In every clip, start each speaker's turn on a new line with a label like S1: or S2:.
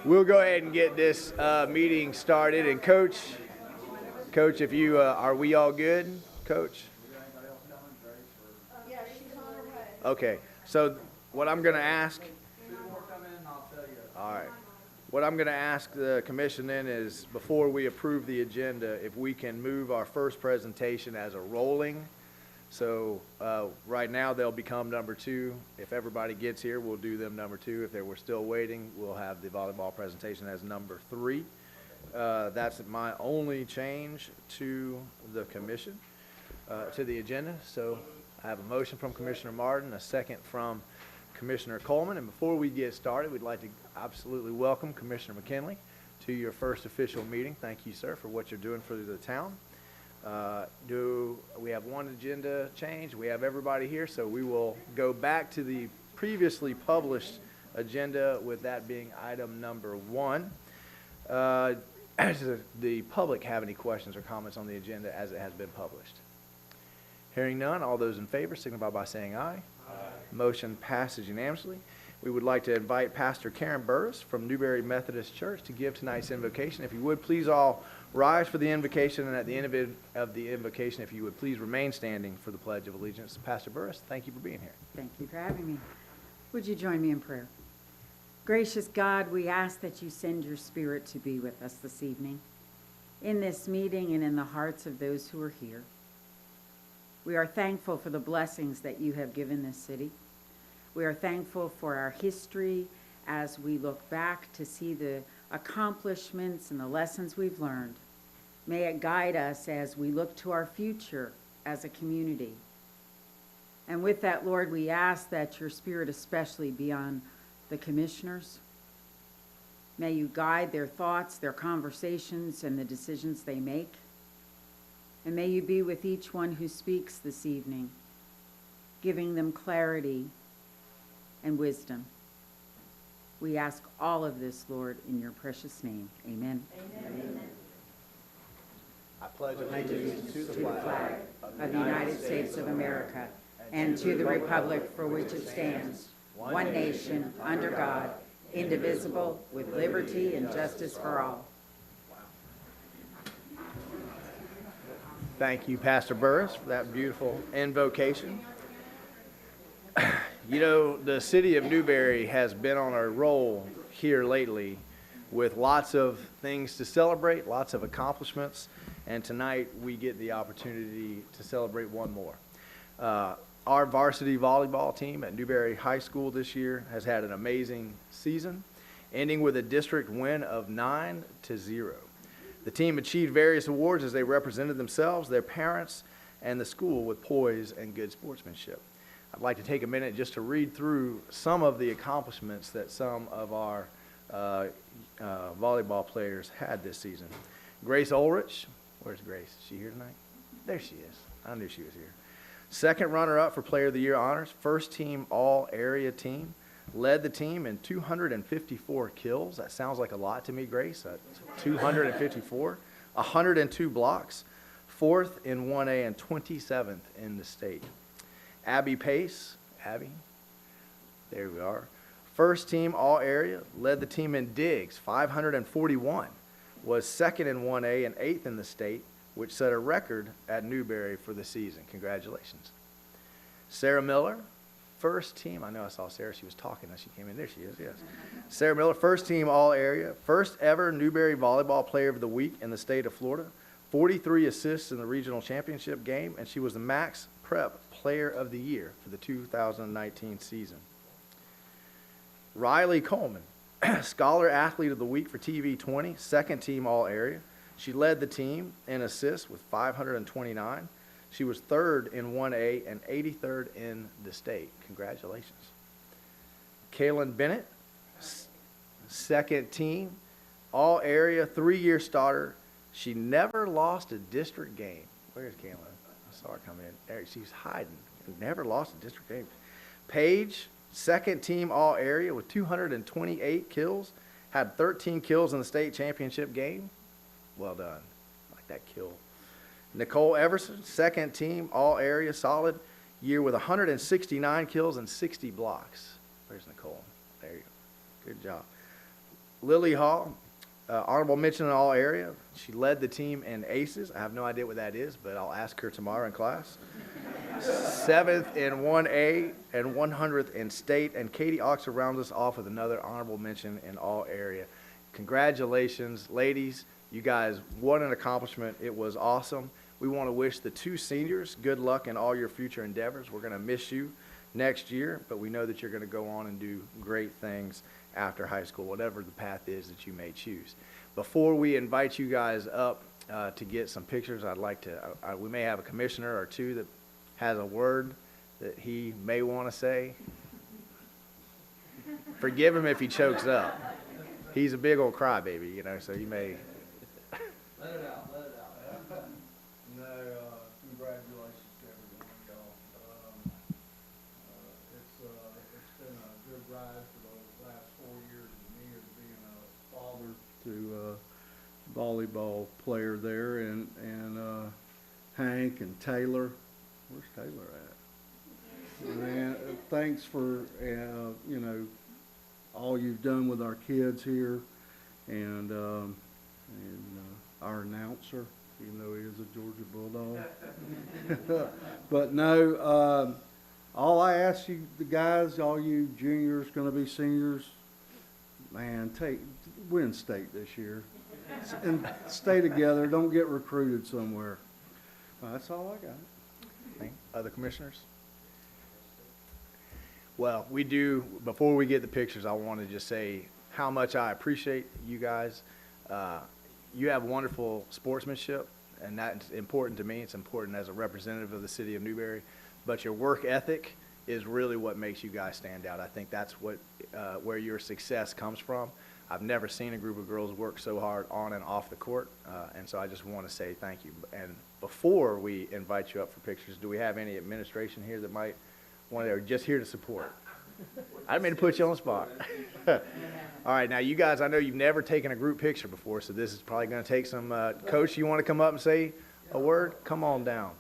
S1: We'll go ahead and get this meeting started. And Coach, if you are we all good, Coach?
S2: Yeah, she's on her way.
S1: Okay. So what I'm going to ask. All right. What I'm going to ask the commission then is, before we approve the agenda, if we can move our first presentation as a rolling. So right now they'll become number 2. If everybody gets here, we'll do them number 2. If they were still waiting, we'll have the volleyball presentation as number 3. That's my only change to the commission, to the agenda. So I have a motion from Commissioner Martin, a second from Commissioner Coleman. And before we get started, we'd like to absolutely welcome Commissioner McKinley to your first official meeting. Thank you, sir, for what you're doing for the town. We have one agenda change. We have everybody here, so we will go back to the previously published agenda, with that being item number 1. Does the public have any questions or comments on the agenda as it has been published? Hearing none, all those in favor signify by saying aye. Aye. Motion passes unanimously. We would like to invite Pastor Karen Burris from Newberry Methodist Church to give tonight's invocation. If you would, please all rise for the invocation, and at the end of the invocation, if you would please remain standing for the Pledge of Allegiance. Pastor Burris, thank you for being here.
S3: Thank you for having me. Would you join me in prayer? Gracious God, we ask that you send your Spirit to be with us this evening, in this meeting and in the hearts of those who are here. We are thankful for the blessings that you have given this city. We are thankful for our history as we look back to see the accomplishments and the lessons we've learned. May it guide us as we look to our future as a community. And with that, Lord, we ask that your Spirit especially be on the commissioners. May you guide their thoughts, their conversations, and the decisions they make. And may you be with each one who speaks this evening, giving them clarity and wisdom. We ask all of this, Lord, in your precious name. Amen.
S2: Amen.
S1: I pledge allegiance to the flag
S3: of the United States of America and to the republic for which it stands, one nation, under God, indivisible, with liberty and justice for all.
S1: Thank you, Pastor Burris, for that beautiful invocation. You know, the city of Newberry has been on a roll here lately with lots of things to celebrate, lots of accomplishments, and tonight we get the opportunity to celebrate one more. Our varsity volleyball team at Newberry High School this year has had an amazing season, ending with a district win of 9-0. The team achieved various awards as they represented themselves, their parents, and the school with poise and good sportsmanship. I'd like to take a minute just to read through some of the accomplishments that some of our volleyball players had this season. Grace Ulrich, where's Grace? Is she here tonight? There she is. I knew she was here. Second runner-up for Player of the Year honors, first team all-area team. Led the team in 254 kills. That sounds like a lot to me, Grace. 254. 102 blocks. Fourth in 1A and 27th in the state. Abby Pace. Abby. There we are. First team all area. Led the team in digs. 541. Was second in 1A and 8th in the state, which set a record at Newberry for the season. Congratulations. Sarah Miller. First team, I know I saw Sarah, she was talking as she came in. There she is, yes. Sarah Miller, first team all area, first ever Newberry Volleyball Player of the Week in the state of Florida, 43 assists in the regional championship game, and she was the Max Prep Player of the Year for the 2019 season. Riley Coleman, Scholar Athlete of the Week for TV 20, second team all area. She led the team in assists with 529. She was third in 1A and 83rd in the state. Congratulations. Kaylin Bennett, second team, all area, 3-year starter. She never lost a district game. Where's Kaylin? I saw her come in. There, she's hiding. Never lost a district game. Paige, second team all area with 228 kills. Had 13 kills in the state championship game. Well done. I like that kill. Nicole Everson, second team, all area, solid year with 169 kills and 60 blocks. Where's Nicole? There you go. Good job. Lily Hall, honorable mention in all area. She led the team in aces. I have no idea what that is, but I'll ask her tomorrow in class. 7th in 1A and 100th in state. And Katie Oxer rounds us off with another honorable mention in all area. Congratulations, ladies. You guys, what an accomplishment. It was awesome. We want to wish the 2 seniors good luck in all your future endeavors. We're going to miss you next year, but we know that you're going to go on and do great things after high school, whatever the path is that you may choose. Before we invite you guys up to get some pictures, I'd like to, we may have a commissioner or two that has a word that he may want to say. Forgive him if he chokes up. He's a big old crybaby, you know, so you may.
S2: Let it out, let it out. No, congratulations to every one of y'all. It's been a good ride for the last 4 years of me as being a father to a volleyball player there, and Hank and Taylor. Where's Taylor at? Man, thanks for you know, all you've done with our kids here, and our announcer, even though he is a Georgia Bulldog. But no, all I ask you, the guys, all you juniors, going to be seniors, man, win state this year, and stay together. Don't get recruited somewhere. That's all I got.
S1: Other commissioners? Well, we do, before we get the pictures, I want to just say how much I appreciate you guys. You have wonderful sportsmanship, and that's important to me. It's important as a representative of the city of Newberry. But your work ethic is really what makes you guys stand out. I think that's what where your success comes from. I've never seen a group of girls work so hard on and off the court, and so I just want to say thank you. And before we invite you up for pictures, do we have any administration here that might want to, or just here to support? I didn't mean to put you on the spot. All right, now you guys, I know you've never taken a group picture before, so this is probably going to take some, Coach, you want to come up and say a word? Come on down.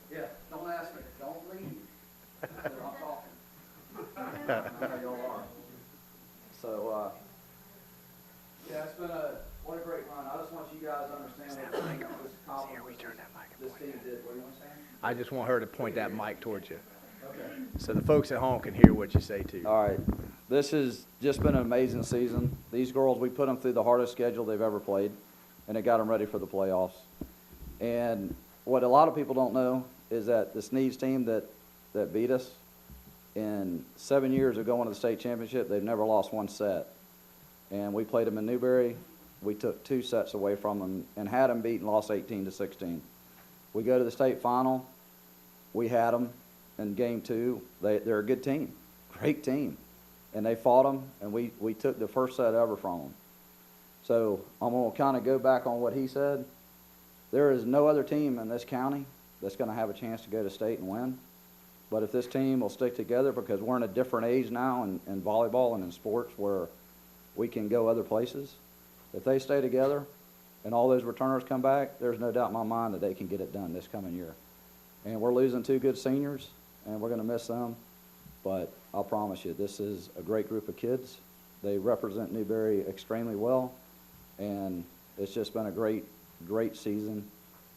S4: Yeah, don't ask me, don't leave. I'm talking. I know y'all are. So, yeah, it's been what a great run. I just want you guys to understand what this accomplishment this team did. What do you want to say?
S1: I just want her to point that mic towards you,
S4: Okay.
S1: so the folks at home can hear what you say too.
S4: All right. This has just been an amazing season. These girls, we put them through the hardest schedule they've ever played, and it got them ready for the playoffs. And what a lot of people don't know is that the Sneeds team that beat us, in 7 years of going to the state championship, they've never lost one set. And we played them in Newberry. We took 2 sets away from them and had them beat and lost 18-16. We go to the state final. We had them in game 2. They're a good team, great team. And they fought them, and we took the first set ever from them. So I'm going to kind of go back on what he said. There is no other team in this county that's going to have a chance to go to state and win. But if this team will stick together, because we're in a different age now in volleyball and in sports where we can go other places, if they stay together and all those returners come back, there's no doubt in my mind that they can get it done this coming year. And we're losing 2 good seniors, and we're going to miss them. But I'll promise you, this is a great group of kids. They represent Newberry extremely well, and it's just been a great, great season.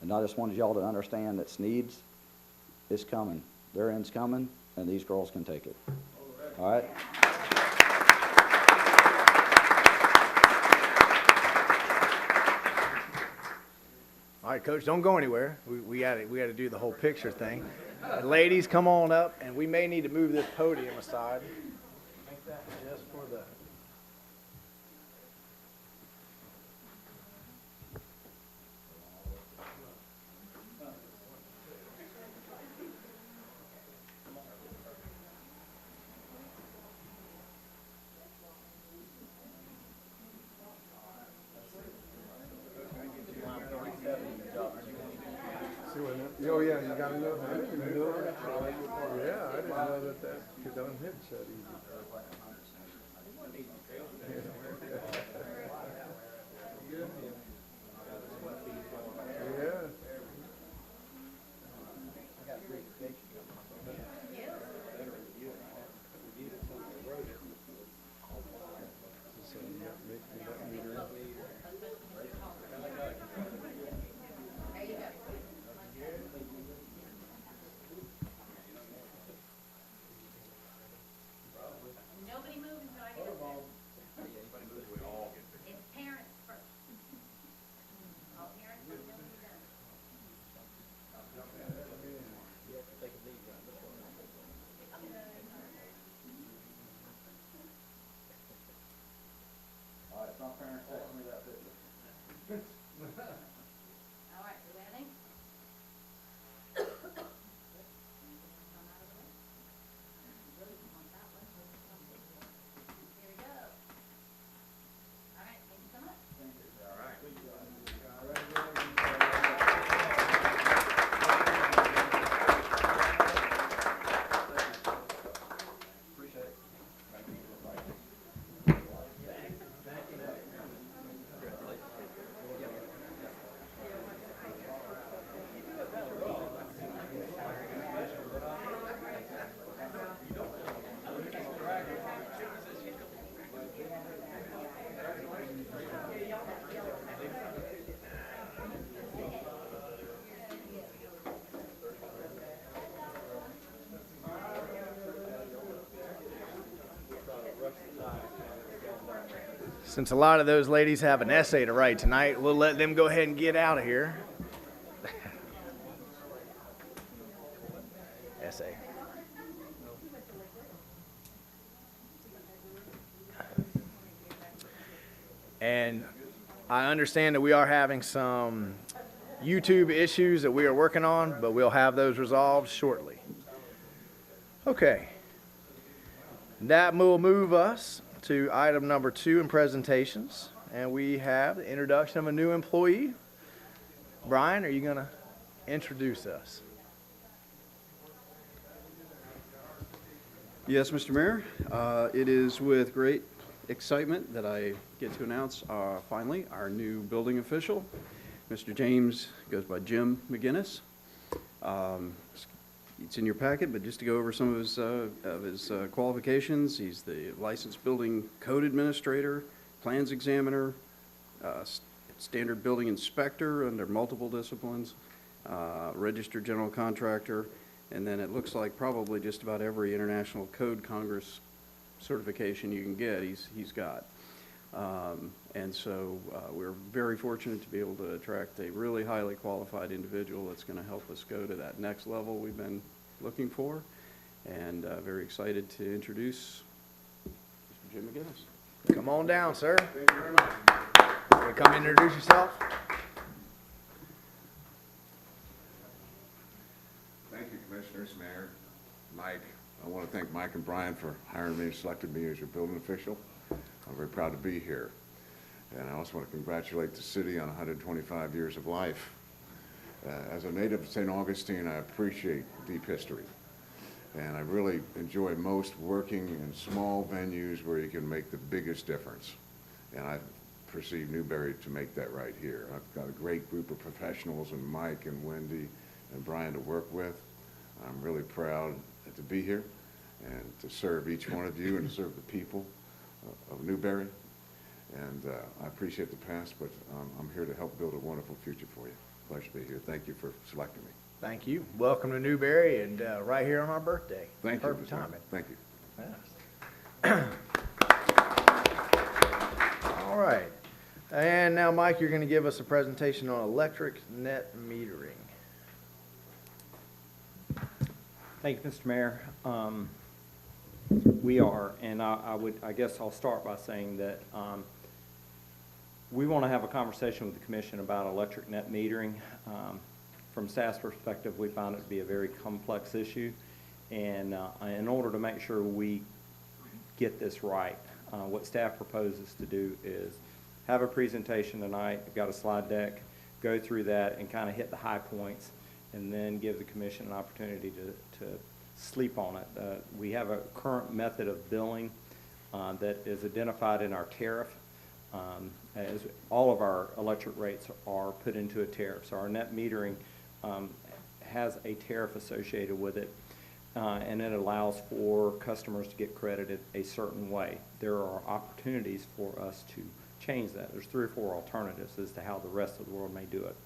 S4: And I just wanted y'all to understand that Sneeds is coming. Their end's coming, and these girls can take it. All right?
S1: All right, Coach, don't go anywhere. We got to do the whole picture thing. Ladies, come on up, and we may need to move this podium aside. Make that just for the.
S2: Oh, yeah, you got to know. I didn't even know that. Yeah, I didn't know that don't hit so easy. Yeah.
S1: Since a lot of those ladies have an essay to write tonight, we'll let them go ahead and get out of here. Essay. And I understand that we are having some YouTube issues that we are working on, but we'll have those resolved shortly. Okay. That will move us to item number 2 in presentations, and we have the introduction of a new employee. Brian, are you going to introduce us?
S5: Yes, Mr. Mayor. It is with great excitement that I get to announce finally our new building official. Mr. James goes by Jim McGinnis. It's in your packet, but just to go over some of his qualifications, he's the licensed building code administrator, plans examiner, standard building inspector under multiple disciplines, registered general contractor, and then it looks like probably just about every International Code Congress certification you can get, he's got. And so we're very fortunate to be able to attract a really highly qualified individual that's going to help us go to that next level we've been looking for, and very excited to introduce Mr. Jim McGinnis.
S1: Come on down, sir.
S5: Thank you very much.
S1: You come introduce yourself.
S6: Thank you, Commissioners, Mayor, Mike. I want to thank Mike and Brian for hiring me and selecting me as your building official. I'm very proud to be here. And I also want to congratulate the city on 125 years of life. As a native of St. Augustine, I appreciate deep history. And I really enjoy most working in small venues where you can make the biggest difference. And I perceive Newberry to make that right here. I've got a great group of professionals in Mike and Wendy and Brian to work with. I'm really proud to be here and to serve each one of you and to serve the people of Newberry. And I appreciate the past, but I'm here to help build a wonderful future for you. Pleasure to be here. Thank you for selecting me.
S1: Thank you. Welcome to Newberry, and right here on our birthday.
S6: Thank you.
S1: Perfect
S6: Mr. Mayor.
S1: timing.
S6: Thank you.
S1: Yes. All right. And now, Mike, you're going to give us a presentation on electric net metering.
S7: Thank you, Mr. Mayor. We are, and I guess I'll start by saying that we want to have a conversation with the commission about electric net metering. From staff's perspective, we found it to be a very complex issue, and in order to make sure we get this right, what staff proposes to do is have a presentation tonight. We've got a slide deck, go through that and kind of hit the high points, and then give the commission an opportunity to sleep on it. We have a current method of billing that is identified in our tariff. As all of our electric rates are put into a tariff. So our net metering has a tariff associated with it, and it allows for customers to get credited a certain way. There are opportunities for us to change that. There's 3 or 4 alternatives as to how the rest of the world may do it.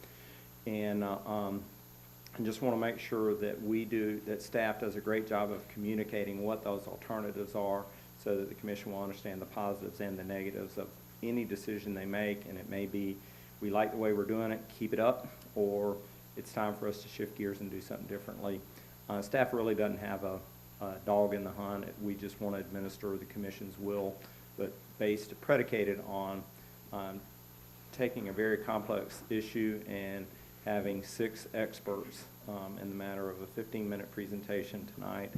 S7: And I just want to make sure that staff does a great job of communicating what those alternatives are so that the commission will understand the positives and the negatives of any decision they make. And it may be, we like the way we're doing it, keep it up, or it's time for us to shift gears and do something differently. Staff really doesn't have a dog in the hunt. We just want to administer the commission's will, but predicated on taking a very complex issue and having 6 experts in the matter of a 15-minute presentation tonight,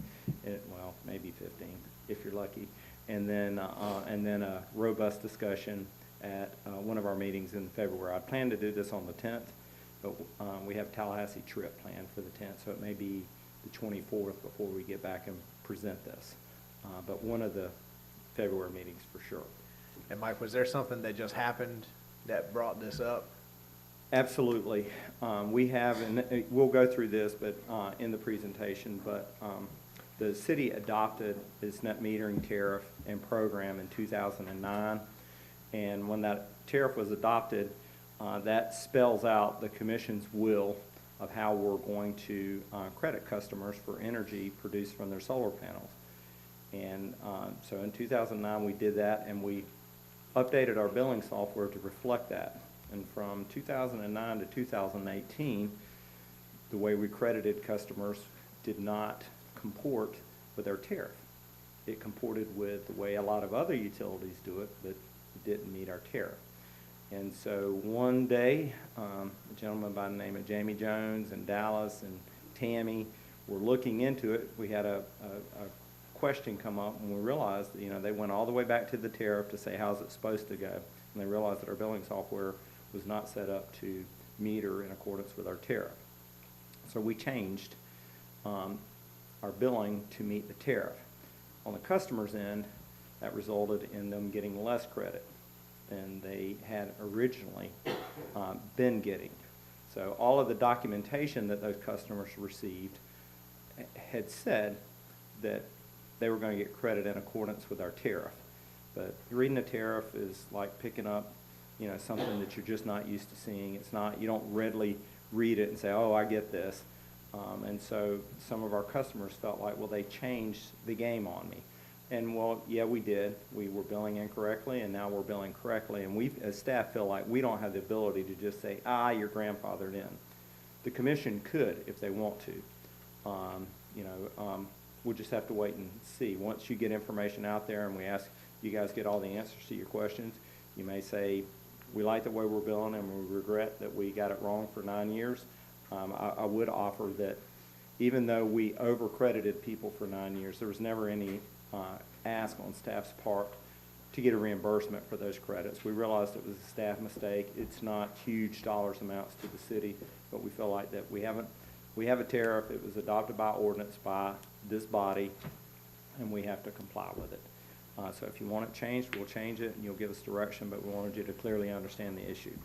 S7: well, maybe 15 if you're lucky, and then a robust discussion at one of our meetings in February. I plan to do this on the 10th, but we have a Tallahassee trip planned for the 10th, so it may be the 24th before we get back and present this. But one of the February meetings for sure.
S1: And Mike, was there something that just happened that brought this up?
S7: Absolutely. We have, and we'll go through this but in the presentation, but the city adopted its net metering tariff and program in 2009. And when that tariff was adopted, that spells out the commission's will of how we're going to credit customers for energy produced from their solar panels. And so in 2009 we did that, and we updated our billing software to reflect that. And from 2009 to 2018, the way we credited customers did not comport with our tariff. It comported with the way a lot of other utilities do it, but it didn't meet our tariff. And so one day, a gentleman by the name of Jamie Jones and Dallas and Tammy were looking into it. We had a question come up, and we realized that, they went all the way back to the tariff to say, how's it supposed to go? And they realized that our billing software was not set up to meter in accordance with our tariff. So we changed our billing to meet the tariff. On the customer's end, that resulted in them getting less credit than they had originally been getting. So all of the documentation that those customers received had said that they were going to get credit in accordance with our tariff. But reading a tariff is like picking up, something that you're just not used to seeing. It's not, you don't readily read it and say, oh, I get this. And so some of our customers felt like, well, they changed the game on me. And well, yeah, we did. We were billing incorrectly, and now we're billing correctly. And we, as staff, feel like we don't have the ability to just say, you're grandfathered in. The commission could if they want to. We'll just have to wait and see. Once you get information out there and we ask you guys get all the answers to your questions, you may say, we like the way we're billing and we regret that we got it wrong for 9 years. I would offer that even though we over-credited people for 9 years, there was never any ask on staff's part to get a reimbursement for those credits. We realized it was a staff mistake. It's not huge dollars amounts to the city, but we feel like that we have a tariff. It was adopted by ordinance by this body, and we have to comply with it. So if you want it changed, we'll change it, and you'll give us direction, but we wanted you to clearly understand the issue.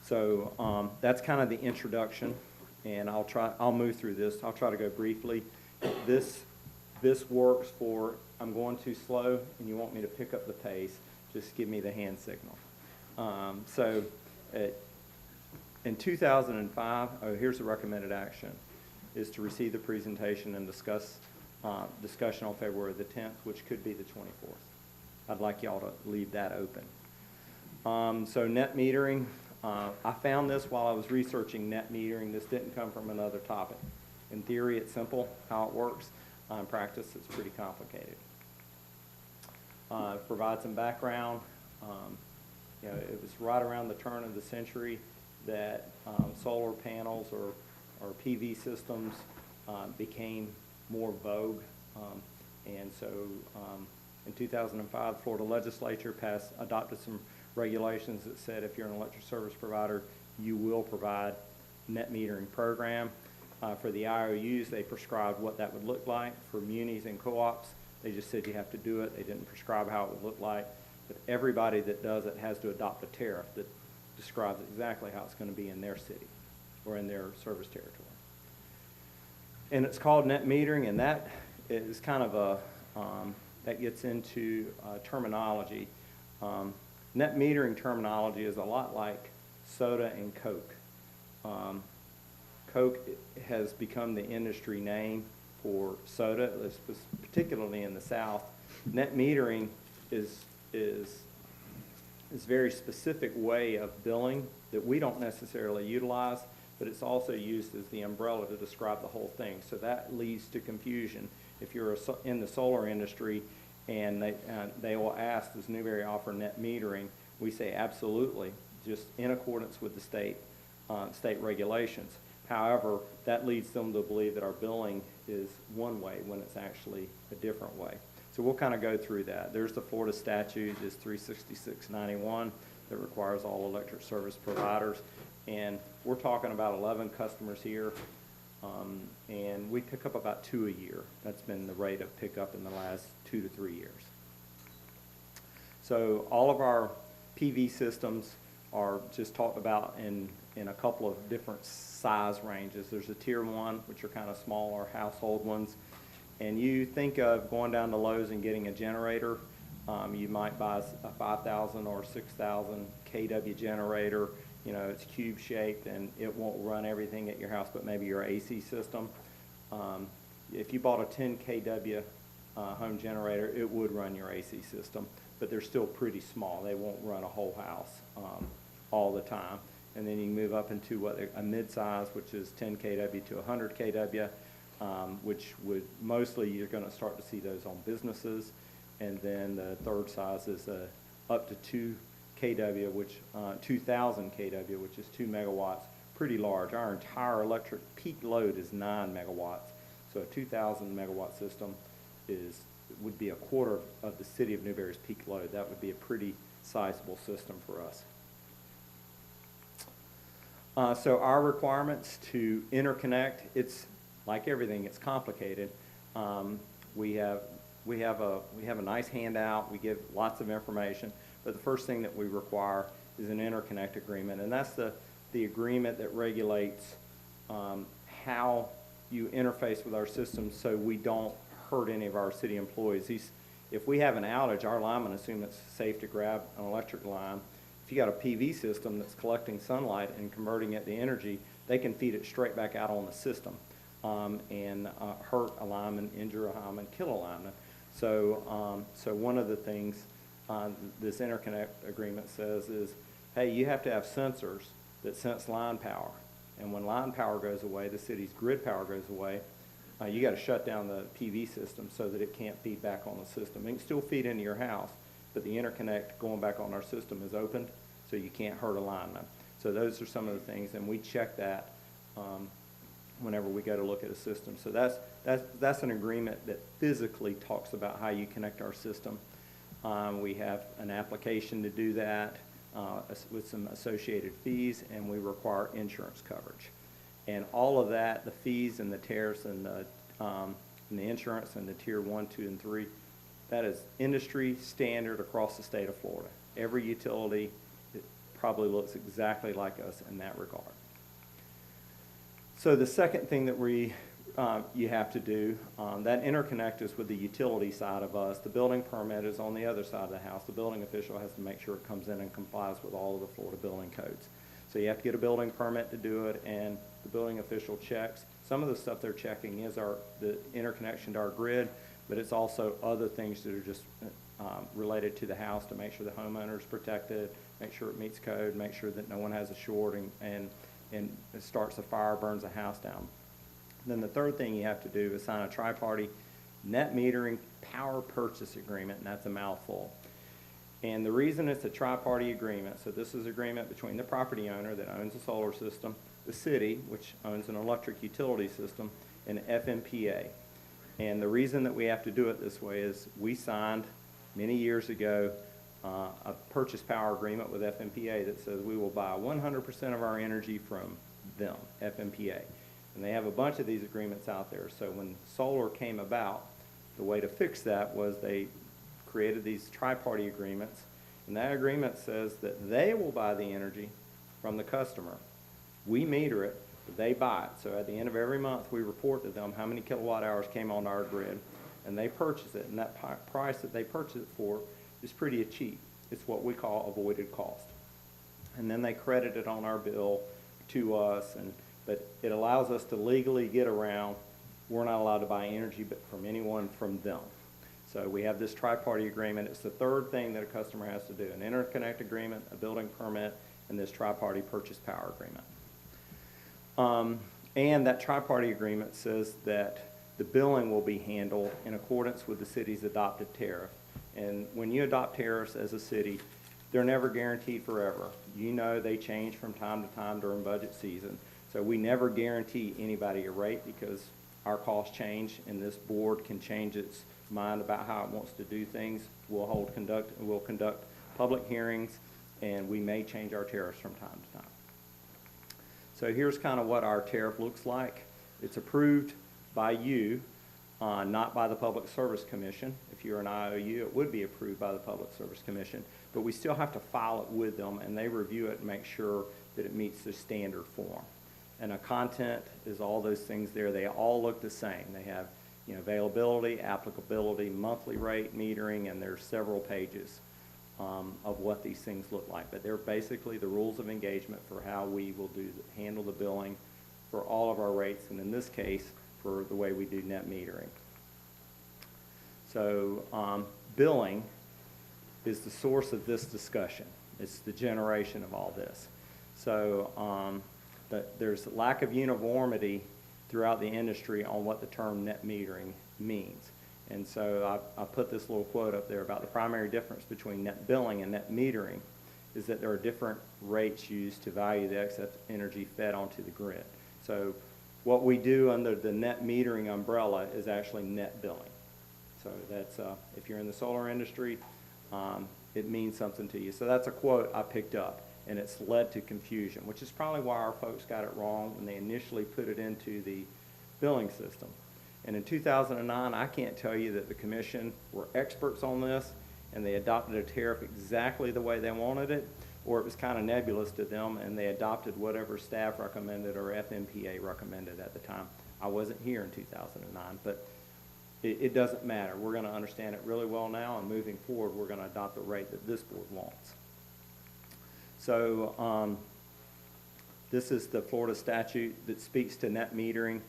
S7: So that's kind of the introduction, and I'll move through this. I'll try to go briefly. This works for, I'm going too slow, and you want me to pick up the pace, just give me the hand signal. In 2005, here's the recommended action, is to receive the presentation and discussion on February the 10th, which could be the 24th. I'd like y'all to leave that open. So net metering, I found this while I was researching net metering. This didn't come from another topic. In theory, it's simple how it works. In practice, it's pretty complicated. Provide some background. It was right around the turn of the century that solar panels or PV systems became more vogue. And so in 2005, the Florida legislature adopted some regulations that said if you're an electric service provider, you will provide net metering program. For the IOUs, they prescribed what that would look like. For munis and co-ops, they just said you have to do it. They didn't prescribe how it would look like. But everybody that does it has to adopt a tariff that describes exactly how it's going to be in their city or in their service territory. And it's called net metering, and that is kind of that gets into terminology. Net metering terminology is a lot like soda and Coke. Coke has become the industry name for soda, particularly in the South. Net metering is a very specific way of billing that we don't necessarily utilize, but it's also used as the umbrella to describe the whole thing. So that leads to confusion. If you're in the solar industry and they will ask, does Newberry offer net metering? We say absolutely, just in accordance with the state regulations. However, that leads them to believe that our billing is one way when it's actually a different way. So we'll kind of go through that. There's the Florida statute, is 36691, that requires all electric service providers. And we're talking about 11 customers here, and we pick up about 2 a year. That's been the rate of pickup in the last 2 to 3 years. So all of our PV systems are just talked about in a couple of different size ranges. There's a tier 1, which are kind of smaller household ones. And you think of going down to Lowe's and getting a generator. You might buy a 5,000 or 6,000 kW generator. It's cube shaped and it won't run everything at your house, but maybe your AC system. If you bought a 10 kW home generator, it would run your AC system. but they're still pretty small. They won't run a whole house all the time. And then you can move up into a mid-size, which is 10 kW to 100 kW, which would mostly you're going to start to see those on businesses. And then the third size is up to 2 kW, which 2,000 kW, which is 2 megawatts, pretty large. Our entire electric peak load is 9 megawatts. So a 2,000 megawatt system would be a quarter of the city of Newberry's peak load. That would be a pretty sizable system for us. So our requirements to interconnect, it's like everything, it's complicated. We have a nice handout. We give lots of information, but the first thing that we require is an interconnect agreement, and that's the agreement that regulates how you interface with our system so we don't hurt any of our city employees. If we have an outage, our linemen assume it's safe to grab an electric line. If you got a PV system that's collecting sunlight and converting it to energy, they can feed it straight back out on the system and hurt a lineman, injure a lineman, kill a lineman. So one of the things this interconnect agreement says is, hey, you have to have sensors that sense line power. And when line power goes away, the city's grid power goes away, you got to shut down the PV system so that it can't feed back on the system. It can still feed into your house, but the interconnect going back on our system is opened, so you can't hurt a lineman. So those are some of the things, and we check that whenever we go to look at a system. So that's an agreement that physically talks about how you connect our system. We have an application to do that with some associated fees, and we require insurance coverage. And all of that, the fees and the tariffs and the insurance and the tier 1, 2, and 3, that is industry standard across the state of Florida. Every utility probably looks exactly like us in that regard. So the second thing that you have to do, that interconnect is with the utility side of us. The building permit is on the other side of the house. The building official has to make sure it comes in and complies with all of the Florida building codes. So you have to get a building permit to do it, and the building official checks. Some of the stuff they're checking is the interconnection to our grid, but it's also other things that are just related to the house to make sure the homeowner is protected, make sure it meets code, make sure that no one has a short and it starts a fire, burns the house down. Then the third thing you have to do is sign a tri-party net metering power purchase agreement, and that's a mouthful. And the reason it's a tri-party agreement, so this is an agreement between the property owner that owns a solar system, the city, which owns an electric utility system, and FMPA. And the reason that we have to do it this way is we signed many years ago a purchase power agreement with FMPA that says we will buy 100% of our energy from them, FMPA. And they have a bunch of these agreements out there. So when solar came about, the way to fix that was they created these tri-party agreements, and that agreement says that they will buy the energy from the customer. We meter it, but they buy it. So at the end of every month, we report to them how many kilowatt hours came on our grid, and they purchase it. And that price that they purchase it for is pretty cheap. It's what we call avoided cost. And then they credit it on our bill to us, but it allows us to legally get around, we're not allowed to buy energy but from anyone from them. So we have this tri-party agreement. It's the third thing that a customer has to do, an interconnect agreement, a building permit, and this tri-party purchase power agreement. And that tri-party agreement says that the billing will be handled in accordance with the city's adopted tariff. And when you adopt tariffs as a city, they're never guaranteed forever. You know they change from time to time during budget season. So we never guarantee anybody a rate because our costs change, and this board can change its mind about how it wants to do things. We'll conduct public hearings, and we may change our tariffs from time to time. So here's kind of what our tariff looks like. It's approved by you, not by the Public Service Commission. If you're an IOU, it would be approved by the Public Service Commission, but we still have to file it with them, and they review it and make sure that it meets the standard form. And a content is all those things there. They all look the same. They have, availability, applicability, monthly rate, metering, and there's several pages of what these things look like. But they're basically the rules of engagement for how we will handle the billing for all of our rates, and in this case, for the way we do net metering. So billing, is the source of this discussion. It's the generation of all this. So there's lack of uniformity throughout the industry on what the term net metering means. And so I put this little quote up there about the primary difference between net billing and net metering is that there are different rates used to value the excess energy fed onto the grid. So what we do under the net metering umbrella is actually net billing. So that's, if you're in the solar industry, it means something to you. So that's a quote I picked up, and it's led to confusion, which is probably why our folks got it wrong when they initially put it into the billing system. And in 2009, I can't tell you that the commission were experts on this, and they adopted a tariff exactly the way they wanted it, or it was kind of nebulous to them, and they adopted whatever staff recommended or FMPA recommended at the time. I wasn't here in 2009, but it doesn't matter. We're going to understand it really well now, and moving forward, we're going to adopt the rate that this board wants. So this is the Florida statute that speaks to net metering,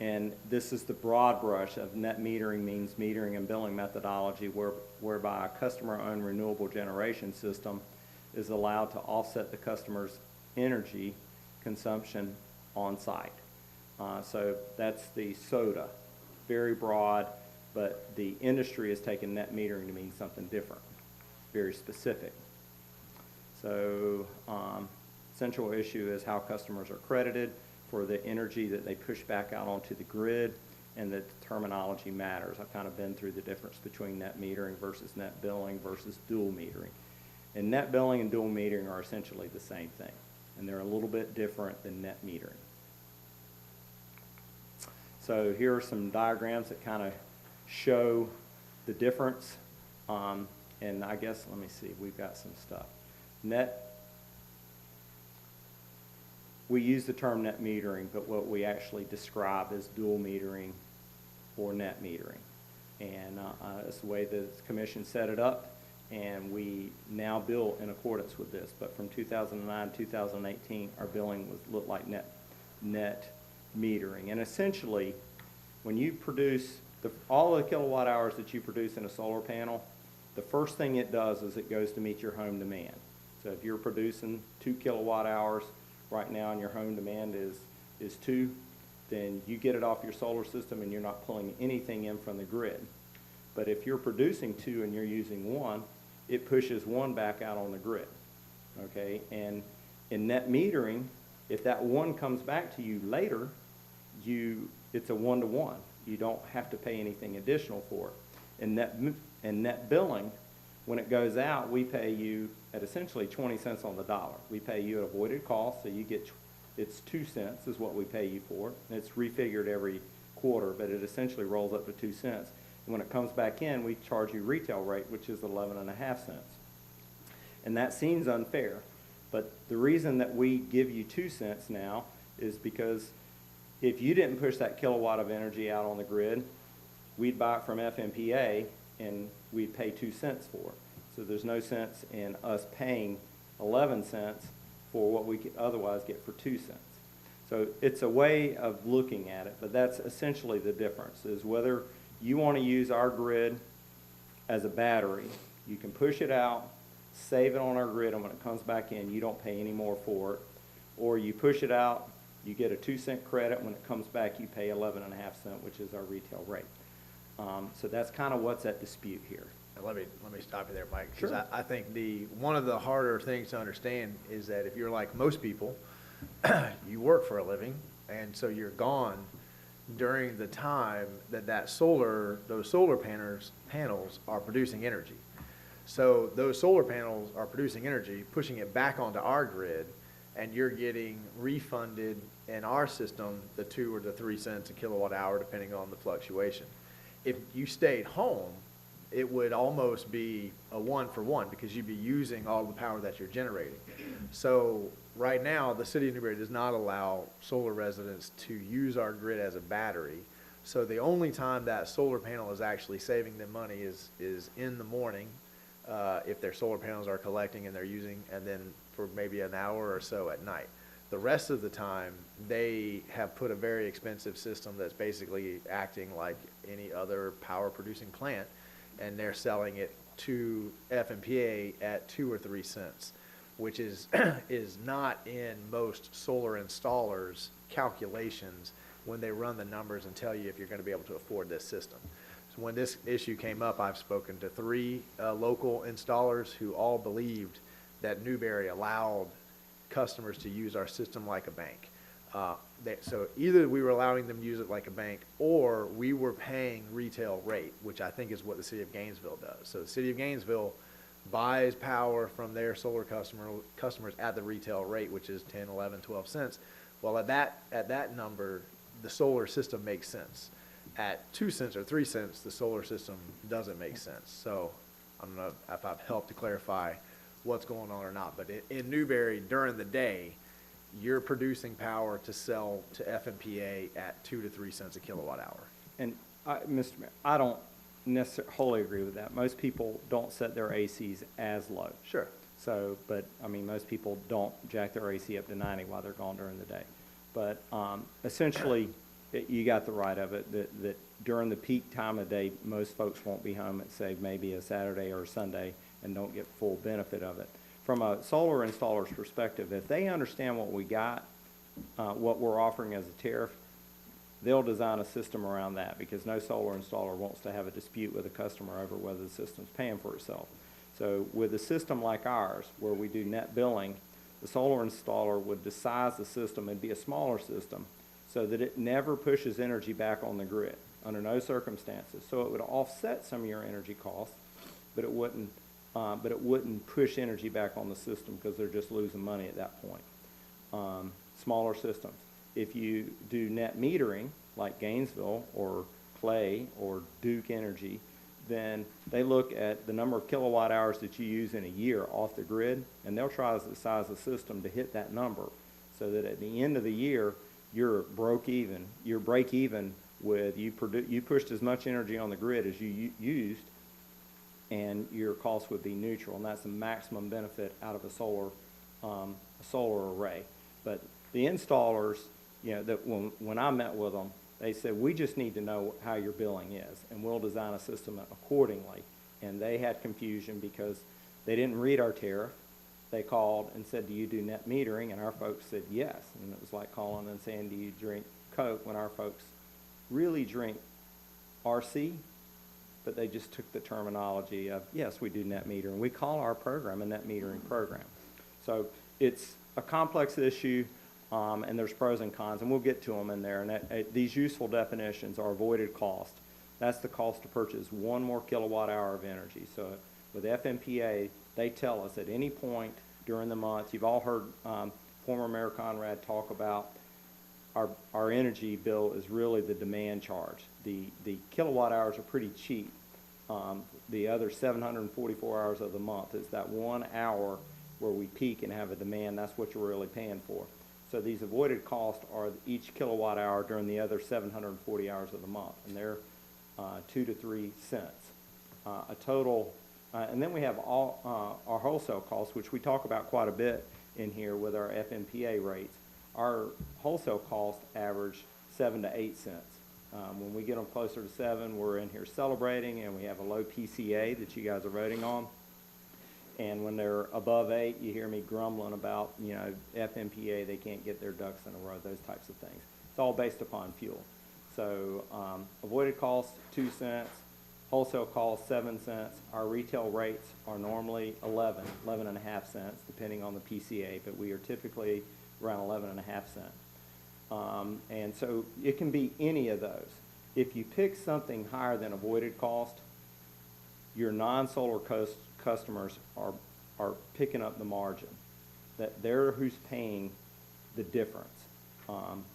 S7: and this is the broad brush of net metering means metering and billing methodology whereby a customer-owned renewable generation system is allowed to offset the customer's energy consumption on site. So that's the SOTA, very broad, but the industry has taken net metering to mean something different, very specific. So central issue is how customers are credited for the energy that they push back out onto the grid, and the terminology matters. I've kind of been through the difference between net metering versus net billing versus dual metering. And net billing and dual metering are essentially the same thing, and they're a little bit different than net metering. So here are some diagrams that kind of show the difference. And I guess, let me see, we've got some stuff. We use the term net metering, but what we actually describe is dual metering or net metering. And that's the way the commission set it up, and we now bill in accordance with this. But from 2009 to 2018, our billing looked like net metering. And essentially, when you produce all the kilowatt hours that you produce in a solar panel, the first thing it does is it goes to meet your home demand. So if you're producing 2 kilowatt hours right now and your home demand is 2, then you get it off your solar system and you're not pulling anything in from the grid. But if you're producing 2 and you're using 1, it pushes 1 back out on the grid, okay? And in net metering, if that 1 comes back to you later, it's a 1-to-1. You don't have to pay anything additional for it. In net billing, when it goes out, we pay you at essentially 20 cents on the dollar. We pay you at avoided cost, so you get, it's 2 cents is what we pay you for. It's refigured every quarter, but it essentially rolls up to 2 cents. And when it comes back in, we charge you retail rate, which is 11.5 cents. And that seems unfair, but the reason that we give you 2 cents now is because if you didn't push that kilowatt of energy out on the grid, we'd buy it from FMPA and we'd pay 2 cents for it. So there's no sense in us paying 11 cents for what we could otherwise get for 2 cents. So it's a way of looking at it, but that's essentially the difference, is whether you want to use our grid as a battery, you can push it out, save it on our grid, and when it comes back in, you don't pay any more for it. Or you push it out, you get a 2 cent credit. When it comes back, you pay 11.5 cents, which is our retail rate. So that's kind of what's at dispute here.
S1: And let me stop you there, Mike. 'Cause
S7: Sure.
S1: I think one of the harder things to understand is that if you're like most people, you work for a living, and so you're gone during the time that those solar panels are producing energy. So those solar panels are producing energy, pushing it back onto our grid, and you're getting refunded in our system the 2 or the 3 cents a kilowatt hour, depending on the fluctuation. If you stayed home, it would almost be a 1-for-1 because you'd be using all the power that you're generating. So right now, the city of Newberry does not allow solar residents to use our grid as a battery. So the only time that solar panel is actually saving them money is in the morning, if their solar panels are collecting and they're using, and then for maybe an hour or so at night. The rest of the time, they have put a very expensive system that's basically acting like any other power producing plant, and they're selling it to FMPA at 2 or 3 cents, which is, is not in most solar installers' calculations when they run the numbers and tell you if you're gonna be able to afford this system. So when this issue came up, I've spoken to 3 local installers who all believed that Newberry allowed customers to use our system like a bank. So either we were allowing them to use it like a bank, or we were paying retail rate, which I think is what the city of Gainesville does. So the city of Gainesville buys power from their solar customers at the retail rate, which is 10, 11, 12 cents. Well, at that number, the solar system makes sense. At 2 cents or 3 cents, the solar system doesn't make sense. So I don't know if I've helped to clarify what's going on or not, but in Newberry, during the day, you're producing power to sell to FMPA at 2 to 3 cents a kilowatt hour.
S7: And Mr. Mayor, I don't necessarily wholly agree with that. Most people don't set their ACs as low.
S1: Sure.
S7: So, but, I mean, most people don't jack their AC up to 90 while they're gone during the day. But essentially, you got the right of it, that during the peak time of day, most folks won't be home at, say, maybe a Saturday or a Sunday and don't get full benefit of it. From a solar installer's perspective, if they understand what we got, what we're offering as a tariff, they'll design a system around that, because no solar installer wants to have a dispute with a customer over whether the system's paying for itself. So with a system like ours, where we do net billing, the solar installer would size the system and be a smaller system so that it never pushes energy back on the grid under no circumstances. So it would offset some of your energy costs, but it wouldn't push energy back on the system, because they're just losing money at that point. Smaller systems. If you do net metering, like Gainesville or Clay or Duke Energy, then they look at the number of kilowatt hours that you use in a year off the grid, and they'll try to size the system to hit that number, so that at the end of the year, you're break even with, you pushed as much energy on the grid as you used, and your cost would be neutral, and that's the maximum benefit out of a solar array. But the installers, you know, that when I met with them, they said, we just need to know how your billing is, and we'll design a system accordingly. And they had confusion because they didn't read our tariff. They called and said, do you do net metering? And our folks said yes. And it was like calling and saying, do you drink Coke? When our folks really drink RC, but they just took the terminology of, yes, we do net metering. We call our program a net metering program. So it's a complex issue, and there's pros and cons, and we'll get to them in there. And these useful definitions are avoided cost. That's the cost to purchase 1 more kilowatt hour of energy. So with FMPA, they tell us at any point during the month, you've all heard former Mayor Conrad talk about our energy bill is really the demand charge. The kilowatt hours are pretty cheap. The other 744 hours of the month is that 1 hour where we peak and have a demand. That's what you're really paying for. So these avoided costs are each kilowatt hour during the other 740 hours of the month, and they're 2 to 3 cents. A total, and then we have all our wholesale costs, which we talk about quite a bit in here with our FMPA rates. Our wholesale cost average 7 to 8 cents. When we get them closer to 7, we're in here celebrating, and we have a low PCA that you guys are voting on. And when they're above 8, you hear me grumbling about, you know, FMPA, they can't get their ducks in a row, those types of things. It's all based upon fuel. So avoided costs, 2 cents, wholesale costs, 7 cents. Our retail rates are normally 11 and a half cents, depending on the PCA, but we are typically around 11 and a half cents. And so it can be any of those. If you pick something higher than avoided cost, your non-solar customers are picking up the margin. That they're who's paying the difference.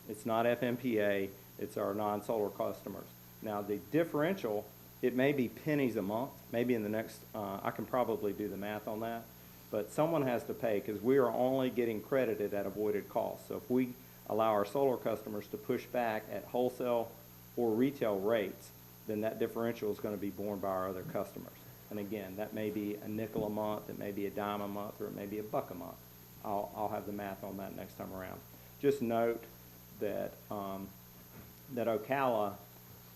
S7: It's not FMPA, it's our non-solar customers. Now the differential, it may be pennies a month, maybe in the next, I can probably do the math on that, but someone has to pay, because we are only getting credited at avoided costs. So if we allow our solar customers to push back at wholesale or retail rates, then that differential is going to be borne by our other customers. And again, that may be a nickel a month, it may be a dime a month, or it may be $1 a month. I'll have the math on that next time around. Just note that that Ocala,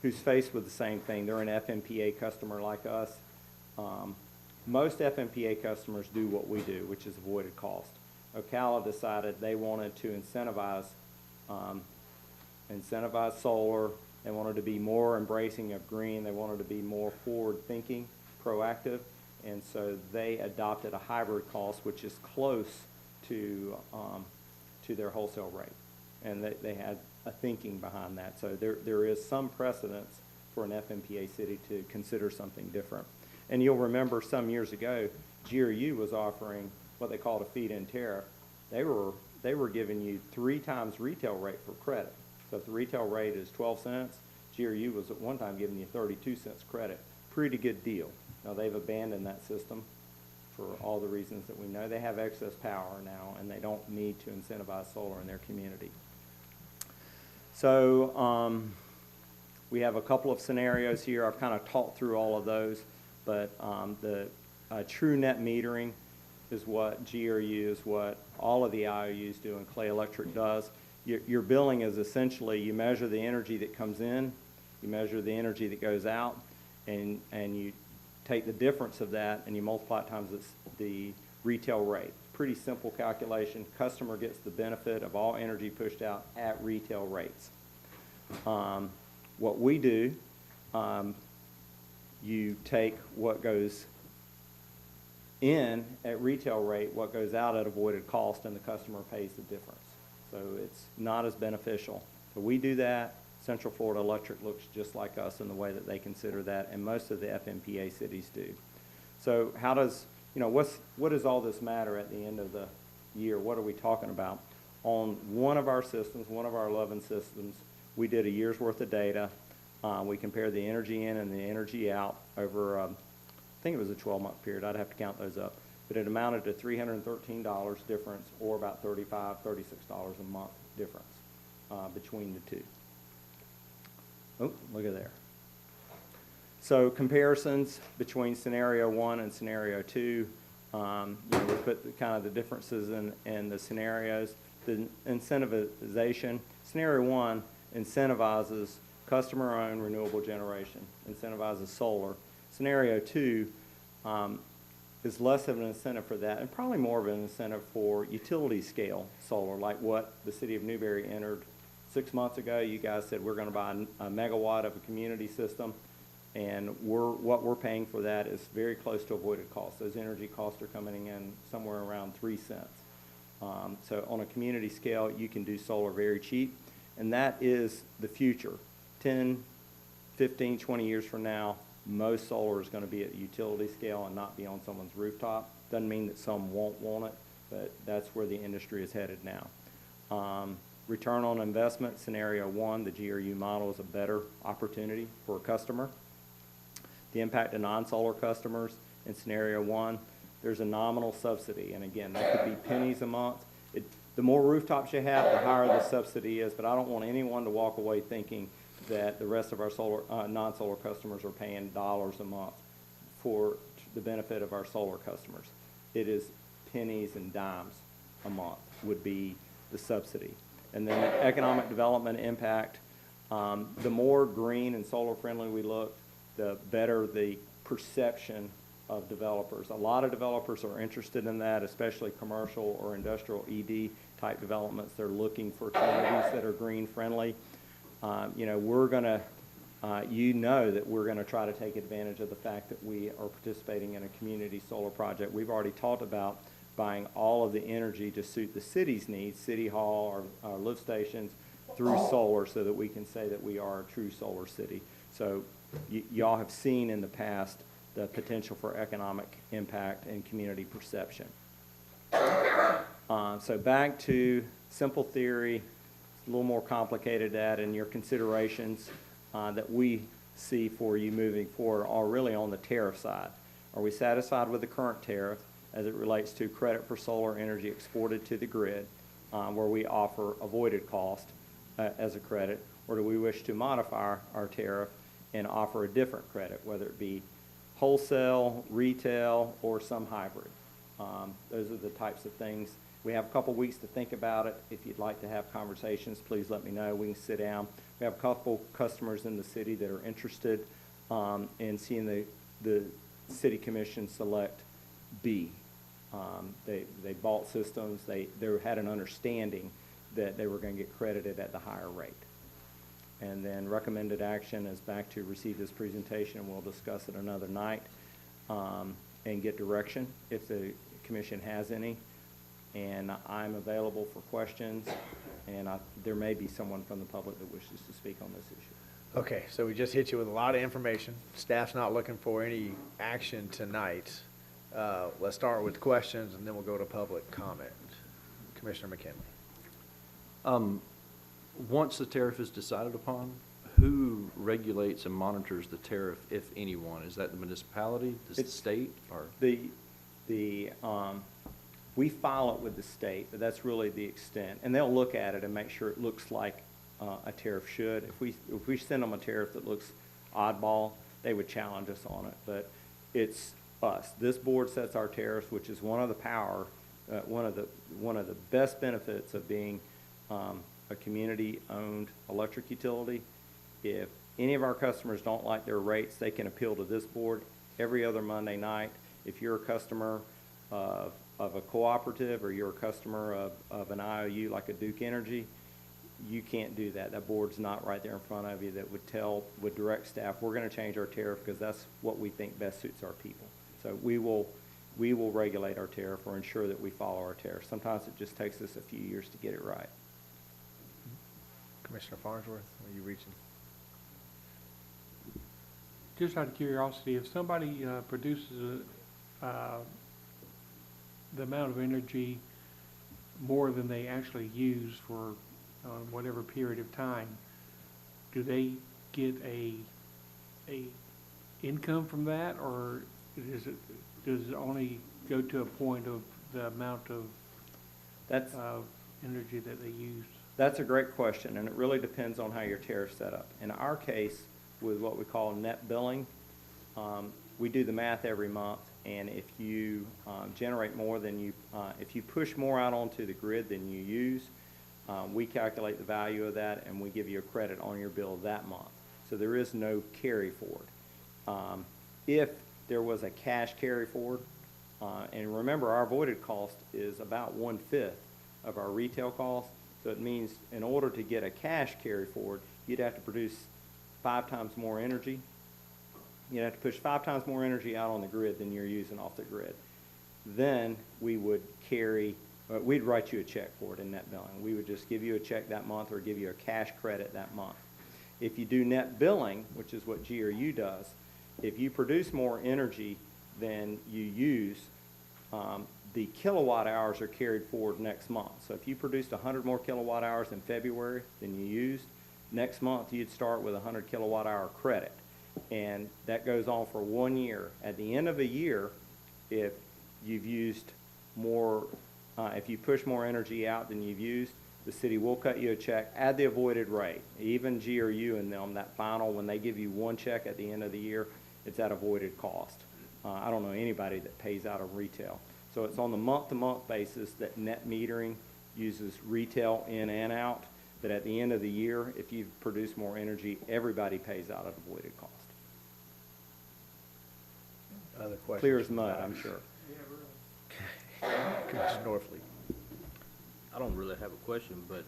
S7: who's faced with the same thing, they're an FMPA customer like us. most FMPA customers do what we do, which is avoided cost. Ocala decided they wanted to incentivize solar. They wanted to be more embracing of green. They wanted to be more forward-thinking, proactive, and so they adopted a hybrid cost, which is close to their wholesale rate, and they had a thinking behind that. So there is some precedence for an FMPA city to consider something different. And you'll remember some years ago, GRU was offering what they called a feed-in tariff. They were giving you 3 times retail rate for credit. So if the retail rate is 12 cents, GRU was at one time giving you 32 cents credit. Pretty good deal. Now they've abandoned that system for all the reasons that we know. They have excess power now, and they don't need to incentivize solar in their community. So we have a couple of scenarios here. I've kind of talked through all of those, but the true net metering is what GRU is, what all of the IOUs do, and Clay Electric does. Your billing is essentially, you measure the energy that comes in, you measure the energy that goes out, and you take the difference of that and you multiply it times the retail rate. Pretty simple calculation. Customer gets the benefit of all energy pushed out at retail rates. What we do, you take what goes in at retail rate, what goes out at avoided cost, and the customer pays the difference. So it's not as beneficial. So we do that. Central Florida Electric looks just like us in the way that they consider that, and most of the FMPA cities do. So how does, what does all this matter at the end of the year? What are we talking about? On one of our systems, one of our 11 systems, we did a year's worth of data. We compared the energy in and the energy out over, I think it was a 12-month period. I'd have to count those up. But it amounted to $313 difference, or about $35, $36 a month difference between the two. Oh, look at there. So comparisons between scenario 1 and scenario 2. We put kind of the differences in the scenarios. The incentivization. Scenario 1 incentivizes customer-owned renewable generation, incentivizes solar. Scenario 2 is less of an incentive for that, and probably more of an incentive for utility scale solar, like what the city of Newberry entered 6 months ago. You guys said we're going to buy a megawatt of a community system, and what we're paying for that is very close to avoided costs. Those energy costs are coming in somewhere around 3 cents. So on a community scale, you can do solar very cheap, and that is the future. 10, 15, 20 years from now, most solar is going to be at utility scale and not be on someone's rooftop. Doesn't mean that some won't want it, but that's where the industry is headed now. Return on investment, scenario 1, the GRU model is a better opportunity for a customer. The impact to non-solar customers, in scenario 1, there's a nominal subsidy, and again, that could be pennies a month. The more rooftops you have, the higher the subsidy is, but I don't want anyone to walk away thinking that the rest of our non-solar customers are paying dollars a month for the benefit of our solar customers. It is pennies and dimes a month would be the subsidy. And then the economic development impact, the more green and solar friendly we look, the better the perception of developers. A lot of developers are interested in that, especially commercial or industrial ED type developments. They're looking for communities that are green friendly. We're going to, that we're going to try to take advantage of the fact that we are participating in a community solar project. We've already talked about buying all of the energy to suit the city's needs, City Hall, our lift stations, through solar, so that we can say that we are a true solar city. So y'all have seen in the past the potential for economic impact and community perception. So back to simple theory, it's a little more complicated that, and your considerations that we see for you moving forward are really on the tariff side. Are we satisfied with the current tariff as it relates to credit for solar energy exported to the grid, where we offer avoided cost as a credit, or do we wish to modify our tariff and offer a different credit, whether it be wholesale, retail, or some hybrid? Those are the types of things. We have a couple weeks to think about it. If you'd like to have conversations, please let me know. We can sit down. We have a couple customers in the city that are interested in seeing the city commission select B. They bought systems, they had an understanding that they were gonna get credited at the higher rate. And then recommended action is back to receive this presentation, and we'll discuss it another night, and get direction if the commission has any. And I'm available for questions, and there may be someone from the public that wishes to speak on this issue.
S1: Okay, so we just hit you with a lot of information. Staff's not looking for any action tonight. Let's start with questions, and then we'll go to public comment. Commissioner McKinley.
S8: Once the tariff is decided upon, who regulates and monitors the tariff, if anyone? Is that the municipality, the state, or?
S7: We file it with the state, but that's really the extent. And they'll look at it and make sure it looks like a tariff should. If we send them a tariff that looks oddball, they would challenge us on it. But it's us. This board sets our tariffs, which is one of the best benefits of being a community-owned electric utility. If any of our customers don't like their rates, they can appeal to this board every other Monday night. If you're a customer of a cooperative, or you're a customer of an IOU like a Duke Energy, you can't do that. That board's not right there in front of you that would direct staff, we're gonna change our tariff because that's what we think best suits our people. So we will regulate our tariff or ensure that we follow our tariff. Sometimes it just takes us a few years to get it right.
S1: Commissioner Farnsworth, are you reaching?
S9: Just out of curiosity, if somebody produces the amount of energy more than they actually use for whatever period of time, do they get a income from that, or does it only go to a point of the amount of energy that they use?
S7: That's a great question, and it really depends on how your tariff's set up. In our case, with what we call net billing, we do the math every month, and if you generate more than if you push more out onto the grid than you use, we calculate the value of that, and we give you a credit on your bill that month. So there is no carry forward. If there was a cash carry forward, and remember, our avoided cost is about 1/5 of our retail cost. So it means in order to get a cash carry forward, you'd have to produce 5 times more energy. You'd have to push 5 times more energy out on the grid than you're using off the grid. Then we would we'd write you a check for it in net billing. We would just give you a check that month or give you a cash credit that month. If you do net billing, which is what GRU does, if you produce more energy than you use, the kilowatt hours are carried forward next month. So if you produced 100 more kilowatt hours in February than you used, next month you'd start with a 100 kilowatt hour credit. And that goes on for 1 year. At the end of a year, if you've used more, if you push more energy out than you've used, the city will cut you a check at the avoided rate. Even GRU and them, that final, when they give you one check at the end of the year, it's at avoided cost. I don't know anybody that pays out of retail. So it's on the month-to-month basis that net metering uses retail in and out, but at the end of the year, if you've produced more energy, everybody pays out of avoided cost.
S1: Other questions?
S7: Clear as mud, I'm sure.
S1: Commissioner Norfleet.
S10: I don't really have a question, but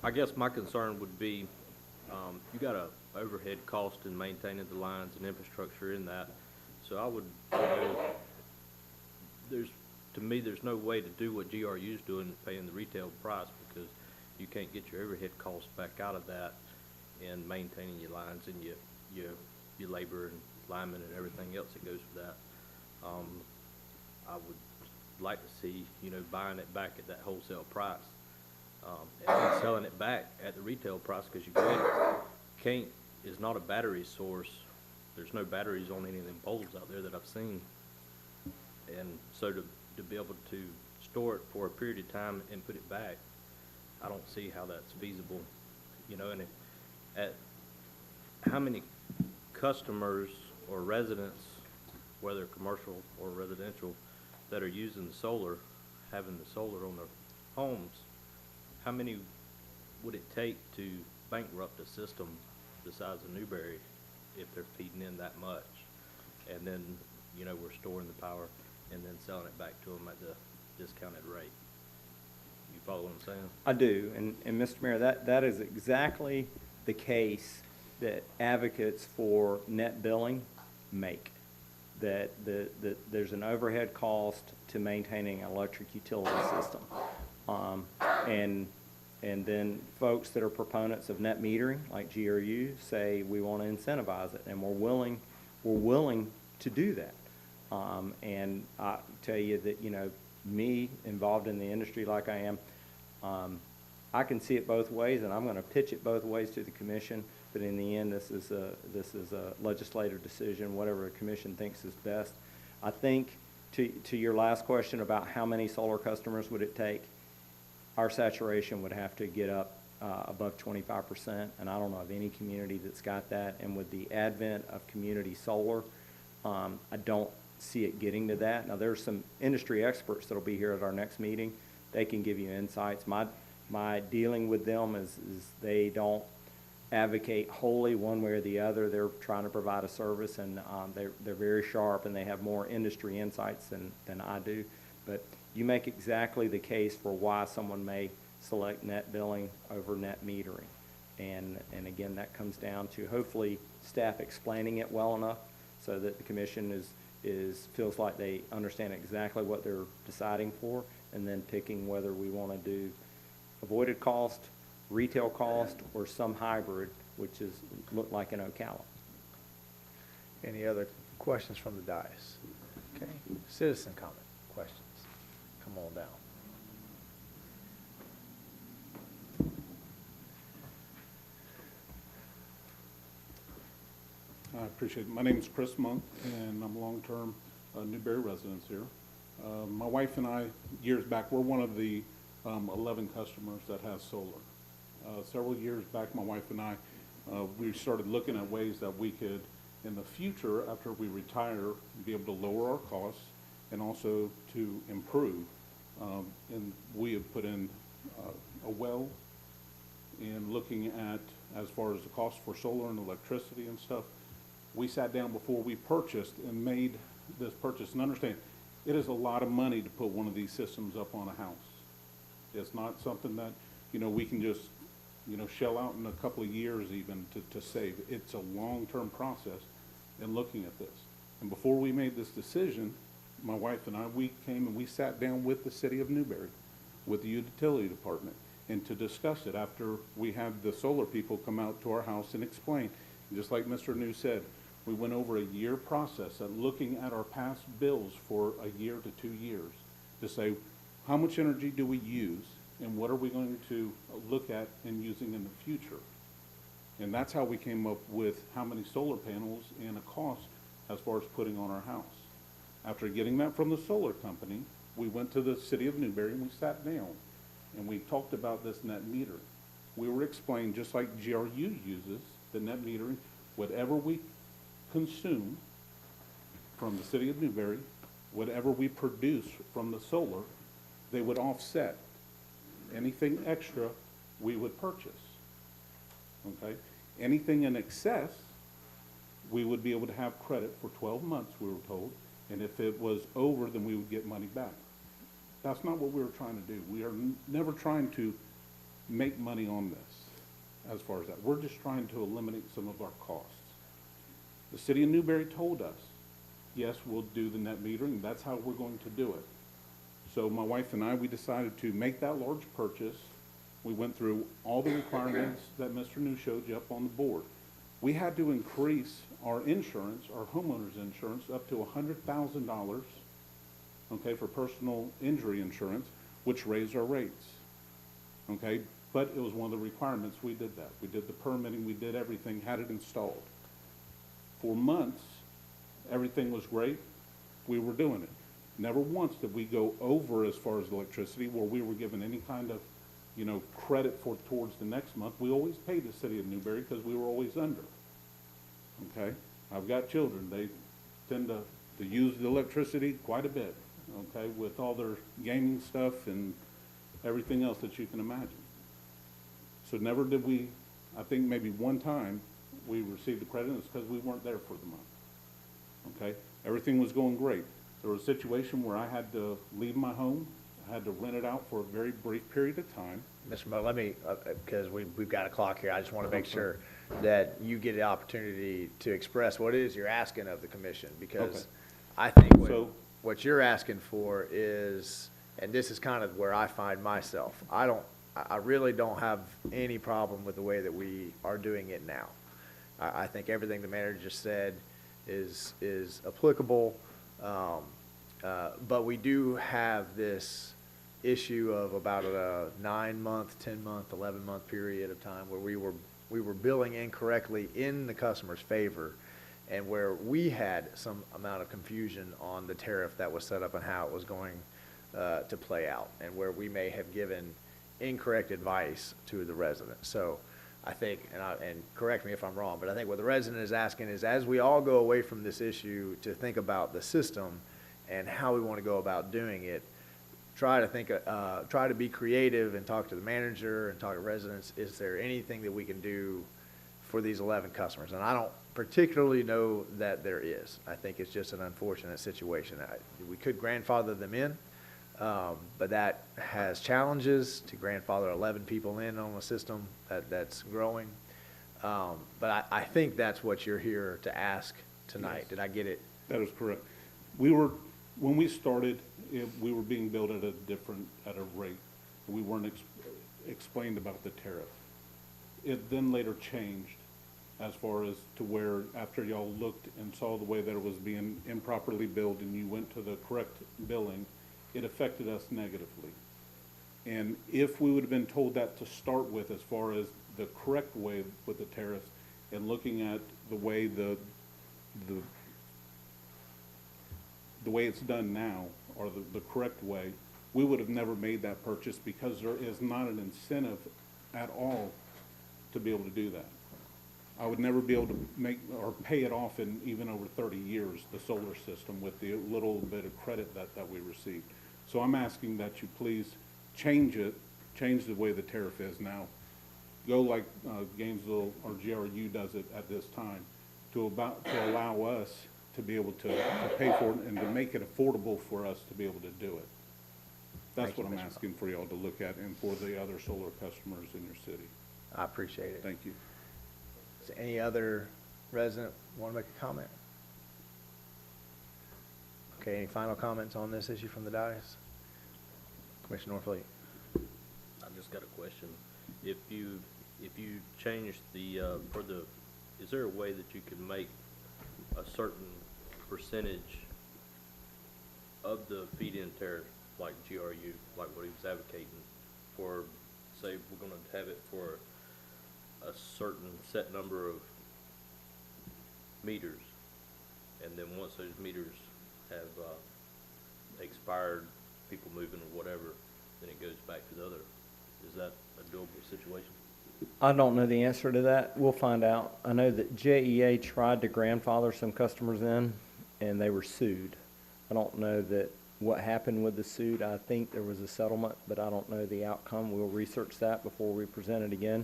S10: I guess my concern would be, you got a overhead cost in maintaining the lines and infrastructure in that. So I would, to me, there's no way to do what GRU's doing, paying the retail price, because you can't get your overhead costs back out of that in maintaining your lines and your labor and linemen and everything else that goes with that. I would like to see, buying it back at that wholesale price, and selling it back at the retail price, because you can't is not a battery source. There's no batteries on any of them poles out there that I've seen. And so to be able to store it for a period of time and put it back, I don't see how that's feasible, and at how many customers or residents, whether commercial or residential, that are using the solar, having the solar on their homes, how many would it take to bankrupt a system the size of Newberry if they're feeding in that much? And then you know, we're storing the power and then selling it back to them at the discounted rate. You follow what I'm saying?
S7: I do, and Mr. Mayor, that is exactly the case that advocates for net billing make. That there's an overhead cost to maintaining an electric utility system. And then folks that are proponents of net metering, like GRU, say we want to incentivize it, and we're willing to do that. And I tell you that, you know, me involved in the industry like I am, I can see it both ways, and I'm going to pitch it both ways to the commission. But in the end, this is a legislative decision, whatever the commission thinks is best. I think to your last question about how many solar customers would it take, our saturation would have to get up above 25%, and I don't know of any community that's got that. And with the advent of community solar, I don't see it getting to that. Now, there's some industry experts that'll be here at our next meeting. They can give you insights. My dealing with them is they don't advocate wholly one way or the other. They're trying to provide a service, and they're very sharp, and they have more industry insights than I do. But you make exactly the case for why someone may select net billing over net metering. And again, that comes down to hopefully staff explaining it well enough so that the commission feels like they understand exactly what they're deciding for, and then picking whether we want to do avoided cost, retail cost, or some hybrid, which is look like an Ocala.
S1: Any other questions from the dais? Okay, citizen comment, questions? Come on down.
S11: I appreciate it. My name is Chris Monk, and I'm a long-term Newberry resident here. My wife and I, years back, we're one of the 11 customers that has solar. Several years back, my wife and I, we started looking at ways that we could, in the future, after we retire, be able to lower our costs and also to improve. And we have put in a well, and looking at, as far as the cost for solar and electricity and stuff, we sat down before we purchased and made this purchase. And understand, it is a lot of money to put one of these systems up on a house. It's not something that, you know, we can just, you know, shell out in a couple of years even to save. It's a long-term process in looking at this. And before we made this decision, my wife and I, we came and we sat down with the city of Newberry, with the utility department, and to discuss it after we had the solar people come out to our house and explain. And just like Mr. New said, we went over a year process at looking at our past bills for a year to 2 years to say, how much energy do we use and what are we going to look at and using in the future? And that's how we came up with how many solar panels and a cost as far as putting on our house. After getting that from the solar company, we went to the city of Newberry and we sat down and we talked about this net metering. We were explained, just like GRU uses the net metering, whatever we consume from the city of Newberry, whatever we produce from the solar, they would offset. Anything extra, we would purchase. Okay? Anything in excess, we would be able to have credit for 12 months, we were told, and if it was over, then we would get money back. That's not what we were trying to do. We are never trying to make money on this as far as that. We're just trying to eliminate some of our costs. The city of Newberry told us, yes, we'll do the net metering. That's how we're going to do it. So my wife and I, we decided to make that large purchase. We went through all the requirements that Mr. New showed you up on the board. We had to increase our insurance, our homeowner's insurance, up to $100,000, okay, for personal injury insurance, which raised our rates, okay? But it was one of the requirements. We did that. We did the permitting. We did everything, had it installed. For months, everything was great. We were doing it. Never once did we go over as far as electricity where we were given any kind of, you know, credit for towards the next month. We always paid the city of Newberry because we were always under. Okay? I've got children. They tend to use the electricity quite a bit, okay, with all their gaming stuff and everything else that you can imagine. So never did we, I think maybe one time we received the credit, and it's because we weren't there for the month. Okay? Everything was going great. There was a situation where I had to leave my home. I had to rent it out for a very brief period of time.
S1: Mr. Mo, let me, because we've got a clock here, I just want to make sure that you get the opportunity to express what it is you're asking of the commission, because
S11: Okay.
S1: I think
S11: So-
S1: what you're asking for is, and this is kind of where I find myself, I really don't have any problem with the way that we are doing it now. I think everything the manager just said is applicable, but we do have this issue of about a 9-month, 10-month, 11-month period of time where we were billing incorrectly in the customer's favor, and where we had some amount of confusion on the tariff that was set up and how it was going to play out, and where we may have given incorrect advice to the resident. So I think, and correct me if I'm wrong, but I think what the resident is asking is, as we all go away from this issue, to think about the system and how we want to go about doing it, try to be creative and talk to the manager and talk to residents. Is there anything that we can do for these 11 customers? And I don't particularly know that there is. I think it's just an unfortunate situation. We could grandfather them in, but that has challenges to grandfather 11 people in on a system that's growing. But I think that's what you're here to ask tonight.
S11: Yes.
S1: Did I get it?
S11: That is correct. When we started, we were being billed at a rate. We weren't explained about the tariff. It then later changed as far as to where, after y'all looked and saw the way that it was being improperly billed and you went to the correct billing, it affected us negatively. And if we would have been told that to start with, as far as the correct way with the tariffs, and looking at the way the way it's done now, or the correct way, we would have never made that purchase, because there is not an incentive at all to be able to do that. I would never be able to make or pay it off in even over 30 years, the solar system, with the little bit of credit that we received. So I'm asking that you please change the way the tariff is now. Go like Gainesville or GRU does it at this time, to allow us to be able to pay for it and to make it affordable for us to be able to do it. That's
S1: Thank you,
S11: what I'm
S1: Mr.
S11: asking for y'all to look at, and for the other solar customers in your city.
S1: I appreciate it.
S11: Thank you.
S1: Does any other resident want to make a comment? Okay, any final comments on this issue from the dais? Commissioner Norfleet?
S10: I just got a question. If you change the, is there a way that you can make a certain percentage of the feed-in tariff, like GRU, like what he was advocating for, say, we're gonna have it for a certain set number of meters, and then once those meters have expired, people moving or whatever, then it goes back to the other. Is that a doable situation?
S7: I don't know the answer to that. We'll find out. I know that JEA tried to grandfather some customers in, and they were sued. I don't know that what happened with the suit. I think there was a settlement, but I don't know the outcome. We'll research that before we present it again.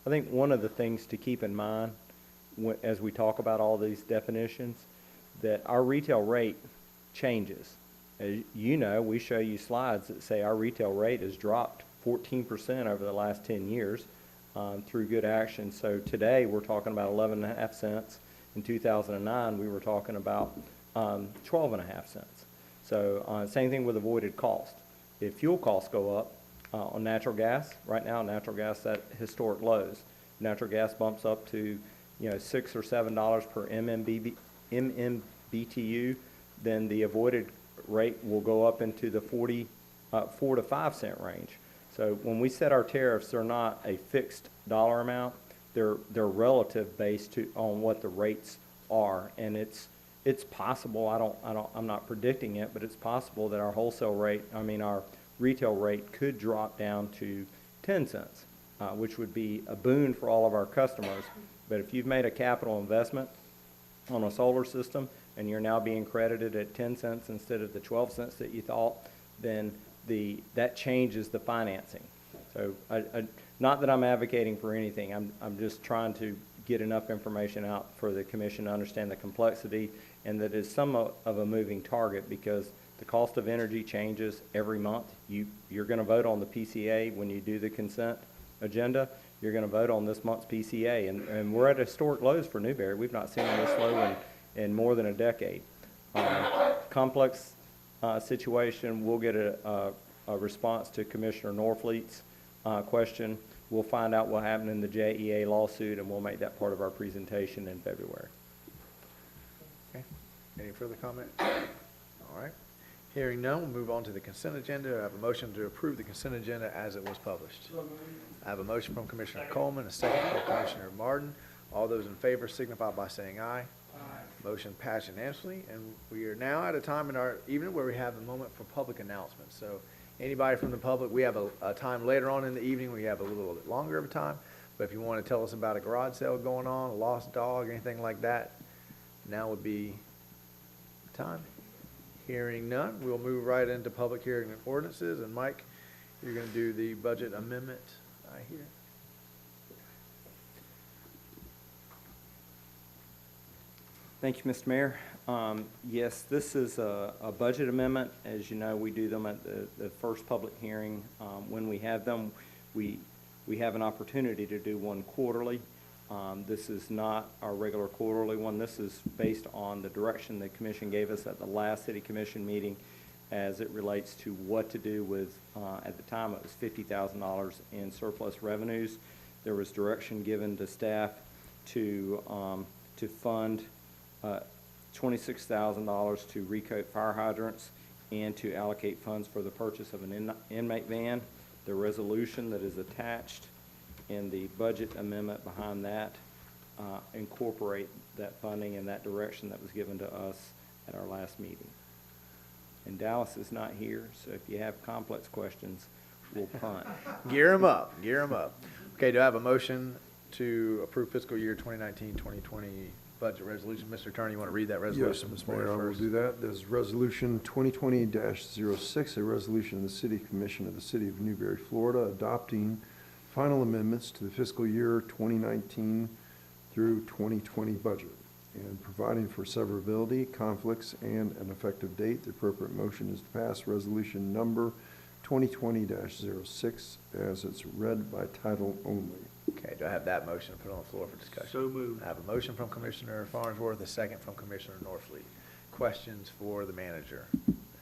S7: I think one of the things to keep in mind as we talk about all these definitions, that our retail rate changes. As you know, we show you slides that say our retail rate has dropped 14% over the last 10 years through good action. So today we're talking about 11.5 cents. In 2009, we were talking about 12.5 cents. So same thing with avoided cost. If fuel costs go up on natural gas, right now natural gas at historic lows. Natural gas bumps up to $6 or $7 per MMBTU, then the avoided rate will go up into the 4 to 5 cent range. So when we set our tariffs, they're not a fixed dollar amount. They're relative based on what the rates are, and it's possible. I'm not predicting it, but it's possible that our our retail rate could drop down to 10 cents, which would be a boon for all of our customers. But if you've made a capital investment on a solar system and you're now being credited at 10 cents instead of the 12 cents that you thought, then that changes the financing. So not that I'm advocating for anything. I'm just trying to get enough information out for the commission to understand the complexity, and that it's somewhat of a moving target because the cost of energy changes every month. You're going to vote on the PCA when you do the consent agenda. You're going to vote on this month's PCA, and we're at historic lows for Newberry. We've not seen this low in more than a decade. Complex situation. We'll get a response to Commissioner Norfleet's question. We'll find out what happened in the JEA lawsuit, and we'll make that part of our presentation in February.
S1: Okay. Any further comment? All right. Hearing none, we'll move on to the consent agenda. I have a motion to approve the consent agenda as it was published. I have a motion from Commissioner Coleman, a second from Commissioner Martin. All those in favor signify by saying aye. Aye. Motion passed unanimously, and we are now at a time in our evening where we have a moment for public announcements. So anybody from the public, we have a time later on in the evening, we have a little bit longer of a time. But if you want to tell us about a garage sale going on, a lost dog, anything like that, now would be the time. Hearing none, we'll move right into public hearing and ordinances. And Mike, you're going to do the budget amendment, I hear.
S7: Thank you, Mr. Mayor. Yes, this is a budget amendment. As you know, we do them at the first public hearing. When we have them, we have an opportunity to do one quarterly. This is not our regular quarterly one. This is based on the direction the commission gave us at the last city commission meeting as it relates to what to do with, at the time it was $50,000 in surplus revenues. There was direction given to staff to fund $26,000 to recoat fire hydrants and to allocate funds for the purchase of an inmate van. The resolution that is attached and the budget amendment behind that incorporate that funding and that direction that was given to us at our last meeting. And Dallas is not here, so if you have complex questions, we'll punt.
S1: Gear them up, gear them up. Okay, do I have a motion to approve fiscal year 2019-2020 budget resolution? Mr. Attorney, you want to read that resolution this morning
S12: Mayor, I will
S1: first?
S12: do that. There's Resolution 2020-06, a resolution of the City Commission of the City of Newberry, Florida, adopting final amendments to the fiscal year 2019 through 2020 budget and providing for severability, conflicts, and an effective date. The appropriate motion is to pass resolution number 2020-06 as it's read by title only.
S1: Okay, do I have that motion to put on the floor for discussion?
S2: So moved.
S1: I have a motion from Commissioner Farnsworth, a second from Commissioner Norfleet. Questions for the manager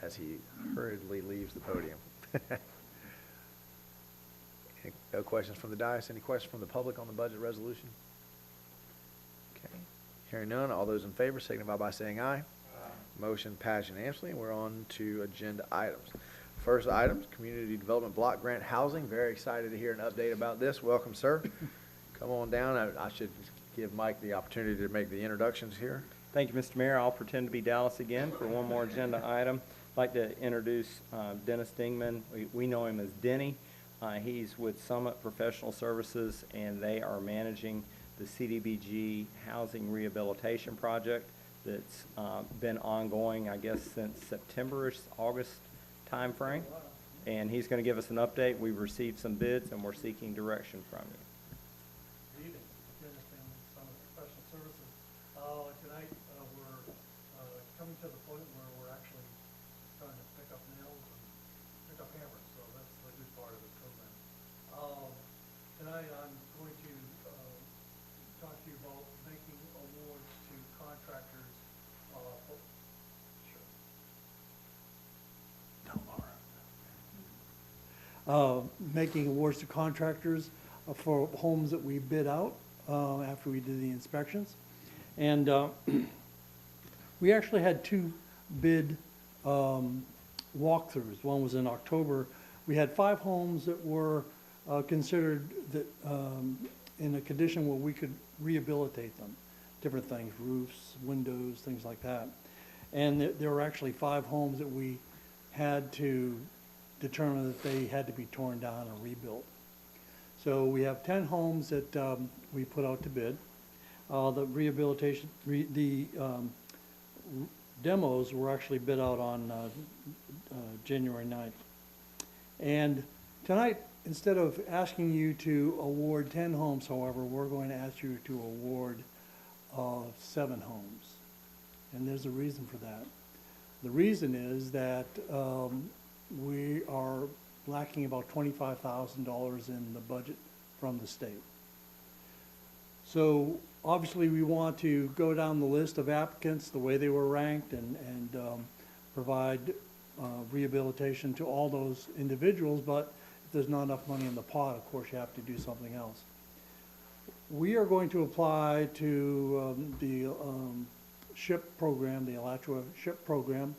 S1: as he hurriedly leaves the podium? No questions from the dais? Any questions from the public on the budget resolution? Okay, hearing none, all those in favor signify by saying aye. Aye. Motion passed unanimously, and we're on to agenda items. First item, Community Development Block Grant Housing. Very excited to hear an update about this. Welcome, sir. Come on down. I should give Mike the opportunity to make the introductions here.
S7: Thank you, Mr. Mayor. I'll pretend to be Dallas again for one more agenda item. I'd like to introduce Dennis Dingman. We know him as Denny. He's with Summit Professional Services, and they are managing the CDBG Housing Rehabilitation Project that's been ongoing, I guess, since September-ish, August timeframe. And he's going to give us an update. We've received some bids, and we're seeking direction from you.
S13: Good evening. Dennis Dingman, Summit Professional Services. Tonight, we're coming to the point where we're actually starting to pick up nails and pick up hammers, so that's the good part of this program. Tonight, I'm going to talk to you about making awards to contractors. Making awards to contractors for homes that we bid out after we did the inspections. And we actually had two bid walkthroughs. One was in October. We had 5 homes that were considered that in a condition where we could rehabilitate them. Different things, roofs, windows, things like that. And there were actually 5 homes that we had to determine that they had to be torn down and rebuilt. So we have 10 homes that we put out to bid. The rehabilitation, demos were actually bid out on January 9th. And tonight, Instead of asking you to award 10 homes, however, we're going to ask you to award 7 homes. And there's a reason for that. The reason is that we are lacking about $25,000 in the budget from the state. So obviously we want to go down the list of applicants the way they were ranked and provide rehabilitation to all those individuals, but if there's not enough money in the pot, of course you have to do something else. We are going to apply to the SHIP program, the Alachua SHIP program,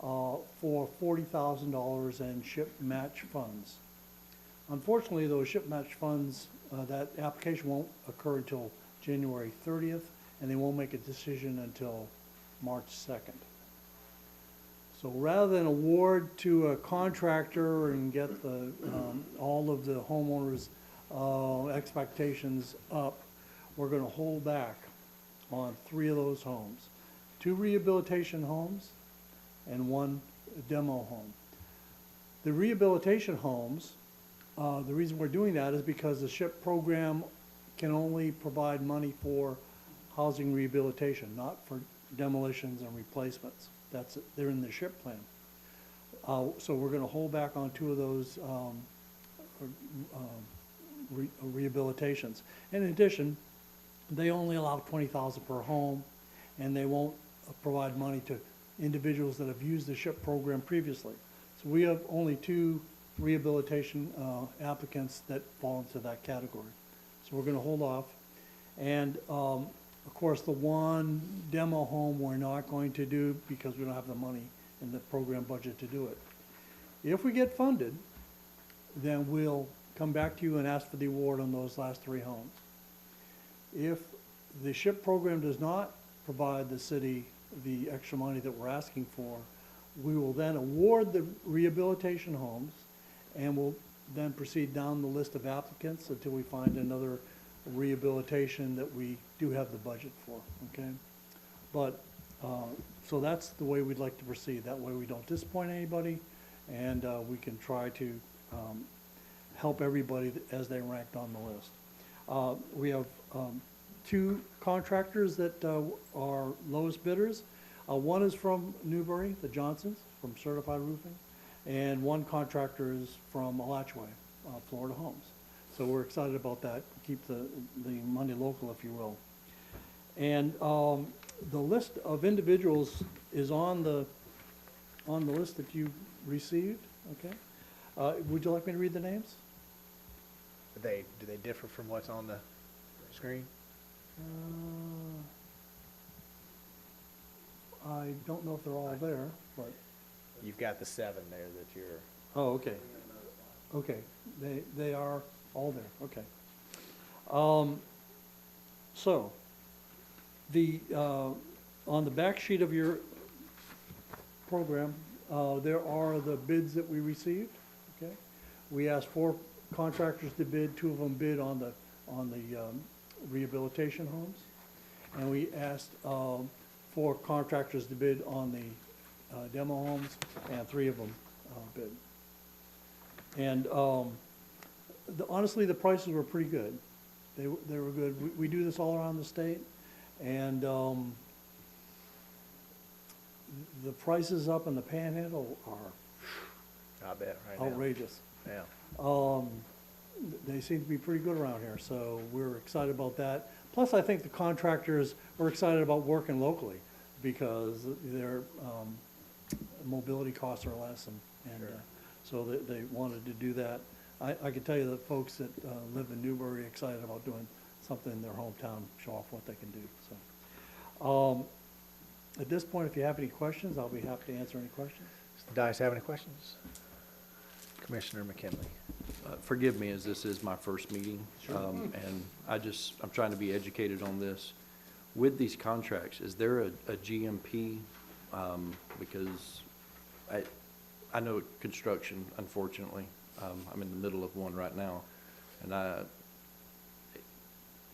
S13: for $40,000 in SHIP match funds. Unfortunately, those SHIP match funds, that application won't occur until January 30th, and they won't make a decision until March 2nd. So rather than award to a contractor and get the, all of the homeowners' expectations up, we're going to hold back on 3 of those homes. 2 rehabilitation homes and 1 demo home. The rehabilitation homes, the reason we're doing that is because the SHIP program can only provide money for housing rehabilitation, not for demolitions and replacements. That's it. They're in the SHIP plan. So we're going to hold back on 2 of those rehabilitations. In addition, they only allow $20,000 per home, and they won't provide money to individuals that have used the SHIP program previously. So we have only 2 rehabilitation applicants that fall into that category. So we're going to hold off. And of course, the 1 demo home we're not going to do because we don't have the money in the program budget to do it. If we get funded, then we'll come back to you and ask for the award on those last 3 homes. If the SHIP program does not provide the city the extra money that we're asking for, we will then award the rehabilitation homes, and we'll then proceed down the list of applicants until we find another rehabilitation that we do have the budget for, okay? But, so that's the way we'd like to proceed. That way we don't disappoint anybody, and we can try to help everybody as they're ranked on the list. We have 2 contractors that are lowest bidders. One is from Newberry, the Johnsons, from Certified Roofing, and 1 contractor is from Alachua, Florida Homes. So we're excited about that. Keep the money local, if you will. And the list of individuals is on the list that you received. Okay. Would you like me to read the names?
S1: Do they differ from what's on the screen?
S13: I don't know if they're all there, but.
S1: You've got the 7 there that you're.
S13: Oh, okay. Okay, they are all there, okay. So, on the back sheet of your program, there are the bids that we received, okay? We asked 4 contractors to bid, 2 of them bid on the rehabilitation homes. And we asked 4 contractors to bid on the demo homes, and 3 of them bid. And honestly, the prices were pretty good. They were good. We do this all around the state, and the prices up in the Panhandle are
S1: I bet right now.
S13: outrageous.
S1: Yeah.
S13: They seem to be pretty good around here, so we're excited about that. Plus, I think the contractors are excited about working locally because their mobility costs are less, and so they wanted to do that. I can tell you that folks that live in Newberry are excited about doing something in their hometown, show off what they can do. So, at this point, if you have any questions, I'll be happy to answer any questions.
S1: Mr. Dice, have any questions? Commissioner McKinley.
S8: Forgive me, as this is my first meeting, and I'm trying to be educated on this. With these contracts, is there a GMP? Because I know construction, unfortunately, I'm in the middle of one right now, and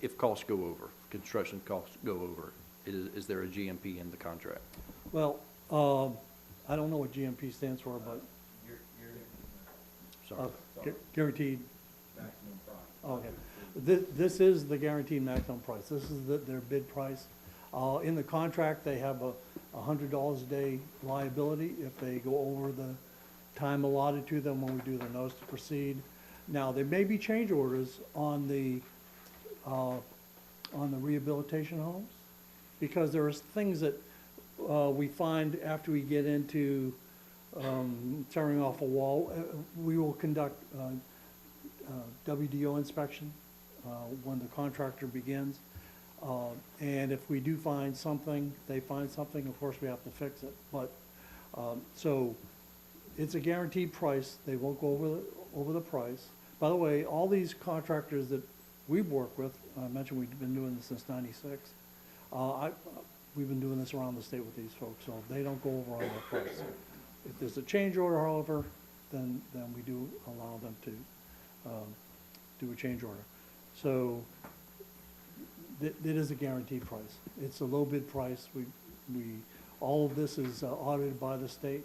S8: if costs go over, construction costs go over, is there a GMP in the contract?
S13: Well, I don't know what GMP stands for, but
S8: Sorry.
S13: guaranteed Okay. This is the guaranteed maximum price. This is their bid price. In the contract, they have a $100 a day liability if they go over the time allotted to them when we do the notice to proceed. Now, there may be change orders on the rehabilitation homes, because there are things that we find after we get into tearing off a wall. We will conduct WDO inspection when the contractor begins. And if we do find something, they find something, of course, we have to fix it. But, so, it's a guaranteed price. They won't go over the price. By the way, all these contractors that we've worked with, I mentioned we've been doing this since '96. We've been doing this around the state with these folks, so they don't go over on their price. If there's a change order, however, then we do allow them to do a change order. So it is a guaranteed price. It's a low bid price. All of this is audited by the state,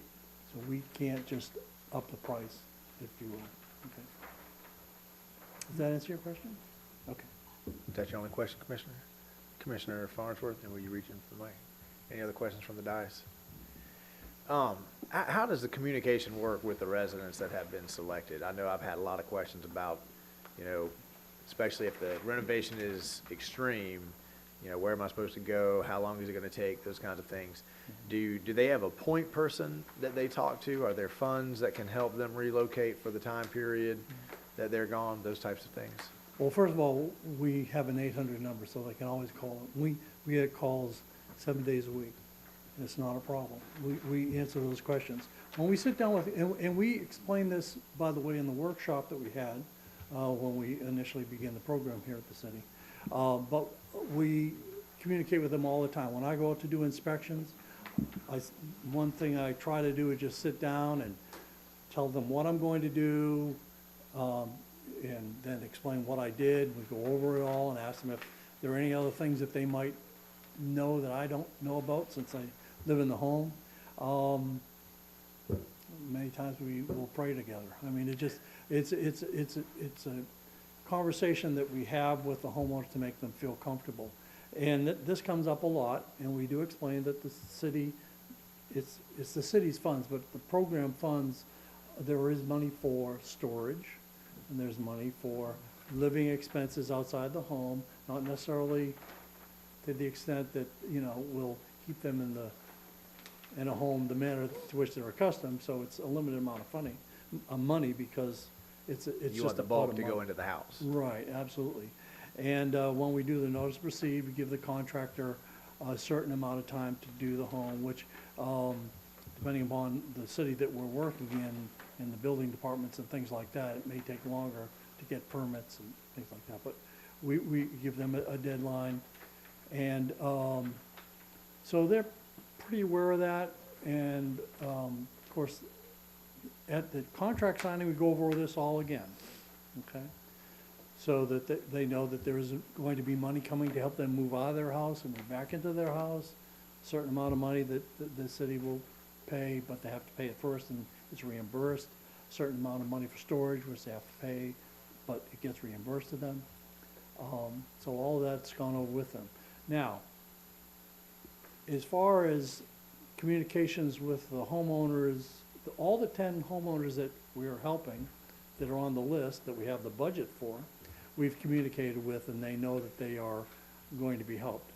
S13: so we can't just up the price, if you will. Okay. Does that answer your question? Okay.
S1: Is that your only question, Commissioner? Commissioner Farnsworth, and were you reaching for the mic? Any other questions from the dais? How does the communication work with the residents that have been selected? I know I've had a lot of questions about, especially if the renovation is extreme, where am I supposed to go? How long is it going to take? Those kinds of things. Do they have a point person that they talk to? Are there funds that can help them relocate for the time period that they're gone? Those types of things.
S13: Well, first of all, we have an 800 number, so they can always call it. We get calls 7 days a week. It's not a problem. We answer those questions. When we sit down with, and we explained this, by the way, in the workshop that we had when we initially began the program here at the city. But we communicate with them all the time. When I go out to do inspections, one thing I try to do is just sit down and tell them what I'm going to do, and then explain what I did. We go over it all and ask them if there are any other things that they might know that I don't know about, since I live in the home. Many times we will pray together. I mean, it's a conversation that we have with the homeowners to make them feel comfortable. And this comes up a lot, and we do explain that the city, it's the city's funds, but the program funds, there is money for storage, and there's money for living expenses outside the home, not necessarily to the extent that, we'll keep them in a home the manner to which they're accustomed, so it's a limited amount of money because it's just
S1: You want the bulk to go into the house.
S13: Right, absolutely. And when we do the notice to proceed, we give the contractor a certain amount of time to do the home, which, depending upon the city that we're working in the building departments and things like that, it may take longer to get permits and things like that. But we give them a deadline. And so they're pretty aware of that. And, of course, at the contract signing, we go over this all again, okay? So that they know that there is going to be money coming to help them move out of their house and move back into their house. A certain amount of money that the city will pay, but they have to pay it first and it's reimbursed. A certain amount of money for storage, which they have to pay, but it gets reimbursed to them. So all of that's gone over with them. Now, as far as communications with the homeowners, all the 10 homeowners that we are helping that are on the list that we have the budget for, we've communicated with, and they know that they are going to be helped.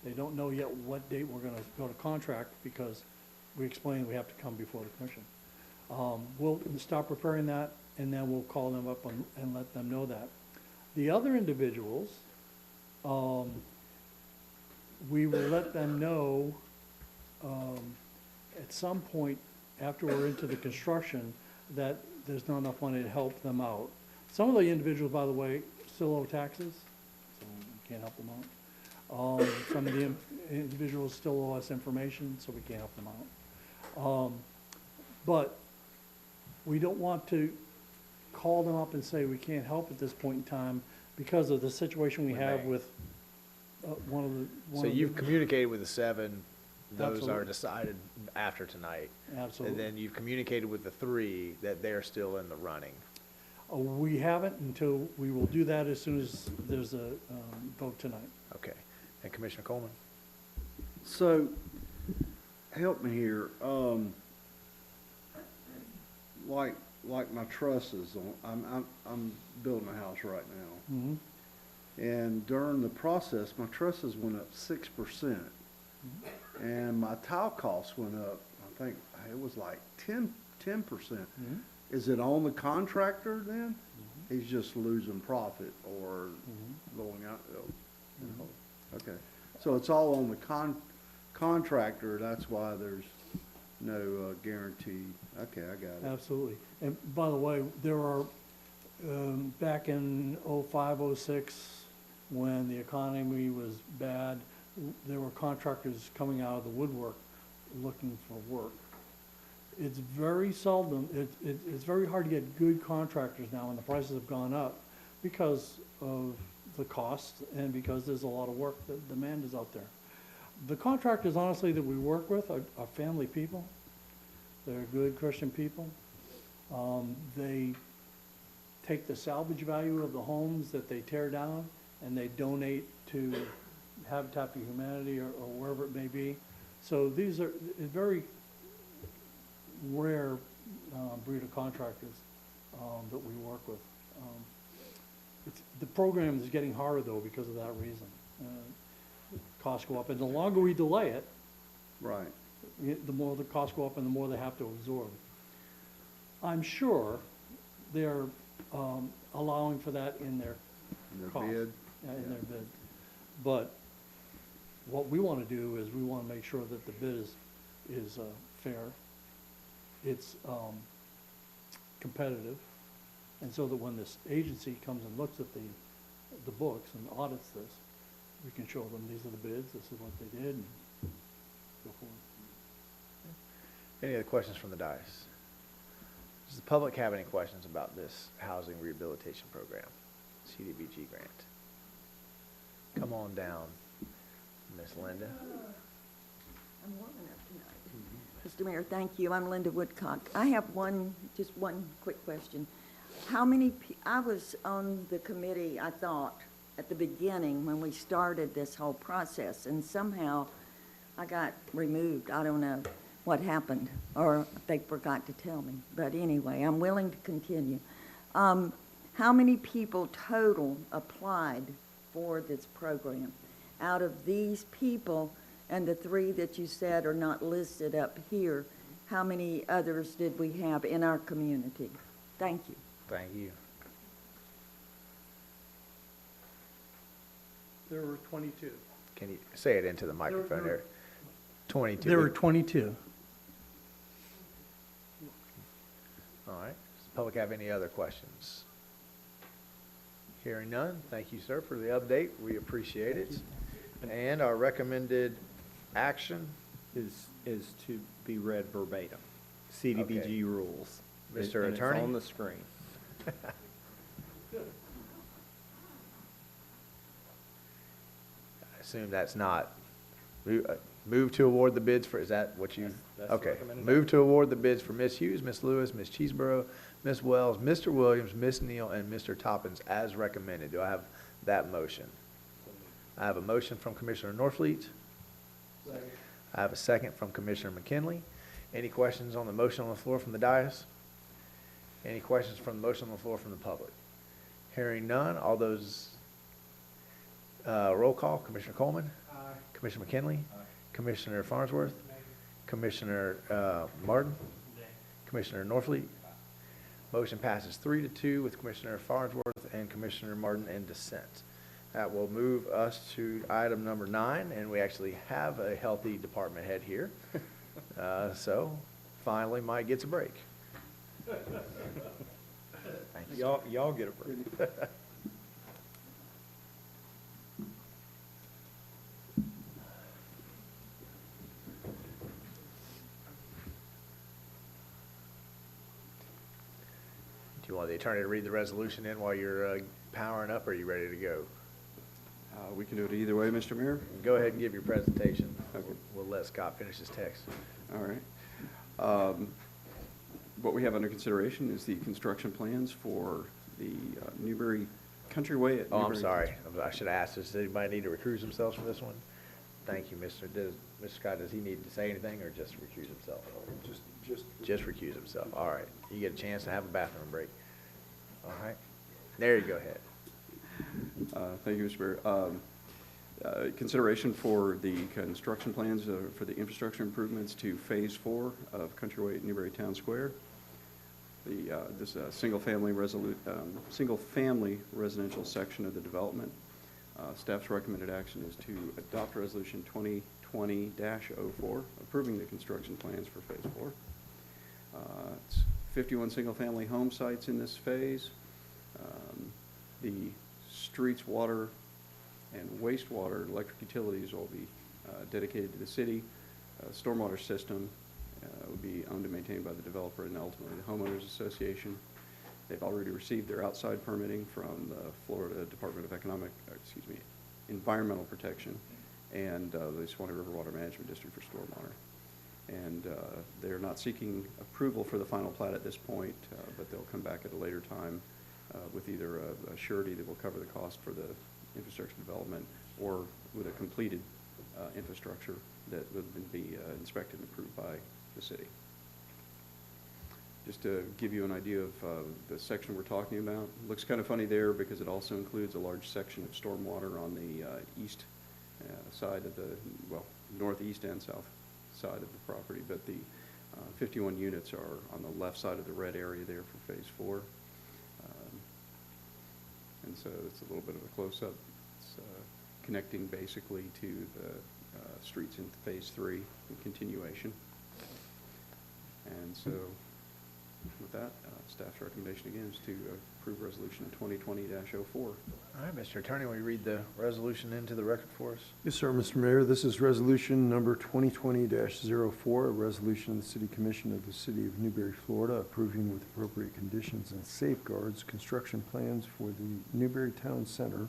S13: They don't know yet what date we're going to go to contract because we explained we have to come before the commission. We'll stop preparing that, and then we'll call them up and let them know that. The other individuals, we will let them know at some point after we're into the construction that there's not enough money to help them out. Some of the individuals, by the way, still owe taxes, so we can't help them out. Some of the individuals still owe us information, so we can't help them out. But we don't want to call them up and say we can't help at this point in time because of the situation we have with
S1: So you've communicated with the 7. Those
S13: Absolutely.
S1: are decided after tonight.
S13: Absolutely.
S1: And then you've communicated with the 3 that they're still in the running.
S13: We haven't until, we will do that as soon as there's a vote tonight.
S1: Okay. And Commissioner Coleman?
S2: So, help me here, like my trusses, I'm building a house right now.
S13: Mhm.
S2: And during the process, my trusses went up 6%. And my tile costs went up, I think, it was like 10%.
S13: Mhm.
S2: Is it on the contractor then? He's just losing profit or going out, okay. So it's all on the contractor, that's why there's no guarantee. Okay, I got it.
S13: Absolutely. And by the way, there are, back in '05, '06, when the economy was bad, there were contractors coming out of the woodwork looking for work. It's very seldom, it's very hard to get good contractors now, and the prices have gone up because of the cost and because there's a lot of work, the demand is out there. The contractors, honestly, that we work with are family people. They're good Christian people. They take the salvage value of the homes that they tear down and they donate to Habitat for Humanity or wherever it may be. So these are very rare breed of contractors that we work with. The program is getting harder though because of that reason. Costs go up, and the longer we delay it,
S2: Right.
S13: the more the costs go up and the more they have to absorb. I'm sure they're allowing for that in their cost.
S2: bid?
S13: In their bid. But what we want to do is we want to make sure that the bid is fair, it's competitive, and so that when this agency comes and looks at the books and audits this, we can show them these are the bids, this is what they did, and go forward.
S1: Any other questions from the dais? Does the public have any questions about this housing rehabilitation program, CDBG grant? Come on down, Miss Linda.
S14: I'm warm enough tonight. Mr. Mayor, thank you. I'm Linda Woodcock. I have just one quick question. How many, I was on the committee, I thought, at the beginning when we started this whole process, and somehow I got removed. I don't know what happened, or they forgot to tell me. But anyway, I'm willing to continue. How many people total applied for this program? Out of these people and the 3 that you said are not listed up here, how many others did we have in our community? Thank you.
S1: Thank you.
S13: There were 22.
S1: Can you say it into the microphone there? 22.
S13: There were 22.
S1: All right. Does the public have any other questions? Hearing none, thank you, sir, for the update. We appreciate it. And our recommended action?
S7: Is to be read verbatim. CDBG
S1: Okay.
S7: rules.
S1: Mr.
S7: And
S1: Attorney?
S7: it's on the screen.
S1: I assume that's not, move to award the bids for, is that what you?
S7: That's the
S1: Okay.
S7: recommended
S1: Move to award the bids for Ms. Hughes, Ms. Lewis, Ms. Cheeseborough, Ms. Wells, Mr. Williams, Ms. Neal, and Mr. Toppins as recommended. Do I have that motion? I have a motion from Commissioner Norfleet. I have a second from Commissioner McKinley. Any questions on the motion on the floor from the dais? Any questions from the motion on the floor from the public? Hearing none, all those, roll call, Commissioner Coleman? Aye. Commissioner McKinley? Aye. Commissioner Farnsworth? Nay. Commissioner Martin? Nay. Commissioner Norfleet? Aye. Motion passes 3-2 with Commissioner Farnsworth and Commissioner Martin in dissent. That will move us to item number 9, and we actually have a healthy department head here. So finally Mike gets a break. Thank you.
S7: Y'all get a break.
S1: Do you want the attorney to read the resolution in while you're powering up, or are you ready to go?
S5: We can do it either way, Mr. Mayor.
S1: Go ahead and give your presentation.
S5: Okay.
S1: We'll let Scott finish his text.
S5: All right. What we have under consideration is the construction plans for the Newberry Countryway at
S1: Oh, I'm
S5: Newberry.
S1: sorry. I should have asked, does anybody need to recuse themselves from this one? Thank you, Mr. Scott, does he need to say anything or just recuse himself? Just recuse himself. All right. You get a chance to have a bathroom break. All right. There you go ahead.
S5: Thank you, Mr. Mayor. Consideration for the construction plans for the infrastructure improvements to Phase 4 of Countryway at Newberry Town Square. This single-family residential section of the development. Staff's recommended action is to adopt Resolution 2020-04, approving the construction plans for Phase 4. It's 51 single-family home sites in this phase. The streets, water, and wastewater electric utilities will be dedicated to the city. Stormwater system will be owned and maintained by the developer and ultimately the homeowners association. They've already received their outside permitting from the Florida Department of Environmental Protection and the Swanee River Water Management District for stormwater. And they're not seeking approval for the final plat at this point, but they'll come back at a later time with either a surety that will cover the cost for the infrastructure development or with a completed infrastructure that would be inspected and approved by the city. Just to give you an idea of the section we're talking about, looks kind of funny there because it also includes a large section of stormwater on the east side of the, well, northeast and south side of the property, but the 51 units are on the left side of the red area there for Phase 4. And so it's a little bit of a close-up. It's connecting basically to the streets in Phase 3 in continuation. And so with that, staff's recommendation again is to approve Resolution 2020-04.
S1: All right, Mr. Attorney, will you read the resolution into the record for us?
S12: Yes, sir, Mr. Mayor. This is resolution number 2020-04, a resolution of the City Commission of the City of Newberry, Florida, approving with appropriate conditions and safeguards construction plans for the Newberry Town Center,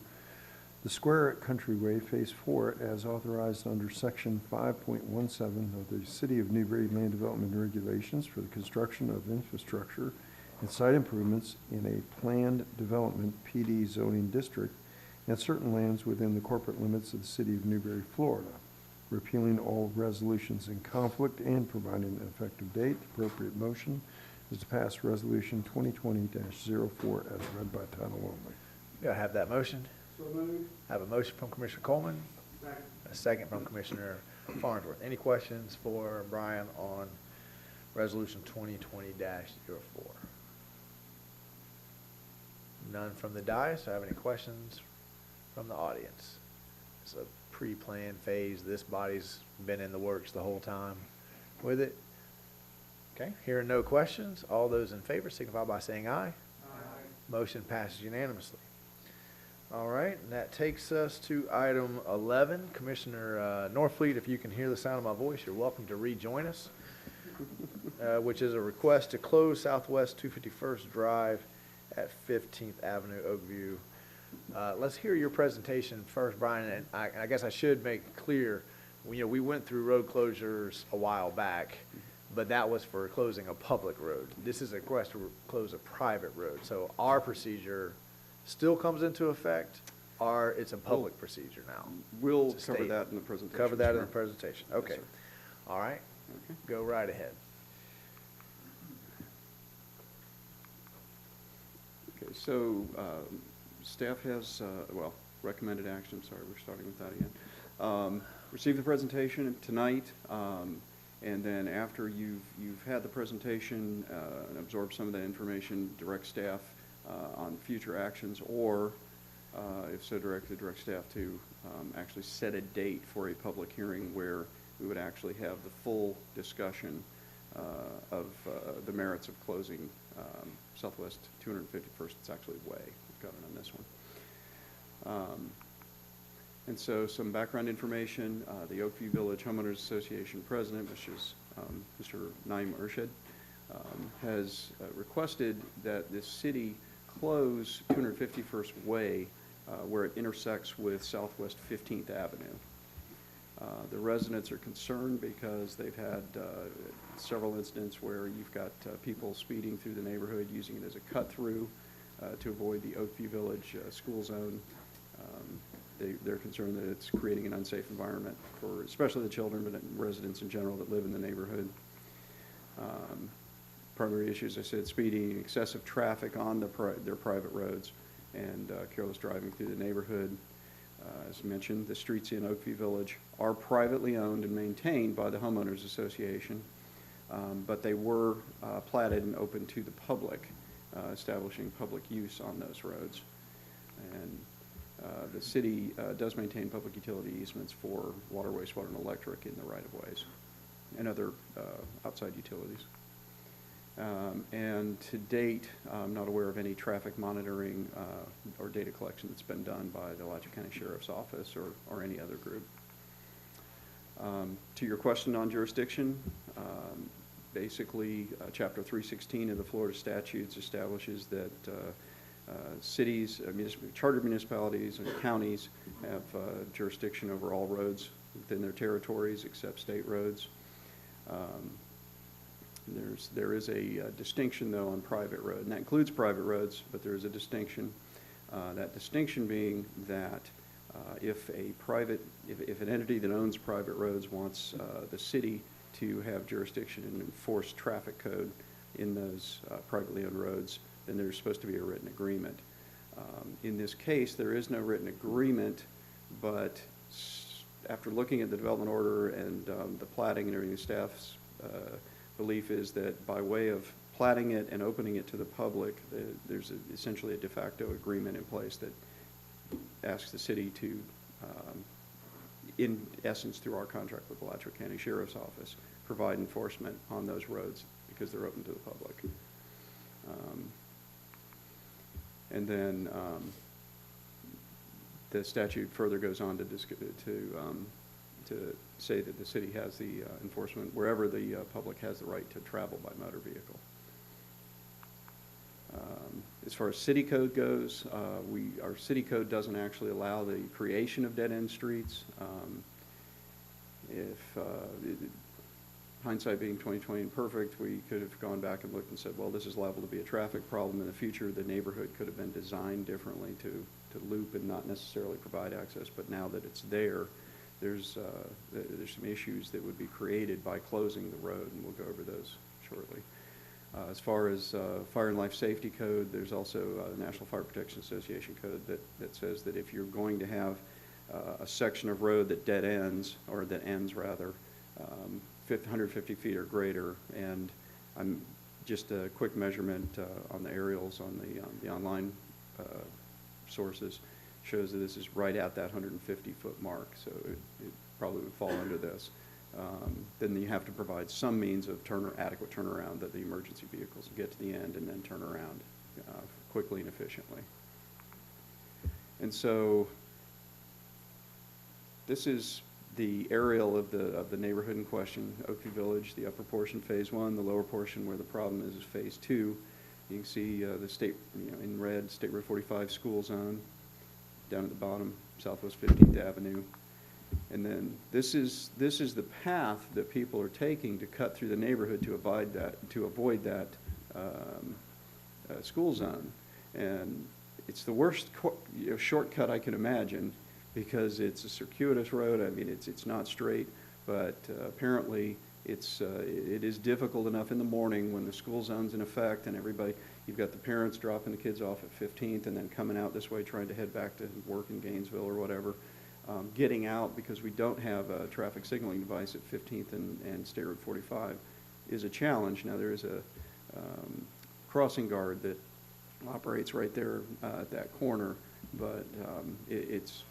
S12: the square at Countryway, Phase 4, as authorized under Section 5.17 of the City of Newberry Land Development Regulations for the construction of infrastructure and site improvements in a planned development PD zoning district and certain lands within the corporate limits of the City of Newberry, Florida, repealing all resolutions in conflict and providing an effective date. The appropriate motion is to pass Resolution 2020-04 as read by title only.
S1: Do I have that motion?
S2: So moved.
S1: I have a motion from Commissioner Coleman,
S2: Second.
S1: a second from Commissioner Farnsworth. Any questions for Brian on Resolution 2020-04? None from the dais. Do I have any questions from the audience? It's a pre-planned phase. This body's been in the works the whole time with it. Okay, hearing no questions, all those in favor signify by saying aye.
S2: Aye.
S1: Motion passes unanimously. All right, and that takes us to item 11. Commissioner Norfleet, if you can hear the sound of my voice, you're welcome to rejoin us, which is a request to close Southwest 251st Drive at 15th Avenue, Oakview. Let's hear your presentation first, Brian, and I guess I should make clear, we went through road closures a while back, but that was for closing a public road. This is a request to close a private road. So our procedure still comes into effect, or it's a public procedure now?
S5: We'll
S1: It's a
S5: cover
S1: state.
S5: that in the presentation.
S1: Cover that in the
S5: sure.
S1: presentation,
S5: Yes,
S1: okay.
S5: sir.
S1: All right,
S5: Okay.
S1: go right ahead.
S5: Okay, so staff has, recommended action, sorry, we're starting with that again. Receive the presentation tonight, and then after you've had the presentation and absorbed some of that information, direct staff on future actions, or if so directed, direct staff to actually set a date for a public hearing where we would actually have the full discussion of the merits of closing Southwest 251st. It's actually Way. We've got it on this one. And so some background information. The Oakview Village Homeowners Association president, which is Mr. Naim Urshid, has requested that the city close 251st Way where it intersects with Southwest 15th Avenue. The residents are concerned because they've had several incidents where you've got people speeding through the neighborhood using it as a cut-through. to avoid the Oakview Village school zone. They're concerned that it's creating an unsafe environment for especially the children, but residents in general that live in the neighborhood. Primary issues, I said, speeding, excessive traffic on their private roads, and careless driving through the neighborhood. As mentioned, the streets in Oakview Village are privately owned and maintained by the Homeowners Association, but they were platted and open to the public, establishing public use on those roads. And the city does maintain public utility easements for water, wastewater, and electric in the right-of-ways and other outside utilities. And to date, I'm not aware of any traffic monitoring or data collection that's been done by the Alachua County Sheriff's Office or any other group. To your question on jurisdiction, basically, Chapter 316 of the Florida statutes establishes that cities, chartered municipalities, and counties have jurisdiction over all roads within their territories except state roads. There is a distinction, though, on private road, and that includes private roads, but there is a distinction. That distinction being that if an entity that owns private roads wants the city to have jurisdiction and enforce traffic code in those privately owned roads, then there's supposed to be a written agreement. In this case, there is no written agreement, but after looking at the development order and the platting and everything, staff's belief is that by way of platting it and opening it to the public, there's essentially a de facto agreement in place that asks the city to, in essence, through our contract with the Alachua County Sheriff's Office, provide enforcement on those roads because they're open to the public. And then the statute further goes on to say that the city has the enforcement wherever the public has the right to travel by motor vehicle. As far as city code goes, our city code doesn't actually allow the creation of dead-end streets. Hindsight being 20/20 and perfect, we could have gone back and looked and said, well, this is liable to be a traffic problem in the future. The neighborhood could have been designed differently to loop and not necessarily provide access, but now that it's there, there's some issues that would be created by closing the road, and we'll go over those shortly. As far as fire and life safety code, there's also a National Fire Protection Association code that says that if you're going to have a section of road that dead ends, or that ends rather, 150 feet or greater, and I'm just a quick measurement on the aerials on the online sources shows that this is right at that 150-foot mark, so it probably would fall under this. Then you have to provide some means of adequate turnaround that the emergency vehicles get to the end and then turn around quickly and efficiently. And so this is the aerial of the neighborhood in question, Oakview Village, the upper portion, Phase 1, the lower portion where the problem is Phase 2. You can see the state, in red, State Road 45 school zone, down at the bottom, Southwest 15th Avenue. And then this is the path that people are taking to cut through the neighborhood to avoid that school zone. And it's the worst shortcut I can imagine, because it's a circuitous road. I mean, it's not straight, but apparently it is difficult enough in the morning when the school zone's in effect and everybody, you've got the parents dropping the kids off at 15th and then coming out this way trying to head back to work in Gainesville or whatever. Getting out, because we don't have a traffic signaling device at 15th and State Road 45, is a challenge. Now, there is a crossing guard that operates right there at that corner, but it's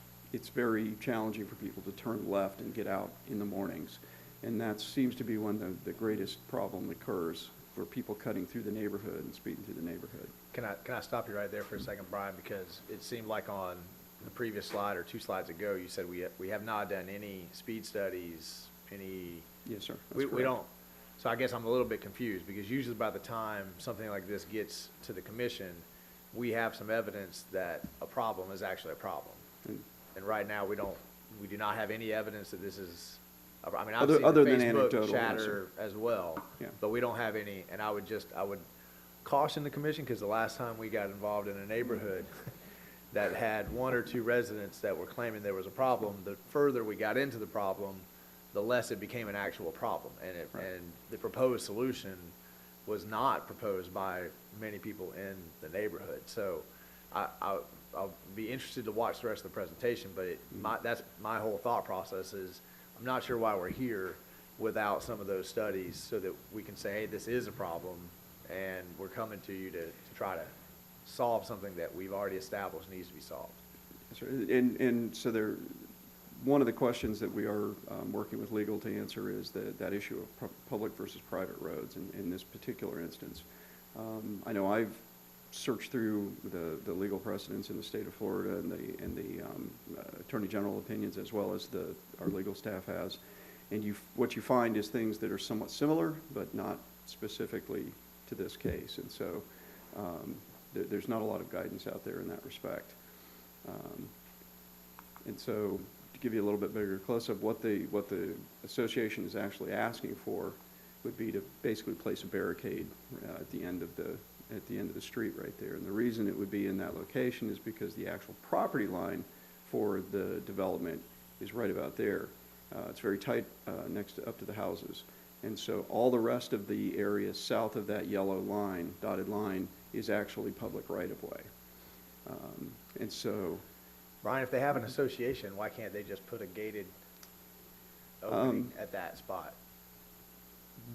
S5: very challenging for people to turn left and get out in the mornings. And that seems to be when the greatest problem occurs for people cutting through the neighborhood and speeding through the neighborhood.
S1: Can I stop you right there for a second, Brian? Because it seemed like on the previous slide or 2 slides ago, you said we have not done any speed studies, any.
S5: Yes, sir.
S1: We don't. So I guess I'm a little bit confused, because usually by the time something like this gets to the commission, we have some evidence that a problem is actually a problem. And right now we do not have any evidence that this is. I mean, I've seen the Facebook chatter as well,
S5: yeah.
S1: but we don't have any. And I would caution the commission, because the last time we got involved in a neighborhood that had 1 or 2 residents that were claiming there was a problem, the further we got into the problem, the less it became an actual problem. And and the proposed solution was not proposed by many people in the neighborhood. So I'll be interested to watch the rest of the presentation, but that's my whole thought process is, I'm not sure why we're here without some of those studies, so that we can say, hey, this is a problem, and we're coming to you to try to solve something that we've already established needs to be solved.
S5: That's right. And so one of the questions that we are working with legal to answer is that issue of public versus private roads in this particular instance. I know I've searched through the legal precedents in the state of Florida and the Attorney General opinions, as well as our legal staff has. And what you find is things that are somewhat similar, but not specifically to this case. And so there's not a lot of guidance out there in that respect. And so to give you a little bit bigger close-up, what the association is actually asking for would be to basically place a barricade at the end of the street right there. And the reason it would be in that location is because the actual property line for the development is right about there. It's very tight up to the houses. And so all the rest of the area south of that yellow line, dotted line, is actually public right-of-way. And so...
S1: Brian, if they have an association, why can't they just put a gated opening at that spot?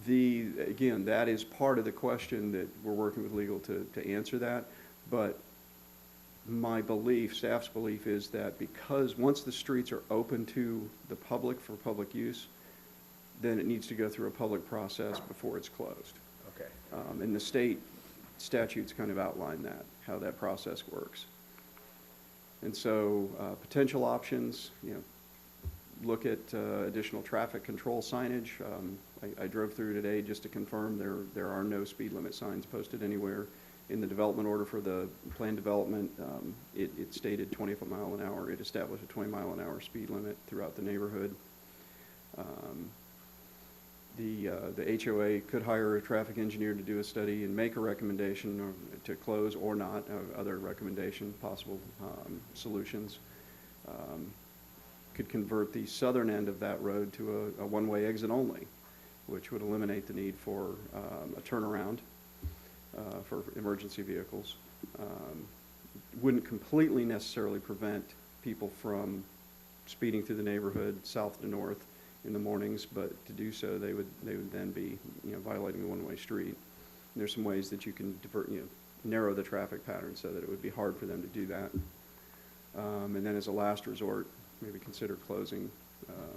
S5: Again, that is part of the question that we're working with legal to answer that. But my belief, staff's belief, is that because once the streets are open to the public for public use, then it needs to go through a public process before it's closed.
S1: Okay.
S5: And the state statutes kind of outline that, how that process works. And so potential options, look at additional traffic control signage. I drove through today just to confirm there are no speed limit signs posted anywhere. In the development order for the planned development, it stated 20 mile an hour. It established a 20 mile an hour speed limit throughout the neighborhood. The HOA could hire a traffic engineer to do a study and make a recommendation to close or not, other recommendation, possible solutions. Could convert the southern end of that road to a one-way exit only, which would eliminate the need for a turnaround for emergency vehicles. Wouldn't completely necessarily prevent people from speeding through the neighborhood south to north in the mornings, but to do so they would then be violating the one-way street. And there's some ways that you can narrow the traffic pattern so that it would be hard for them to do that. And then as a last resort, maybe consider closing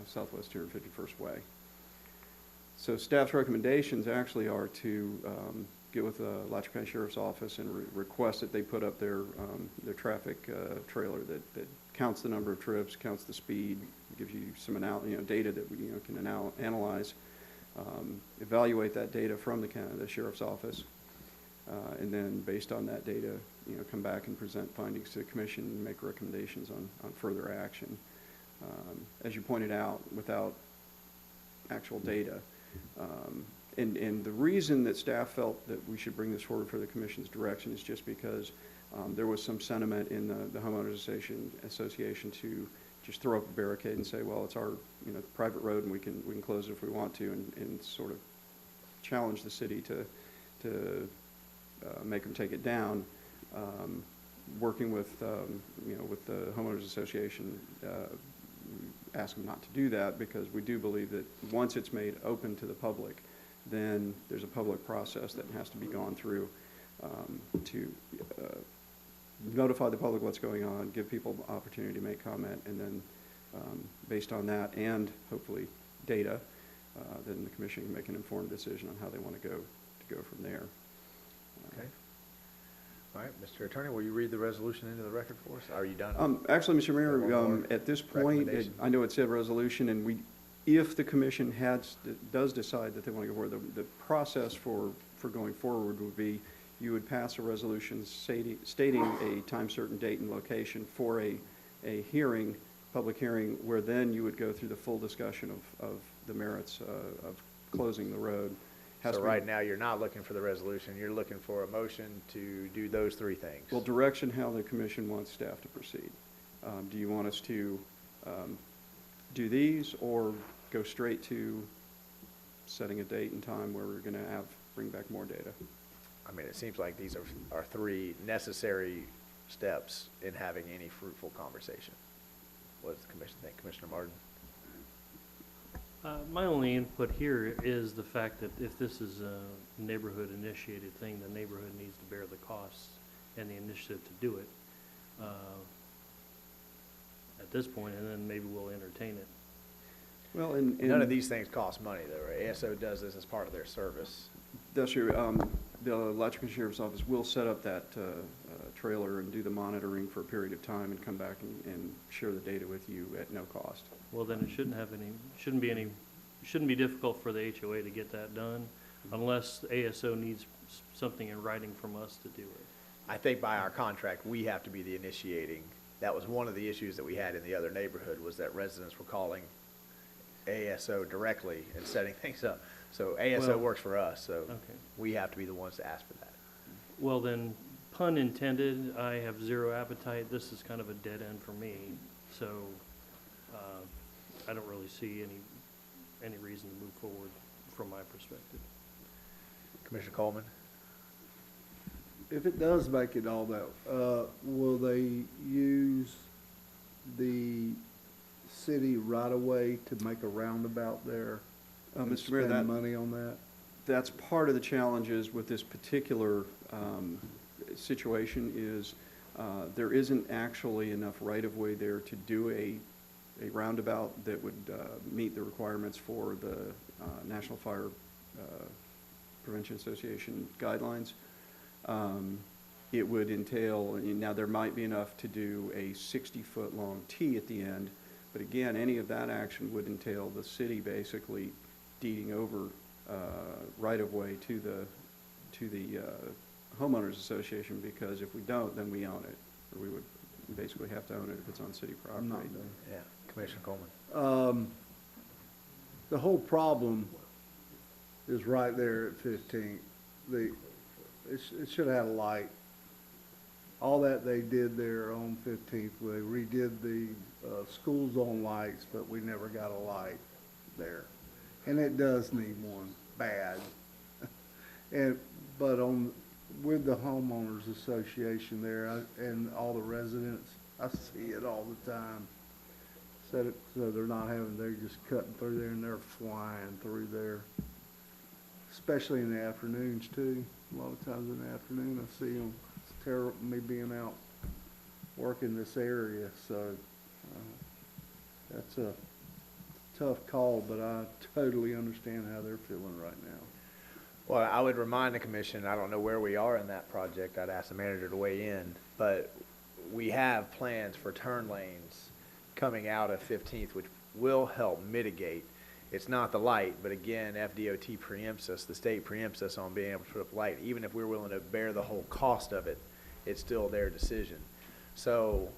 S5: Southwest 251st Way. So staff's recommendations actually are to get with the Alachua County Sheriff's Office and request that they put up their traffic trailer that counts the number of trips, counts the speed, gives you some data that we can analyze, evaluate that data from the Sheriff's Office, and then based on that data, come back and present findings to the Commission and make recommendations on further action. As you pointed out, without actual data. And the reason that staff felt that we should bring this forward for the Commission's direction is just because there was some sentiment in the homeowners association to just throw up a barricade and say, well, it's our private road and we can close it if we want to, and sort of challenge the city to make them take it down. Working with with the homeowners association, ask them not to do that, because we do believe that once it's made open to the public, then there's a public process that has to be gone through to notify the public what's going on, give people the opportunity to make comment, and then based on that and hopefully data, then the Commission can make an informed decision on how they want to go from there.
S1: Okay. All right, Mr. Attorney, will you read the resolution into the record for us? Are you done?
S5: Actually, Mr. Mayor, at this point, I know it said resolution, and if the Commission does decide that they want to go forward, the process for going forward would be you would pass a resolution stating a time, certain date, and location for a hearing, public hearing, where then you would go through the full discussion of the merits of closing the road. Has
S1: So
S5: to be-
S1: right now, you're not looking for the resolution, you're looking for a motion to do those three things.
S5: Well, direction how the commission wants staff to proceed. Do you want us to do these, or go straight to setting a date and time where we're going to bring back more data?
S1: I mean, it seems like these are three necessary steps in having any fruitful conversation. What does the commission think? Commissioner Martin?
S15: My only input here is the fact that if this is a neighborhood-initiated thing, the neighborhood needs to bear the costs and the initiative to do it at this point, and then maybe we'll entertain it.
S5: Well,
S1: None of these things cost money, though, right? ASO does this as part of their service.
S5: That's true. The electric and sheriff's office will set up that trailer and do the monitoring for a period of time and come back and share the data with you at no cost.
S15: Well, then it shouldn't be difficult for the HOA to get that done unless the ASO needs something in writing from us to do it.
S1: I think by our contract, we have to be the initiating. That was one of the issues that we had in the other neighborhood, was that residents were calling ASO directly and setting things up. So ASO
S15: Well,
S1: works for us, so
S15: okay.
S1: we have to be the ones to ask for that.
S15: Well, then, pun intended, I have zero appetite. This is kind of a dead end for me, so I don't really see any reason to move forward from my perspective.
S1: Commissioner Coleman?
S2: If it does make it all that, will they use the city right away to make a roundabout there? And
S5: Mr. Mayor,
S2: spend money on that?
S5: that's part of the challenges with this particular situation is there isn't actually enough right-of-way there to do a roundabout that would meet the requirements for the National Fire Prevention Association guidelines. It would entail, now there might be enough to do a 60-foot long T at the end, but again, any of that action would entail the city basically deeding over right-of-way to the homeowners association, because if we don't, then we own it, or we would basically have to own it if it's on city property.
S2: I'm not done.
S1: Yeah, Commissioner Coleman.
S2: The whole problem is right there at 15th. It should have had a light. All that they did there on 15th, they redid the school zone lights, but we never got a light there. And it does need one, bad. But with the homeowners association there and all the residents, I see it all the time. So they're not they're just cutting through there and they're flying through there. Especially in the afternoons too. A lot of times in the afternoon I see them. It's terrible, me being out working this area, so that's a tough call, but I totally understand how they're feeling right now.
S1: Well, I would remind the commission, I don't know where we are in that project, I'd ask the manager to weigh in, but we have plans for turn lanes coming out of 15th, which will help mitigate. It's not the light, but again, FDOT preempts us, the state preempts us on being able to put up light. Even if we're willing to bear the whole cost of it, it's still their decision. So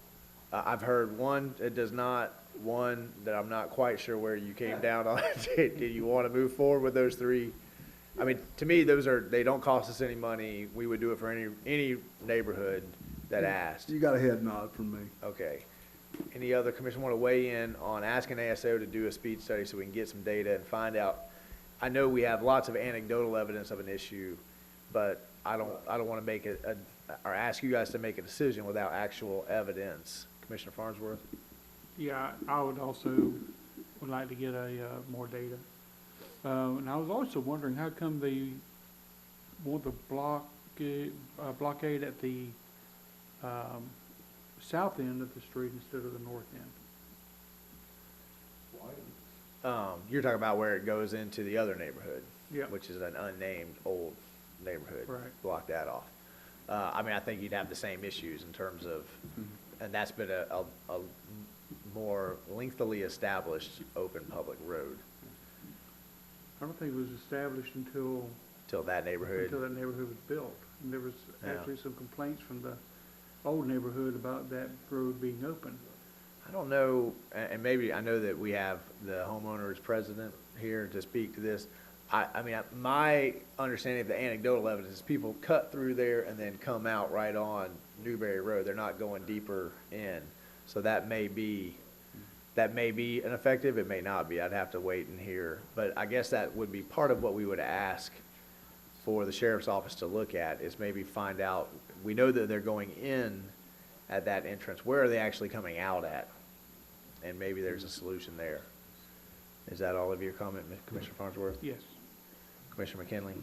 S1: I've heard one that I'm not quite sure where you came down on. Did you want to move forward with those three? I mean, to me, they don't cost us any money. We would do it for any neighborhood that asked.
S2: You got a head nod from me.
S1: Okay. Any other commission want to weigh in on asking ASO to do a speed study so we can get some data and find out? I know we have lots of anecdotal evidence of an issue, but I don't want to make it or ask you guys to make a decision without actual evidence. Commissioner Farnsworth?
S9: Yeah, I would like to get more data. And I was also wondering, how come they want the blockade at the south end of the street instead of the north end?
S1: You're talking about where it goes into the other neighborhood,
S9: Yeah.
S1: which is an unnamed old neighborhood.
S9: Right.
S1: Block that off. I mean, I think you'd have the same issues in terms of, and that's been a more lengthily established open public road.
S9: I don't think it was established until
S1: That neighborhood.
S9: that neighborhood was built. And there was
S1: Yeah.
S9: actually some complaints from the old neighborhood about that road being open.
S1: I don't know, and maybe I know that we have the homeowners president here to speak to this. I mean, my understanding of the anecdotal evidence is people cut through there and then come out right on Newberry Road. They're not going deeper in. So that may be an effective, it may not be. I'd have to wait and hear. But I guess that would be part of what we would ask for the sheriff's office to look at, is maybe find out, we know that they're going in at that entrance. Where are they actually coming out at? And maybe there's a solution there. Is that all of your comment, Commissioner Farnsworth?
S9: Yes.
S1: Commissioner McKinley?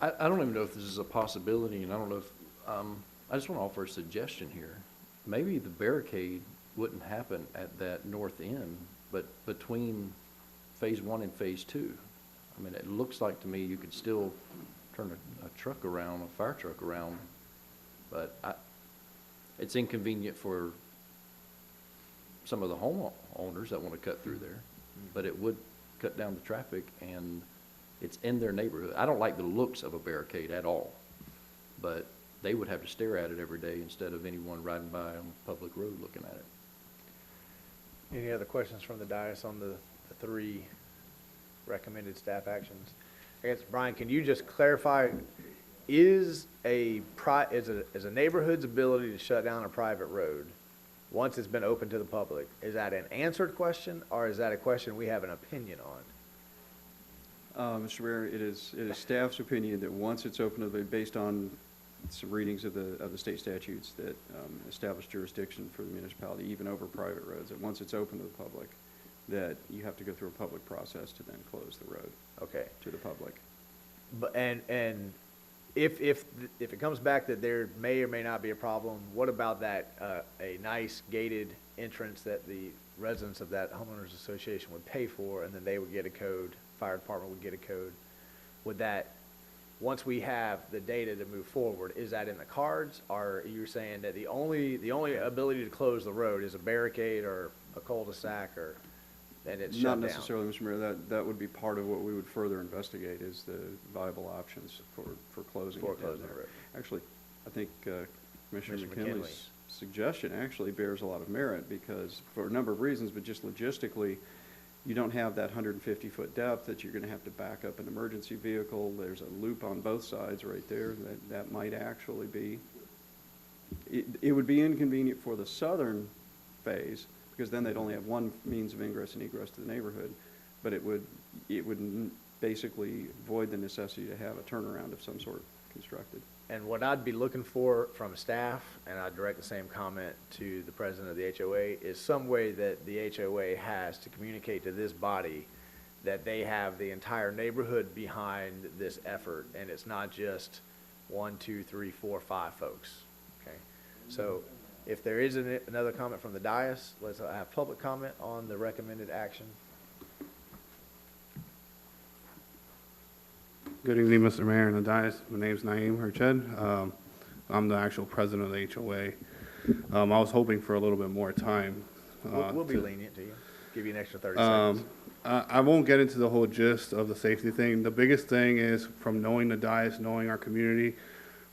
S8: I don't even know if this is a possibility, and I don't know if, I just want to offer a suggestion here. Maybe the barricade wouldn't happen at that north end, but between phase 1 and phase 2. I mean, it looks like to me you could still turn a truck around, a fire truck around, but it's inconvenient for some of the homeowners that want to cut through there, but it would cut down the traffic, and it's in their neighborhood. I don't like the looks of a barricade at all, but they would have to stare at it every day instead of anyone riding by on a public road looking at it.
S1: Any other questions from the dais on the 3 recommended staff actions? I guess, Brian, can you just clarify, is a neighborhood's ability to shut down a private road, once it's been open to the public, is that an answered question, or is that a question we have an opinion on?
S5: Mr. Mayor, it is staff's opinion that once it's open to the, based on some readings of the state statutes that establish jurisdiction for the municipality, even over private roads, that once it's open to the public, that you have to go through a public process to then close the road.
S1: Okay.
S5: To the public.
S1: But, and if it comes back that there may or may not be a problem, what about that, a nice gated entrance that the residents of that homeowners association would pay for, and then they would get a code, fire department would get a code? Would that, once we have the data to move forward, is that in the cards? Or you're saying that the only ability to close the road is a barricade or a cul-de-sac, or then it's shut down?
S5: Not necessarily, Mr. Mayor. That would be part of what we would further investigate, is the viable options for closing it down
S1: closing the
S5: there.
S1: road.
S5: Actually, I think Commissioner
S1: Commissioner McKinley.
S5: McKinley's suggestion actually bears a lot of merit, because for a number of reasons, but just logistically, you don't have that 150-foot depth that you're going to have to back up an emergency vehicle. There's a loop on both sides right there that might actually be. It would be inconvenient for the southern phase, because then they'd only have one means of ingress and egress to the neighborhood, but it would basically void the necessity to have a turnaround of some sort constructed.
S1: And what I'd be looking for from staff, and I direct the same comment to the president of the HOA, is some way that the HOA has to communicate to this body that they have the entire neighborhood behind this effort, and it's not just 1, 2, 3, 4, 5 folks, okay? So if there is another comment from the dais, let's have public comment on the recommended action.
S16: Good evening, Mr. Mayor and the dais. My name's Naeem Herched. I'm the actual president of the HOA. I was hoping for a little bit more time.
S1: We'll be lenient to you, give you an extra 30 seconds.
S16: I won't get into the whole gist of the safety thing. The biggest thing is, from knowing the dais, knowing our community,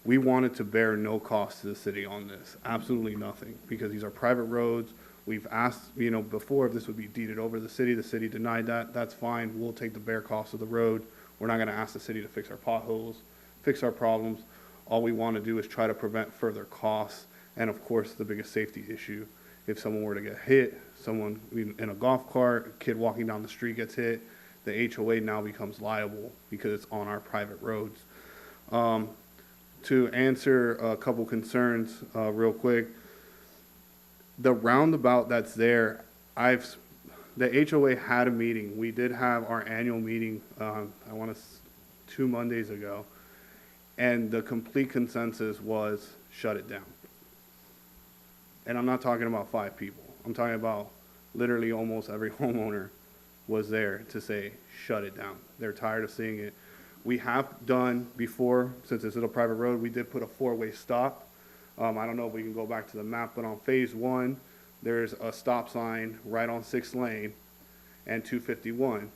S16: we wanted to bear no cost to the city on this. Absolutely nothing, because these are private roads. We've asked, before if this would be deeded over to the city. The city denied that. That's fine. We'll take the bare cost of the road. We're not going to ask the city to fix our potholes, fix our problems. All we want to do is try to prevent further costs. And of course, the biggest safety issue, if someone were to get hit, someone in a golf cart, a kid walking down the street gets hit, the HOA now becomes liable because it's on our private roads. To answer a couple concerns real quick, the roundabout that's there, the HOA had a meeting. We did have our annual meeting, I want to 2 Mondays ago, and the complete consensus was shut it down. And I'm not talking about 5 people. I'm talking about literally almost every homeowner was there to say, shut it down. They're tired of seeing it. We have done before, since it's a private road, we did put a 4-way stop. I don't know if we can go back to the map, but on phase 1, there's a stop sign right on 6th lane and 251,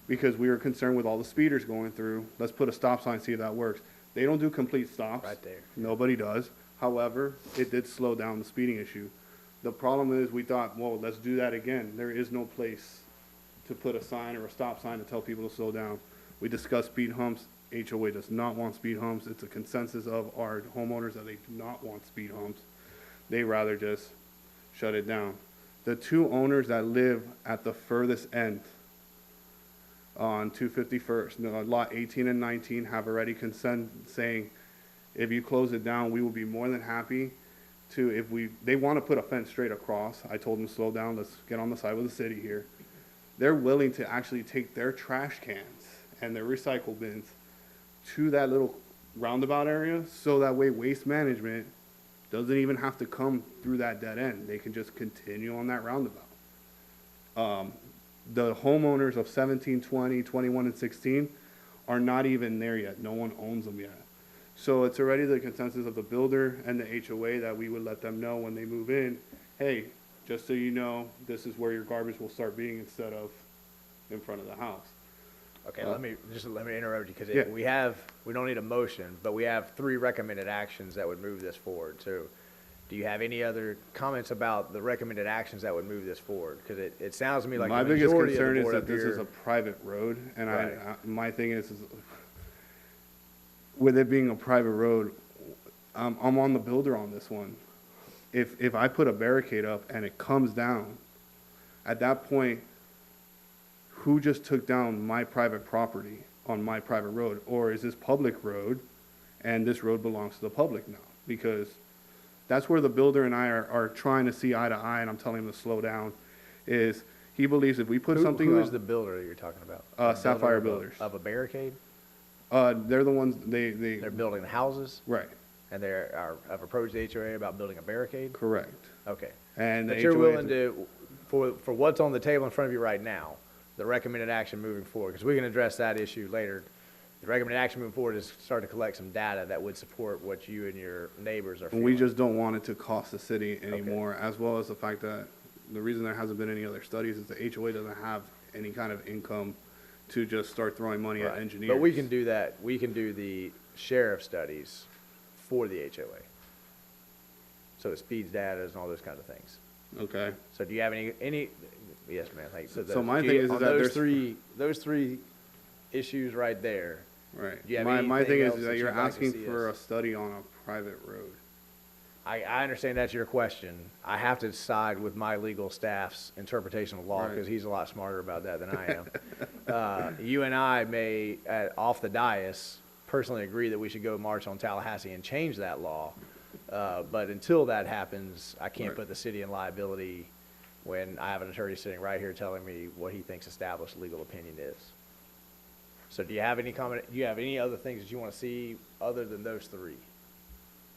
S16: because we were concerned with all the speeders going through. Let's put a stop sign, see if that works. They don't do complete stops.
S1: Right there.
S16: Nobody does. However, it did slow down the speeding issue. The problem is, we thought, well, let's do that again. There is no place to put a sign or a stop sign to tell people to slow down. We discussed speed humps. HOA does not want speed humps. It's a consensus of our homeowners that they do not want speed humps. They rather just shut it down. The two owners that live at the furthest end on 251st, lot 18 and 19, have already consent saying, if you close it down, we will be more than happy to, they want to put a fence straight across. I told them, slow down, let's get on the side with the city here. They're willing to actually take their trash cans and their recycle bins to that little roundabout area, so that way waste management doesn't even have to come through that dead end. They can just continue on that roundabout. The homeowners of 17, 20, 21, and 16 are not even there yet. No one owns them yet. So it's already the consensus of the builder and the HOA that we would let them know when they move in, hey, just so you know, this is where your garbage will start being instead of in front of the house.
S1: Okay, let me interrupt you, because
S16: Yeah.
S1: we don't need a motion, but we have 3 recommended actions that would move this forward. So do you have any other comments about the recommended actions that would move this forward? Because it sounds to me like
S16: My
S1: the
S16: biggest
S1: majority of
S16: concern
S1: the
S16: is
S1: board
S16: that
S1: up
S16: this is
S1: here-
S16: a private road, and
S1: Right.
S16: my thing is with it being a private road, I'm on the builder on this one. If I put a barricade up and it comes down, at that point, who just took down my private property on my private road? Or is this public road and this road belongs to the public now? Because that's where the builder and I are trying to see eye to eye, and I'm telling him to slow down, is he believes if we put something
S1: Who
S16: up.
S1: is the builder that you're talking about?
S16: Sapphire
S1: Builder
S16: Builders.
S1: Of a barricade?
S16: They're the ones,
S1: They're building the houses?
S16: right,
S1: And have approached the HOA about building a barricade?
S16: correct.
S1: Okay.
S16: And the
S1: But you're
S16: HOA
S1: willing to, for what's on the table in front of you right now, the recommended action moving forward, because we can address that issue later. The recommended action moving forward is start to collect some data that would support what you and your neighbors are feeling.
S16: We just don't want it to cost the city anymore, as well as the fact that the reason there hasn't been any other studies is the HOA doesn't have any kind of income to just start throwing money at
S1: Right.
S16: engineers.
S1: But we can do that. We can do the sheriff studies for the HOA. So it speeds data and all those kind of things.
S16: Okay.
S1: So do you have any, yes, ma'am, thanks.
S16: So my thing is
S1: on
S16: that
S1: those
S16: there's-
S1: those three issues right there,
S16: Right.
S1: Do you have
S16: My thing
S1: anything
S16: is
S1: else
S16: that
S1: that
S16: you're
S1: you'd like to
S16: asking
S1: see
S16: for
S1: us-
S16: a study on a private road.
S1: I understand that's your question. I have to side with my legal staff's interpretation of law,
S16: Right.
S1: because he's a lot smarter about that than I am. You and I may, off the dais, personally agree that we should go march on Tallahassee and change that law. But until that happens, I can't
S16: Right.
S1: put the city in liability when I have an attorney sitting right here telling me what he thinks established legal opinion is. So do you have any comment, do you have any other things that you want to see other than those 3?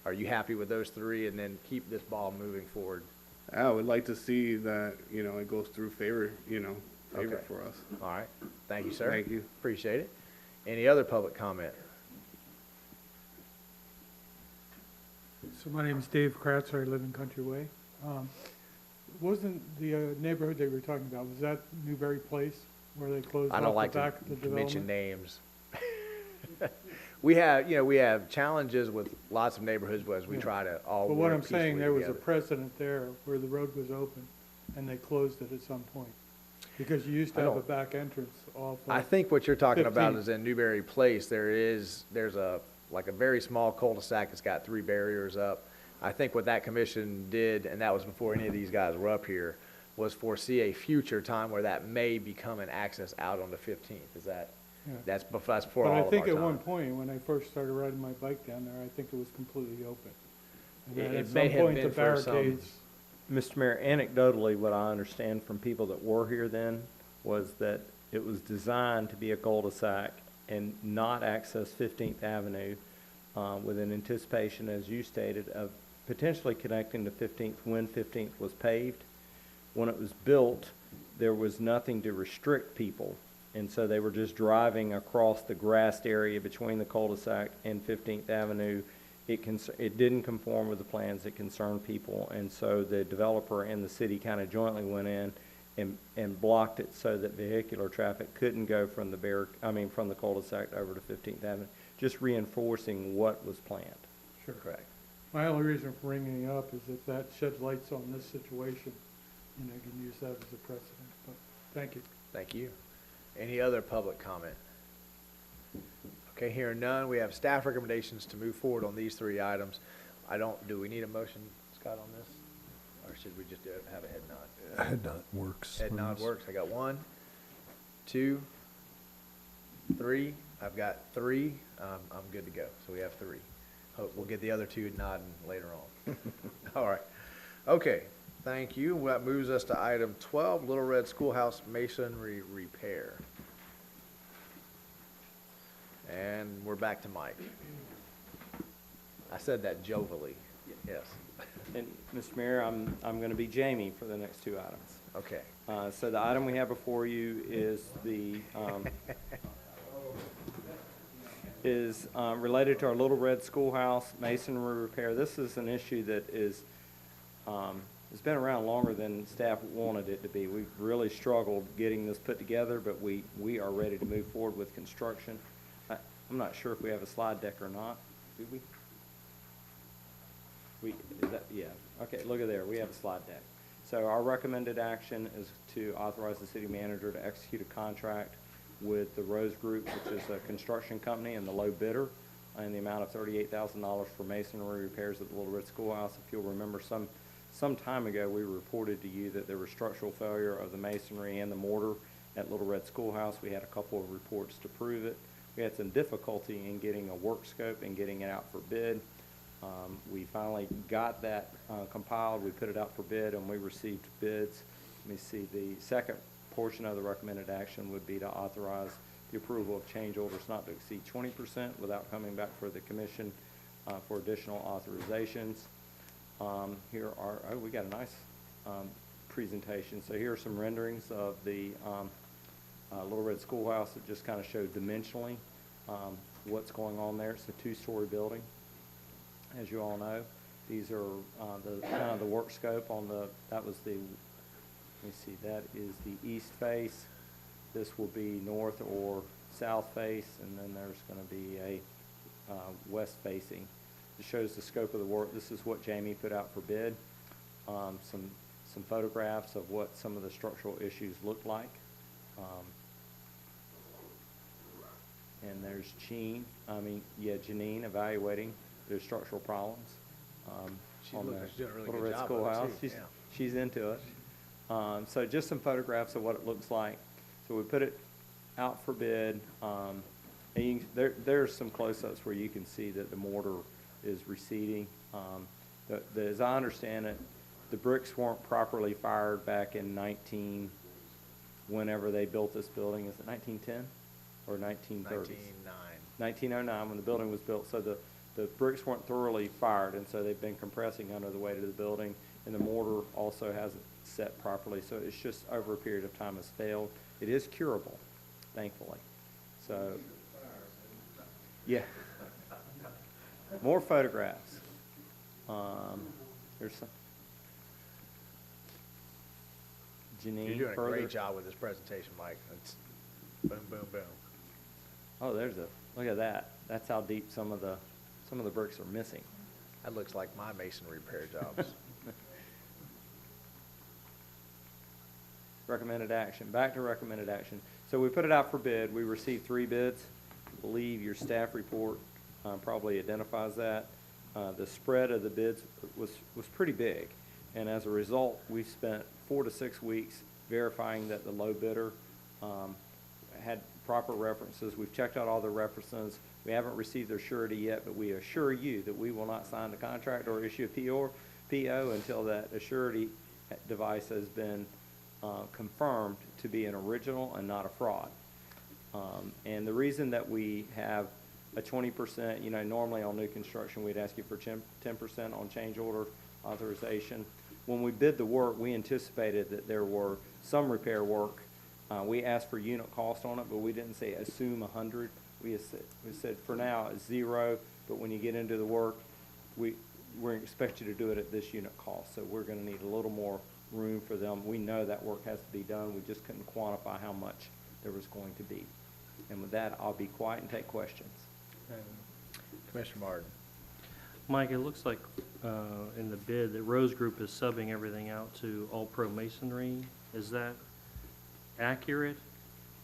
S1: Are you happy with those 3, and then keep this ball moving forward?
S16: I would like to see that, it goes through favor
S1: Okay.
S16: for us.
S1: All right, thank you, sir.
S16: Thank you.
S1: Appreciate it. Any other public comment?
S9: So my name is Dave Kratzer, I live in Country Way. Wasn't the neighborhood they were talking about, was that Newberry Place where they closed
S1: I don't
S9: off
S1: like
S9: the back of the
S1: to mention
S9: development?
S1: names. We have challenges with lots of neighborhoods as we
S9: Yeah.
S1: try to all
S9: But what
S1: work
S9: I'm saying,
S1: peacefully
S9: there was a
S1: together.
S9: precedent there where the road was open and they closed it at some point. Because you used to
S1: I
S9: have a
S1: don't-
S9: back entrance off
S1: I
S9: of,
S1: think what you're talking about
S9: 15.
S1: is in Newberry Place, there's a very small cul-de-sac that's got 3 barriers up. I think what that commission did, and that was before any of these guys were up here, was foresee a future time where that may become an access out on the 15th. Is that,
S9: Yeah.
S1: that's before
S9: but
S1: all
S9: I
S1: of our
S9: think at
S1: time.
S9: one point, when I first started riding my bike down there, I think it was completely open. And then
S1: It
S9: at
S1: may
S9: some
S1: have
S9: point,
S1: been
S9: the
S1: for some-
S9: barricades,
S7: Mr. Mayor, anecdotally, what I understand from people that were here then was that it was designed to be a cul-de-sac and not access 15th Avenue with an anticipation, as you stated, of potentially connecting to 15th when 15th was paved. When it was built, there was nothing to restrict people, and so they were just driving across the grassed area between the cul-de-sac and 15th Avenue. It didn't conform with the plans that concerned people, and so the developer and the city kind of jointly went in and blocked it so that vehicular traffic couldn't go from from the cul-de-sac over to 15th Avenue, just reinforcing what was planned.
S9: sure.
S1: Correct.
S9: My only reason for bringing it up is if that sheds lights on this situation, you can use that as a precedent, but thank you.
S1: Thank you. Any other public comment? Okay, hearing none, we have staff recommendations to move forward on these 3 items. Do we need a motion, Scott, on this? Or should we just have a head nod?
S12: Head nod works.
S1: Head nod works. I got 1, 2, 3. I've got 3. I'm good to go. So we have 3. Hope we'll get the other 2 nodding later on. All right. Okay. Thank you. Well, that moves us to item 12, Little Red Schoolhouse masonry repair. And we're back to Mike. I said that jovially. Yes.
S7: And, Mr. Mayor, I'm going to be Jamie for the next 2 items.
S1: Okay.
S7: So the item we have before you is the, related to our Little Red Schoolhouse masonry repair. This is an issue that is, it's been around longer than staff wanted it to be. We've really struggled getting this put together, but we are ready to move forward with construction. I'm not sure if we have a slide deck or not. Do we? Yeah, okay, look at there, we have a slide deck. So our recommended action is to authorize the city manager to execute a contract with the Rose Group, which is a construction company and the low bidder, in the amount of $38,000 for masonry repairs at the Little Red Schoolhouse. If you'll remember, some time ago, we reported to you that there was structural failure of the masonry and the mortar at Little Red Schoolhouse. We had a couple of reports to prove it. We had some difficulty in getting a work scope and getting it out for bid. We finally got that compiled. We put it out for bid, and we received bids. Let me see. The second portion of the recommended action would be to authorize the approval of change orders not to exceed 20% without coming back for the commission for additional authorizations. Here are, we got a nice presentation. So here are some renderings of the Little Red Schoolhouse that just kind of show dimensionally what's going on there. It's a 2-story building, as you all know. These are the kind of the work scope on the, that was the, let me see, that is the east face. This will be north or south face, and then there's going to be a west facing. It shows the scope of the work. This is what Jamie put out for bid. Some photographs of what some of the structural issues look like. And there's Janine evaluating the structural problems on the
S1: she's doing a really
S7: Little
S1: good
S7: Red
S1: job of it,
S7: Schoolhouse.
S1: too.
S7: She's into it. So just some photographs of what it looks like. So we put it out for bid. And you can, there's some close-ups where you can see that the mortar is receding. As I understand it, the bricks weren't properly fired back in whenever they built this building. Is it 1910 or 1930? 1909 when the building was built. So the bricks weren't thoroughly fired, and so they've been compressing under the weight of the building, and the mortar also hasn't set properly. So it's just over a period of time has failed. It is curable, thankfully. So, yeah. More photographs. There's some. Janine,
S1: You're doing a
S7: further.
S1: great job with this presentation, Mike. It's boom, boom, boom.
S7: Oh, look at that. That's how deep some of the bricks are missing.
S1: That looks like my masonry repair jobs.
S7: Recommended action. Back to recommended action. So we put it out for bid. We received 3 bids. I believe your staff report probably identifies that. The spread of the bids was pretty big, and as a result, we spent 4 to 6 weeks verifying that the low bidder had proper references. We've checked out all the references. We haven't received their surety yet, but we assure you that we will not sign the contract or issue a PO until that surety device has been confirmed to be an original and not a fraud. And the reason that we have a 20%, normally on new construction, we'd ask you for 10% on change order authorization. When we bid the work, we anticipated that there were some repair work. We asked for unit cost on it, but we didn't say assume 100. We said for now it's 0, but when you get into the work, we expect you to do it at this unit cost. So we're going to need a little more room for them. We know that work has to be done. We just couldn't quantify how much there was going to be. And with that, I'll be quiet and take questions.
S1: Commissioner Martin.
S15: Mike, it looks like in the bid that Rose Group is subbing everything out to All Pro Masonry. Is that accurate?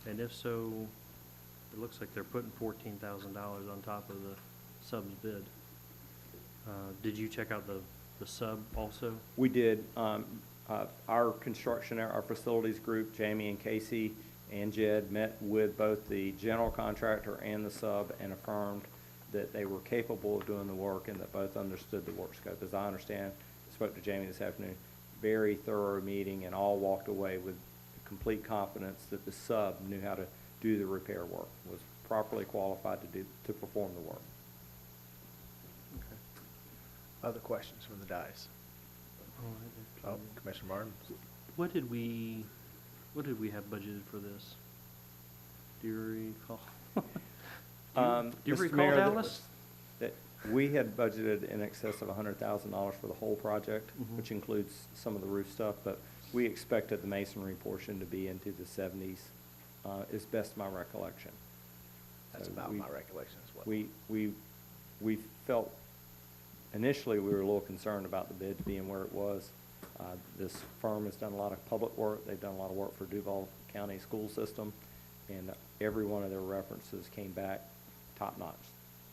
S15: And if so, it looks like they're putting $14,000 on top of the sub's bid. Did you check out the sub also?
S7: We did. Our construction, our facilities group, Jamie and Casey and Jed, met with both the general contractor and the sub and affirmed that they were capable of doing the work and that both understood the work scope. As I understand, spoke to Jamie this afternoon, very thorough meeting, and all walked away with complete confidence that the sub knew how to do the repair work, was properly qualified to perform the work.
S1: Other questions from the dais? Oh, Commissioner Martin?
S15: What did we have budgeted for this? Do you recall? Do you
S7: Mr.
S15: recall,
S7: Mayor,
S15: Dallas?
S7: that we had budgeted in excess of $100,000 for the whole project, which includes some of the roof stuff, but we expected the masonry portion to be into the 70s, is best my recollection.
S1: That's
S7: So
S1: about
S7: we-
S1: my recollection as well.
S7: We felt, initially, we were a little concerned about the bid being where it was. This firm has done a lot of public work. They've done a lot of work for Duval County School System, and every one of their references came back top-notch.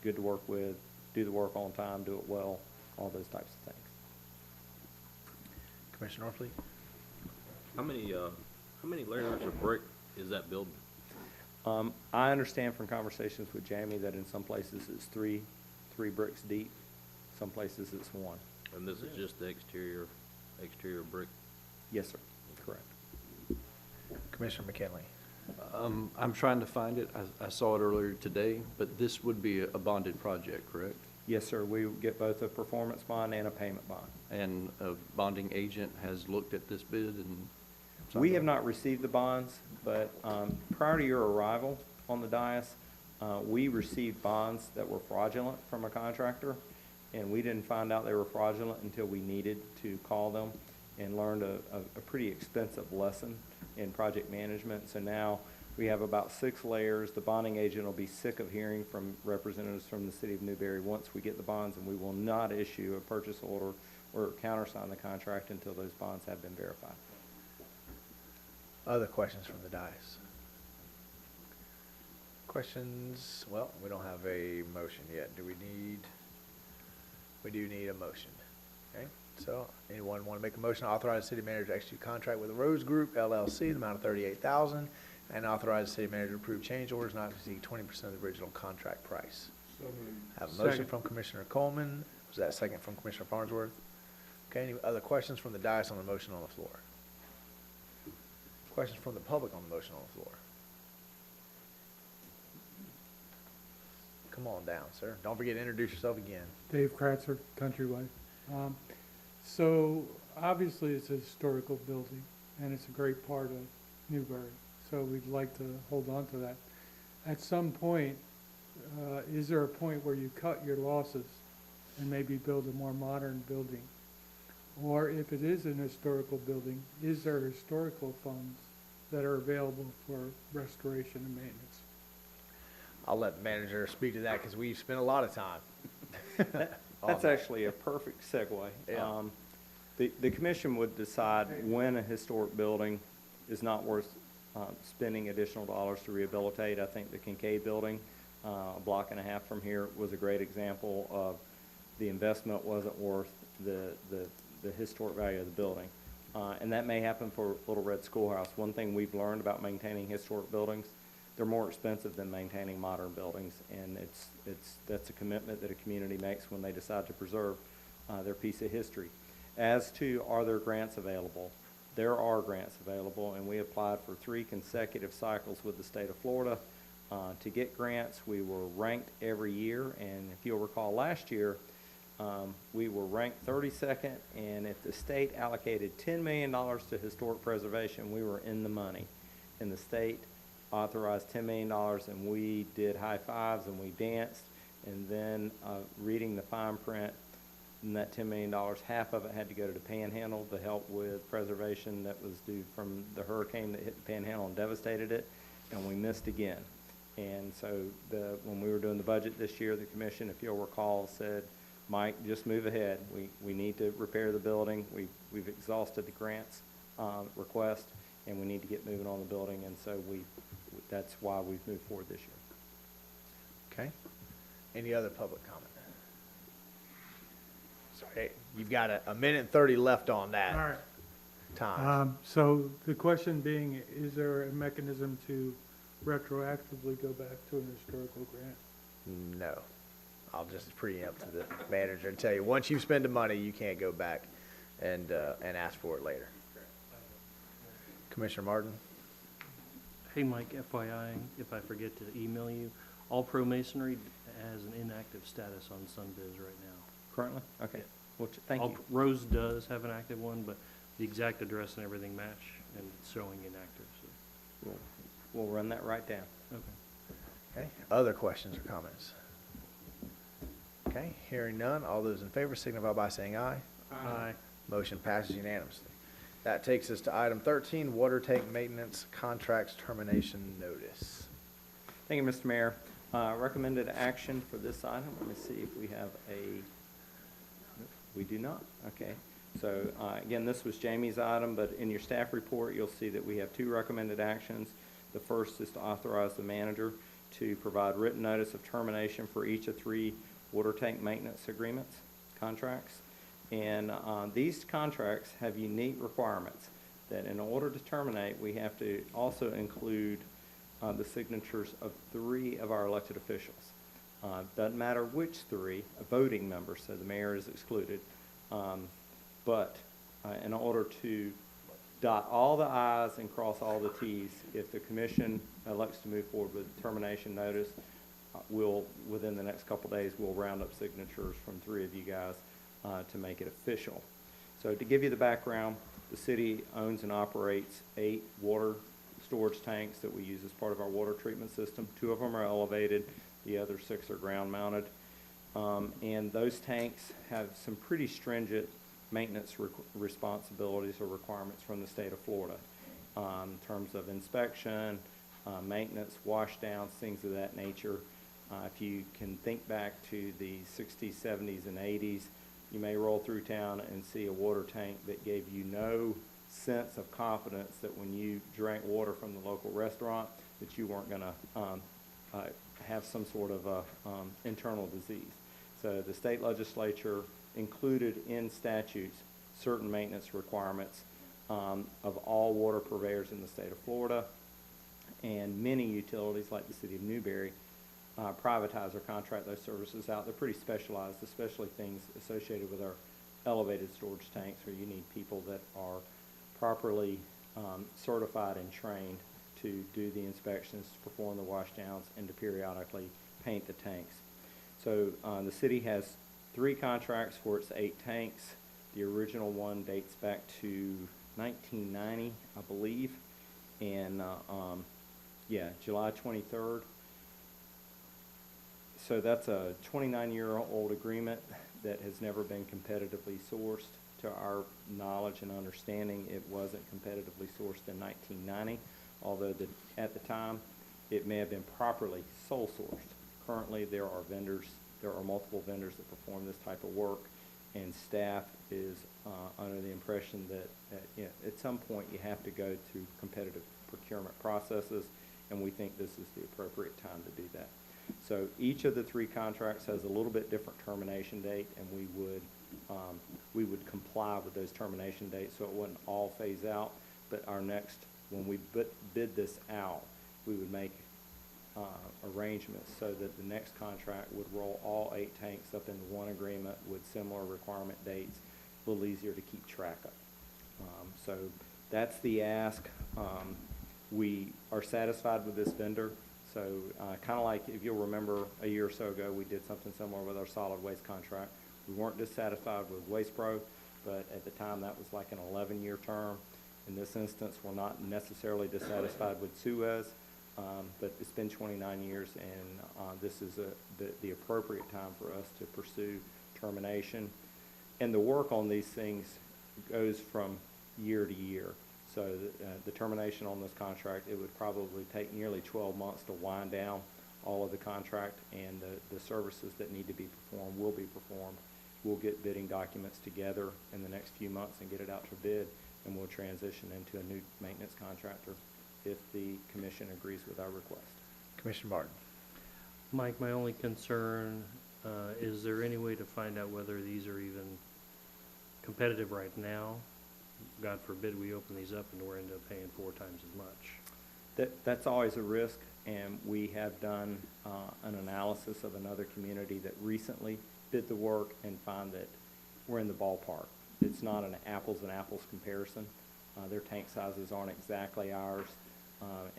S7: Good to work with, do the work on time, do it well, all those types of things.
S1: Commissioner Norfleet?
S10: How many layers of brick is that building?
S7: I understand from conversations with Jamie that in some places it's three bricks deep, some places it's one.
S10: And this is just the exterior brick?
S7: Yes, sir, correct.
S1: Commissioner McKinley?
S8: I'm trying to find it. I saw it earlier today, but this would be a bonded project, correct?
S7: Yes, sir, we get both a performance bond and a payment bond.
S8: And a bonding agent has looked at this bid and?
S7: We have not received the bonds, but prior to your arrival on the dais, we received bonds that were fraudulent from a contractor, and we didn't find out they were fraudulent until we needed to call them and learned a pretty expensive lesson in project management. So now we have about 6 layers. The bonding agent will be sick of hearing from representatives from the city of Newberry once we get the bonds, and we will not issue a purchase order or countersign the contract until those bonds have been verified.
S1: Other questions from the dais? Questions? Well, we don't have a motion yet. We do need a motion. Okay, so anyone want to make a motion to authorize the city manager to execute contract with the Rose Group LLC, the amount of $38,000, and authorize the city manager to approve change orders not to exceed 20% of the original contract price? Have a motion
S9: Second.
S1: from Commissioner Coleman. Was that second from Commissioner Farnsworth? Okay, any other questions from the dais on the motion on the floor? Questions from the public on the motion on the floor? Come on down, sir. Don't forget to introduce yourself again.
S9: Dave Kratzer, Countryway. So obviously it's a historical building and it's a great part of Newberry. So we'd like to hold on to that. At some point, is there a point where you cut your losses and maybe build a more modern building? Or if it is an historical building, is there historical funds that are available for restoration and maintenance?
S1: I'll let the manager speak to that because we've spent a lot of time.
S7: That's actually a perfect segue.
S1: Yeah.
S7: The commission would decide when a historic building is not worth spending additional dollars to rehabilitate. I think the Kincaid building, a block and a half from here, was a great example of the investment wasn't worth the historic value of the building. And that may happen for Little Red Schoolhouse. One thing we've learned about maintaining historic buildings, they're more expensive than maintaining modern buildings, and that's a commitment that a community makes when they decide to preserve their piece of history. As to are there grants available, there are grants available, and we applied for 3 consecutive cycles with the state of Florida to get grants. We were ranked every year, and if you'll recall last year, we were ranked 32nd, and if the state allocated $10 million to historic preservation, we were in the money. And the state authorized $10 million, and we did high fives and we danced. And then reading the fine print, in that $10 million, half of it had to go to the Panhandle to help with preservation that was due from the hurricane that hit the Panhandle and devastated it, and we missed again. And so when we were doing the budget this year, the commission, if you'll recall, said, Mike, just move ahead. We need to repair the building. We've exhausted the grants request, and we need to get moving on the building, and so that's why we've moved forward this year.
S1: Okay. Any other public comment? Sorry, you've got a minute and 30 left on that.
S9: All right.
S1: Time.
S9: So the question being, is there a mechanism to retroactively go back to an historical grant?
S1: No. I'll just preempt to the manager and tell you, once you spend the money, you can't go back and ask for it later. Commissioner Martin?
S15: Hey, Mike, FYI, if I forget to email you, All Pro Masonry has an inactive status on SunBiz right now.
S7: Currently? Okay. Well, thank you.
S15: Rose does have an active one, but the exact address and everything match, and it's showing inactive, so.
S7: We'll run that right down.
S15: Okay.
S1: Okay. Other questions or comments? Okay. Hearing none. All those in favor signify by saying aye.
S15: Aye.
S1: Motion passes unanimously. That takes us to item 13, water tank maintenance contracts termination notice.
S7: Thank you, Mr. Mayor. Recommended action for this item. Let me see if we have we do not. Okay. So, again, this was Jamie's item, but in your staff report, you'll see that we have two recommended actions. The first is to authorize the manager to provide written notice of termination for each of 3 water tank maintenance agreements, contracts. And these contracts have unique requirements that in order to terminate, we have to also include the signatures of 3 of our elected officials. Doesn't matter which 3, voting members, so the mayor is excluded. But in order to dot all the i's and cross all the t's, if the commission elects to move forward with termination notice, within the next couple days, we'll round up signatures from 3 of you guys to make it official. So to give you the background, the city owns and operates 8 water storage tanks that we use as part of our water treatment system. 2 of them are elevated, the other 6 are ground mounted. And those tanks have some pretty stringent maintenance responsibilities or requirements from the state of Florida in terms of inspection, maintenance, wash downs, things of that nature. If you can think back to the 60s, 70s, and 80s, you may roll through town and see a water tank that gave you no sense of confidence that when you drank water from the local restaurant that you weren't going to have some sort of internal disease. So the state legislature included in statutes certain maintenance requirements of all water purveyors in the state of Florida, and many utilities like the city of Newberry privatize or contract those services out. They're pretty specialized, especially things associated with our elevated storage tanks where you need people that are properly certified and trained to do the inspections, to perform the wash downs, and to periodically paint the tanks. So the city has 3 contracts for its 8 tanks. The original one dates back to 1990, I believe, and July 23rd. So that's a 29-year-old agreement that has never been competitively sourced. To our knowledge and understanding, it wasn't competitively sourced in 1990, although at the time it may have been properly sole sourced. Currently, there are multiple vendors that perform this type of work, and staff is under the impression that at some point you have to go through competitive procurement processes, and we think this is the appropriate time to do that. So each of the 3 contracts has a little bit different termination date, and we would comply with those termination dates so it wouldn't all phase out. But when we bid this out, we would make arrangements so that the next contract would roll all 8 tanks up into one agreement with similar requirement dates, a little easier to keep track of. So that's the ask. We are satisfied with this vendor. So kind of like if you'll remember a year or so ago, we did something similar with our solid waste contract. We weren't dissatisfied with Waste Pro, but at the time that was like an 11-year term. In this instance, we're not necessarily dissatisfied with Suez, but it's been 29 years, and this is the appropriate time for us to pursue termination. And the work on these things goes from year to year. So the termination on this contract, it would probably take nearly 12 months to wind down all of the contract, and the services that need to be performed will be performed. We'll get bidding documents together in the next few months and get it out to bid, and we'll transition into a new maintenance contractor if the commission agrees with our request.
S1: Commissioner Martin.
S15: Mike, my only concern, is there any way to find out whether these are even competitive right now? God forbid we open these up and we're end up paying 4 times as much.
S7: That's always a risk, and we have done an analysis of another community that recently did the work and found that we're in the ballpark. It's not an apples and apples comparison. Their tank sizes aren't exactly ours,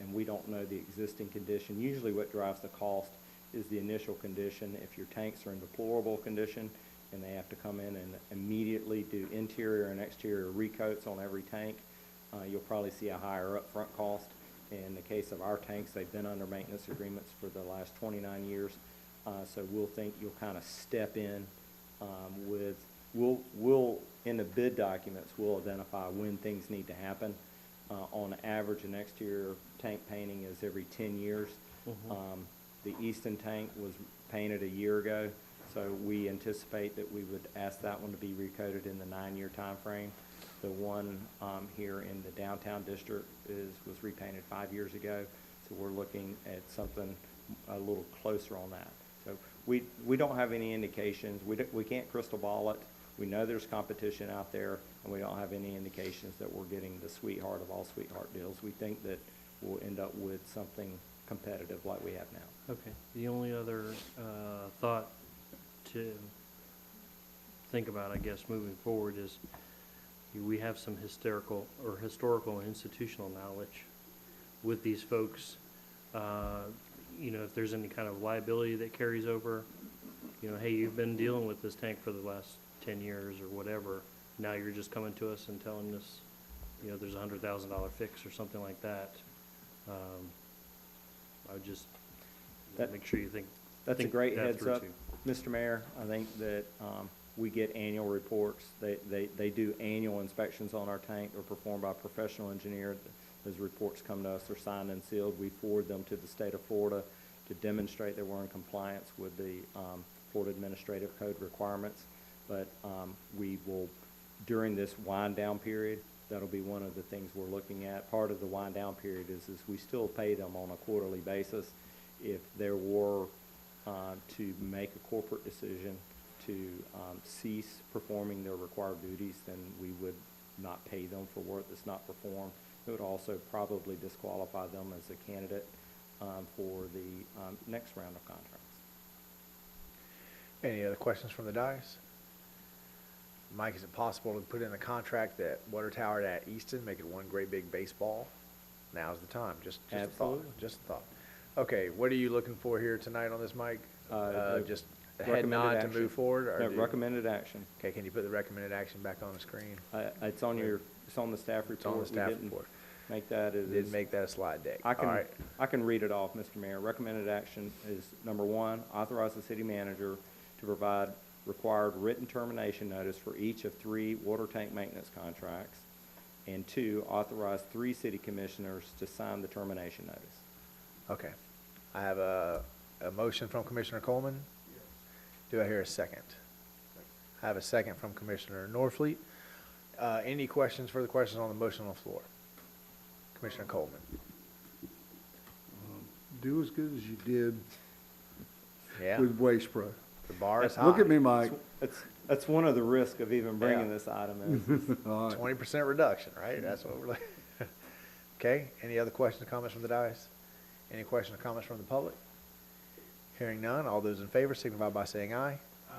S7: and we don't know the existing condition. Usually what drives the cost is the initial condition. If your tanks are in deplorable condition and they have to come in and immediately do interior and exterior recoats on every tank, you'll probably see a higher upfront cost. In the case of our tanks, they've been under maintenance agreements for the last 29 years. So we'll think you'll kind of step in we'll in the bid documents, we'll identify when things need to happen. On average, an exterior tank painting is every 10 years. The Easton tank was painted a year ago, so we anticipate that we would ask that one to be recoated in the 9-year time frame. The one here in the downtown district was repainted 5 years ago, so we're looking at something a little closer on that. So we don't have any indications. We can't crystal ball it. We know there's competition out there, and we don't have any indications that we're getting the sweetheart of all sweetheart deals. We think that we'll end up with something competitive like we have now.
S15: Okay. The only other thought to think about, I guess, moving forward is we have some historical and institutional knowledge with these folks. You know, if there's any kind of liability that carries over, you know, hey, you've been dealing with this tank for the last 10 years or whatever. Now you're just coming to us and telling us, you know, there's a $100,000 fix or something like that. I would just make sure you think.
S7: That's a great heads
S15: through
S7: up,
S15: too.
S7: Mr. Mayor. I think that we get annual reports. They do annual inspections on our tank. They're performed by a professional engineer. Those reports come to us. They're signed and sealed. We forward them to the state of Florida to demonstrate that we're in compliance with the Florida Administrative Code requirements. But we will, during this wind down period, that'll be one of the things we're looking at. Part of the wind down period is we still pay them on a quarterly basis. If there were to make a corporate decision to cease performing their required duties, then we would not pay them for work that's not performed. It would also probably disqualify them as a candidate for the next round of contracts.
S1: Any other questions from the dais? Mike, is it possible to put in a contract that water tower at Easton, make it one great big baseball? Now's the time. Just a thought.
S7: Absolutely.
S1: Just a thought. Okay, what are you looking for here tonight on this, Mike? Just a head
S7: Recommended
S1: nod to
S7: action.
S1: move forward? Or
S7: No, recommended action.
S1: Okay, can you put the recommended action back on the screen?
S7: It's on the staff report.
S1: It's on the
S7: We
S1: staff
S7: didn't
S1: report.
S7: Make that as.
S1: Didn't make that a slide deck.
S7: I
S1: All right.
S7: can read it off, Mr. Mayor. Recommended action is, number 1, authorize the city manager to provide required written termination notice for each of 3 water tank maintenance contracts. And 2, authorize 3 city commissioners to sign the termination notice.
S1: Okay. I have a motion from Commissioner Coleman. Do I hear a second? I have a second from Commissioner Norfleet. Any questions, further questions on the motion on the floor? Commissioner Coleman.
S2: Do as good as you did
S1: Yeah,
S2: with waste pro.
S1: the bar is high.
S2: Look at me, Mike.
S7: That's one of the risks of even bringing
S1: Yeah.
S7: this item in.
S2: All right.
S1: 20% reduction, right? That's what we're looking. Okay, any other questions or comments from the dais? Any questions or comments from the public? Hearing none, all those in favor signify by saying aye. Aye.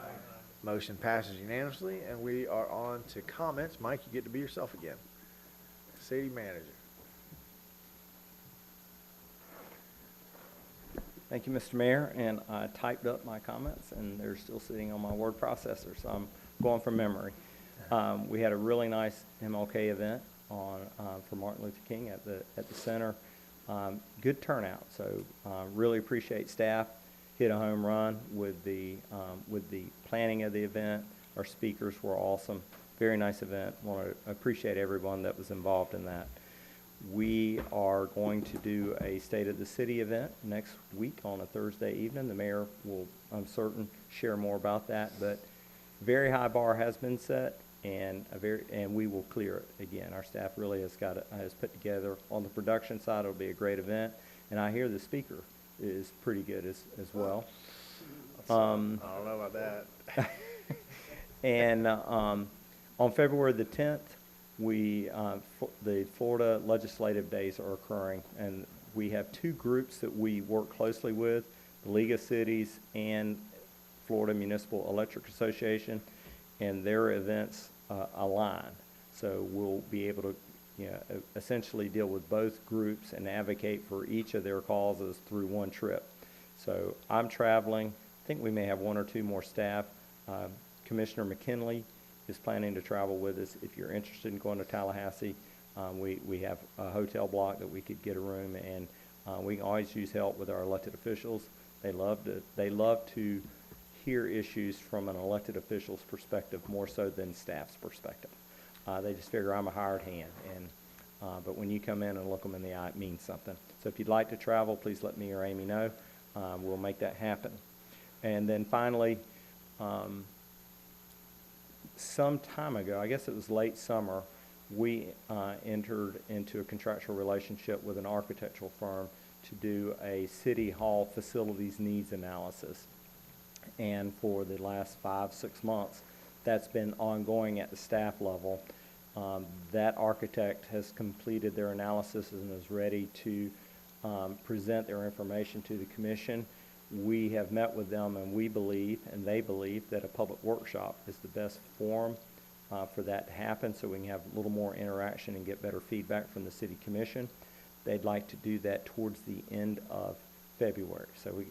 S1: Motion passes unanimously, and we are on to comments. Mike, you get to be yourself again. City manager.
S7: Thank you, Mr. Mayor, and I typed up my comments, and they're still sitting on my word processor, so I'm going from memory. We had a really nice MLK event for Martin Luther King at the center. Good turnout, so really appreciate staff. Hit a home run with the planning of the event. Our speakers were awesome. Very nice event. Want to appreciate everyone that was involved in that. We are going to do a State of the City event next week on a Thursday evening. The mayor will, I'm certain, share more about that, but very high bar has been set. and we will clear it again. Our staff really has put together, on the production side, it'll be a great event, and I hear the speaker is pretty good as well.
S1: I don't know about that.
S7: And on February the 10th, the Florida Legislative Days are occurring, and we have two groups that we work closely with, the League of Cities and Florida Municipal Electric Association, and their events align. So we'll be able to essentially deal with both groups and advocate for each of their causes through one trip. So I'm traveling. I think we may have one or two more staff. Commissioner McKinley is planning to travel with us. If you're interested in going to Tallahassee, we have a hotel block that we could get a room, and we can always use help with our elected officials. They love to hear issues from an elected official's perspective more so than staff's perspective. They just figure I'm a hired hand, but when you come in and look them in the eye, it means something. So if you'd like to travel, please let me or Amy know. We'll make that happen. And then finally, some time ago, I guess it was late summer, we entered into a contractual relationship with an architectural firm to do a city hall facilities needs analysis. And for the last 5-6 months, that's been ongoing at the staff level. That architect has completed their analysis and is ready to present their information to the commission. We have met with them, and we believe, and they believe, that a public workshop is the best forum for that to happen, so we can have a little more interaction and get better feedback from the city commission. They'd like to do that towards the end of February. So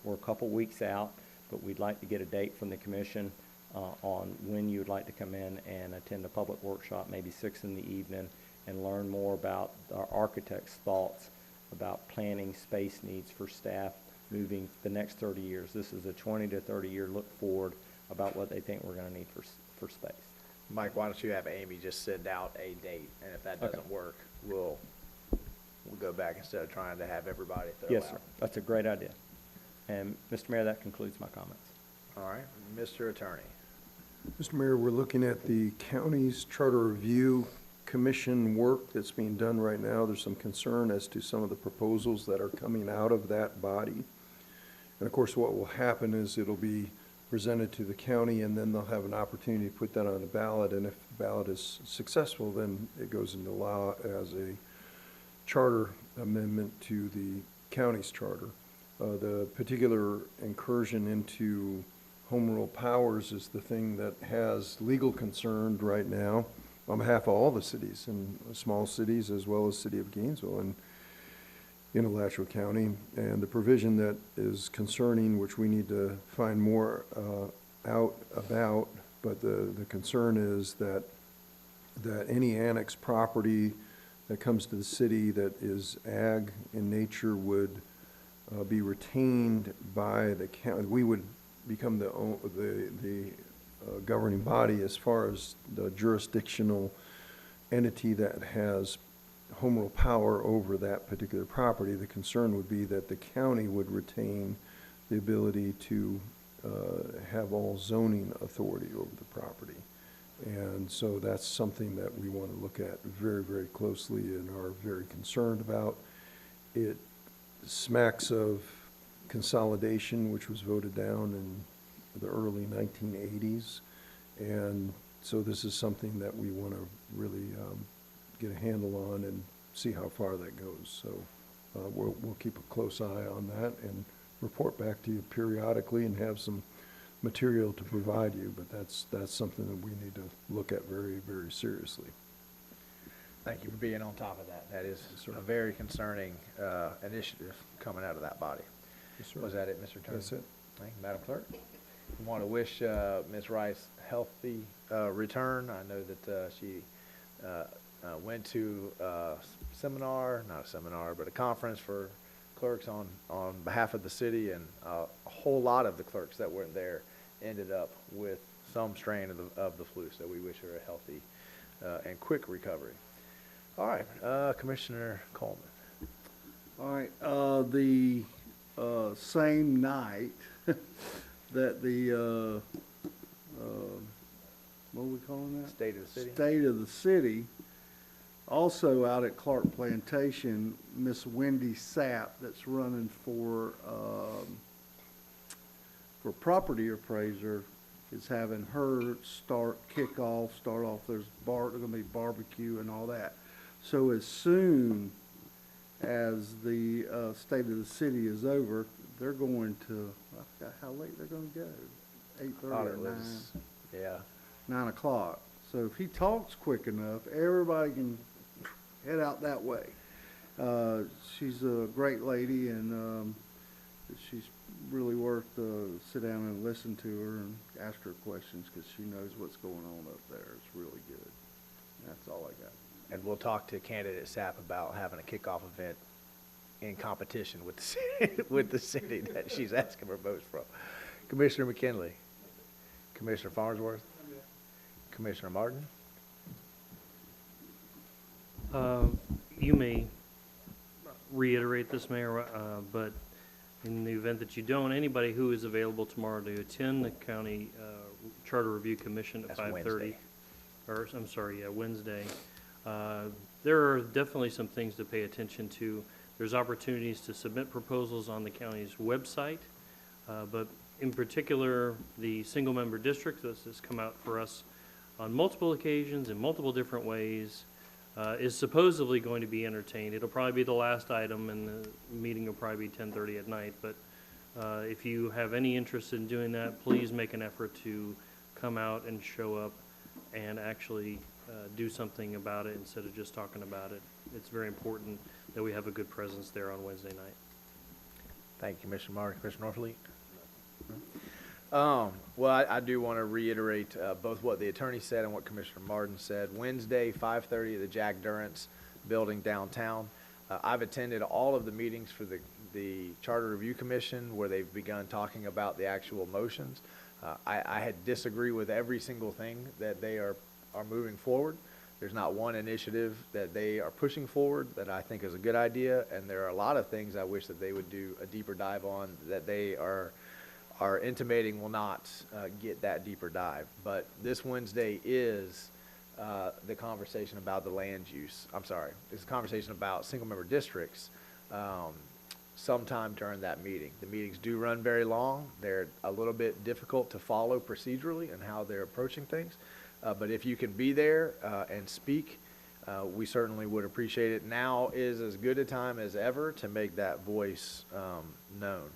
S7: we're a couple weeks out, but we'd like to get a date from the commission on when you would like to come in and attend a public workshop, maybe 6 in the evening, and learn more about our architect's thoughts about planning space needs for staff moving the next 30 years. This is a 20 to 30 year look forward about what they think we're going to need for space.
S1: Mike, why don't you have Amy just send out a date, and if that doesn't work, we'll go back instead of trying to have everybody throw
S7: Yes,
S1: out.
S7: sir. That's a great idea. And Mr. Mayor, that concludes my comments.
S1: All right, Mr. Attorney.
S12: Mr. Mayor, we're looking at the county's charter review commission work that's being done right now. There's some concern as to some of the proposals that are coming out of that body. And of course, what will happen is it'll be presented to the county, and then they'll have an opportunity to put that on the ballot. And if the ballot is successful, then it goes into law as a charter amendment to the county's charter. The particular incursion into home rule powers is the thing that has legal concern right now on behalf of all the cities, and small cities as well as City of Gainesville and in Alachua County. And the provision that is concerning, which we need to find more out about, but the concern is that any annexed property that comes to the city that is ag in nature would be retained by the county. We would become the governing body as far as the jurisdictional entity that has home rule power over that particular property. The concern would be that the county would retain the ability to have all zoning authority over the property. And so that's something that we want to look at very, very closely and are very concerned about. It smacks of consolidation, which was voted down in the early 1980s. And so this is something that we want to really get a handle on and see how far that goes. So we'll keep a close eye on that and report back to you periodically and have some material to provide you, but that's something that we need to look at very, very seriously.
S1: Thank you for being on top of that. That is a very concerning initiative coming out of that body.
S12: Yes, sir.
S1: Was that it, Mr. Attorney?
S12: That's it.
S1: Thank you, Madam Clerk. We want to wish Ms. Rice healthy return. I know that she went to a seminar, not a seminar, but a conference for clerks on behalf of the city, and a whole lot of the clerks that were there ended up with some strain of the flu. So we wish her a healthy and quick recovery. All right, Commissioner Coleman.
S2: All right, the same night that the what are we calling that?
S1: State of the city.
S2: State of the City. Also out at Clark Plantation, Miss Wendy Sapp, that's running for property appraiser, is having her start off, there's gonna be barbecue and all that. So as soon as the, State of the City is over, they're going to, I forgot how late they're gonna go, 8:30
S1: Thought
S2: or
S1: it
S2: 9.
S1: was, yeah.
S2: 9 o'clock. So if he talks quick enough, everybody can head out that way. She's a great lady, and she's really worth sit down and listen to her and ask her questions, because she knows what's going on up there. It's really good. That's all I got.
S1: And we'll talk to candidate Sapp about having a kickoff event in competition with the city, with the city that she's asking for votes from. Commissioner McKinley, Commissioner Farnsworth, Commissioner Martin.
S15: You may reiterate this, Mayor, but in the event that you don't, anybody who is available tomorrow to attend the County Charter Review Commission at
S1: That's
S15: 5:30.
S1: Wednesday.
S15: Or, I'm sorry, yeah, Wednesday. There are definitely some things to pay attention to. There's opportunities to submit proposals on the county's website, but in particular, the single-member district, this has come out for us on multiple occasions in multiple different ways, is supposedly going to be entertained. It'll probably be the last item, and the meeting will probably be 10:30 at night. But if you have any interest in doing that, please make an effort to come out and show up and actually do something about it instead of just talking about it. It's very important that we have a good presence there on Wednesday night.
S1: Thank you, Commissioner Martin. Commissioner Norfleet? Well, I do want to reiterate both what the attorney said and what Commissioner Martin said. Wednesday, 5:30 at the Jack Durrance Building downtown. I've attended all of the meetings for the Charter Review Commission where they've begun talking about the actual motions. I had disagree with every single thing that they are moving forward. There's not one initiative that they are pushing forward that I think is a good idea, and there are a lot of things I wish that they would do a deeper dive on that they are intimating will not get that deeper dive. But this Wednesday is the conversation about the land use. I'm sorry, it's a conversation about single-member districts sometime during that meeting. The meetings do run very long. They're a little bit difficult to follow procedurally and how they're approaching things. But if you can be there and speak, we certainly would appreciate it. Now is as good a time as ever to make that voice known.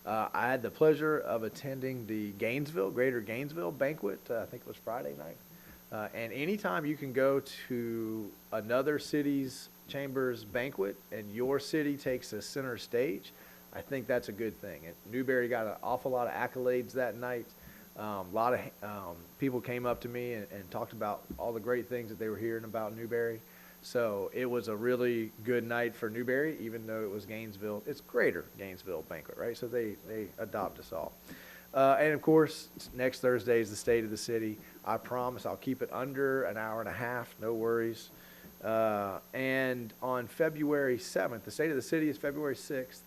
S1: I had the pleasure of attending the Greater Gainesville banquet, I think it was Friday night. And anytime you can go to another city's chamber's banquet and your city takes a center stage, I think that's a good thing. And Newberry got an awful lot of accolades that night. A lot of people came up to me and talked about all the great things that they were hearing about Newberry. So it was a really good night for Newberry, even though it was Gainesville. It's Greater Gainesville banquet, right? So they adopt us all. And of course, next Thursday is the State of the City. I promise I'll keep it under an hour and a half, no worries. And on February 7th, the State of the City is February 6th.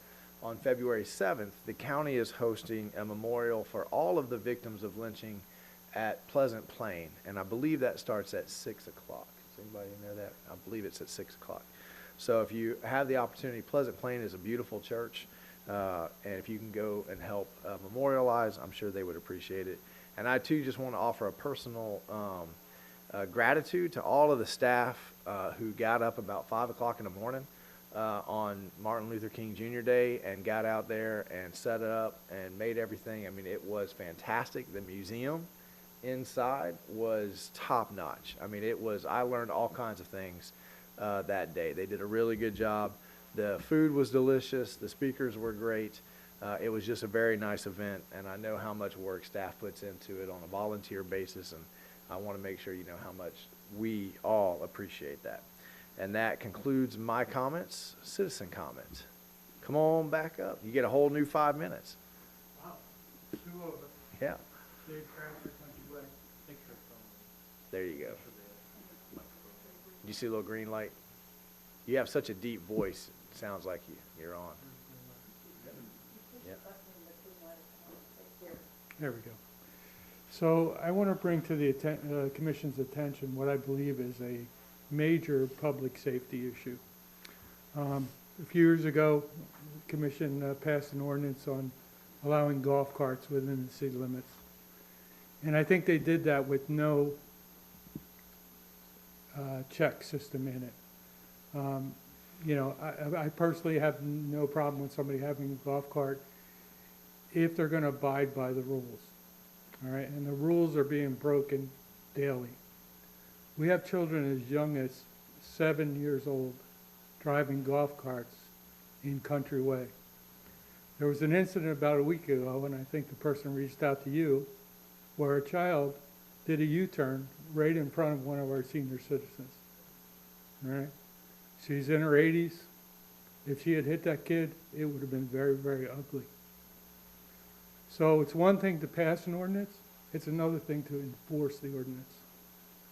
S1: On February 7th, the county is hosting a memorial for all of the victims of lynching at Pleasant Plain. And I believe that starts at 6 o'clock. Does anybody know that? I believe it's at 6 o'clock. So if you have the opportunity, Pleasant Plain is a beautiful church. And if you can go and help memorialize, I'm sure they would appreciate it. And I, too, just want to offer a personal gratitude to all of the staff who got up about 5 o'clock in the morning on Martin Luther King Jr. Day and got out there and set it up and made everything. I mean, it was fantastic. The museum inside was top-notch. I mean, I learned all kinds of things that day. They did a really good job. The food was delicious. The speakers were great. It was just a very nice event, and I know how much work staff puts into it on a volunteer basis, and I want to make sure you know how much we all appreciate that. And that concludes my comments. Citizen comments. Come on back up. You get a whole new 5 minutes.
S9: Wow, 2 of it.
S1: Yeah,
S9: Dave Crafter, Country Way. Thanks for
S1: there you go. You see a little green light? You have such a deep voice. It sounds like you're on. Yep.
S13: There we go.
S9: So I want to bring to the Commission's attention what I believe is a major public safety issue. A few years ago, the Commission passed an ordinance on allowing golf carts within the city limits. And I think they did that with no check system in it. You know, I personally have no problem with somebody having a golf cart if they're going to abide by the rules. All right, and the rules are being broken daily. We have children as young as 7 years old driving golf carts in Country Way. There was an incident about a week ago, and I think the person reached out to you, where a child did a U-turn right in front of one of our senior citizens. All right? She's in her 80s. If she had hit that kid, it would have been very, very ugly. So it's one thing to pass an ordinance, it's another thing to enforce the ordinance.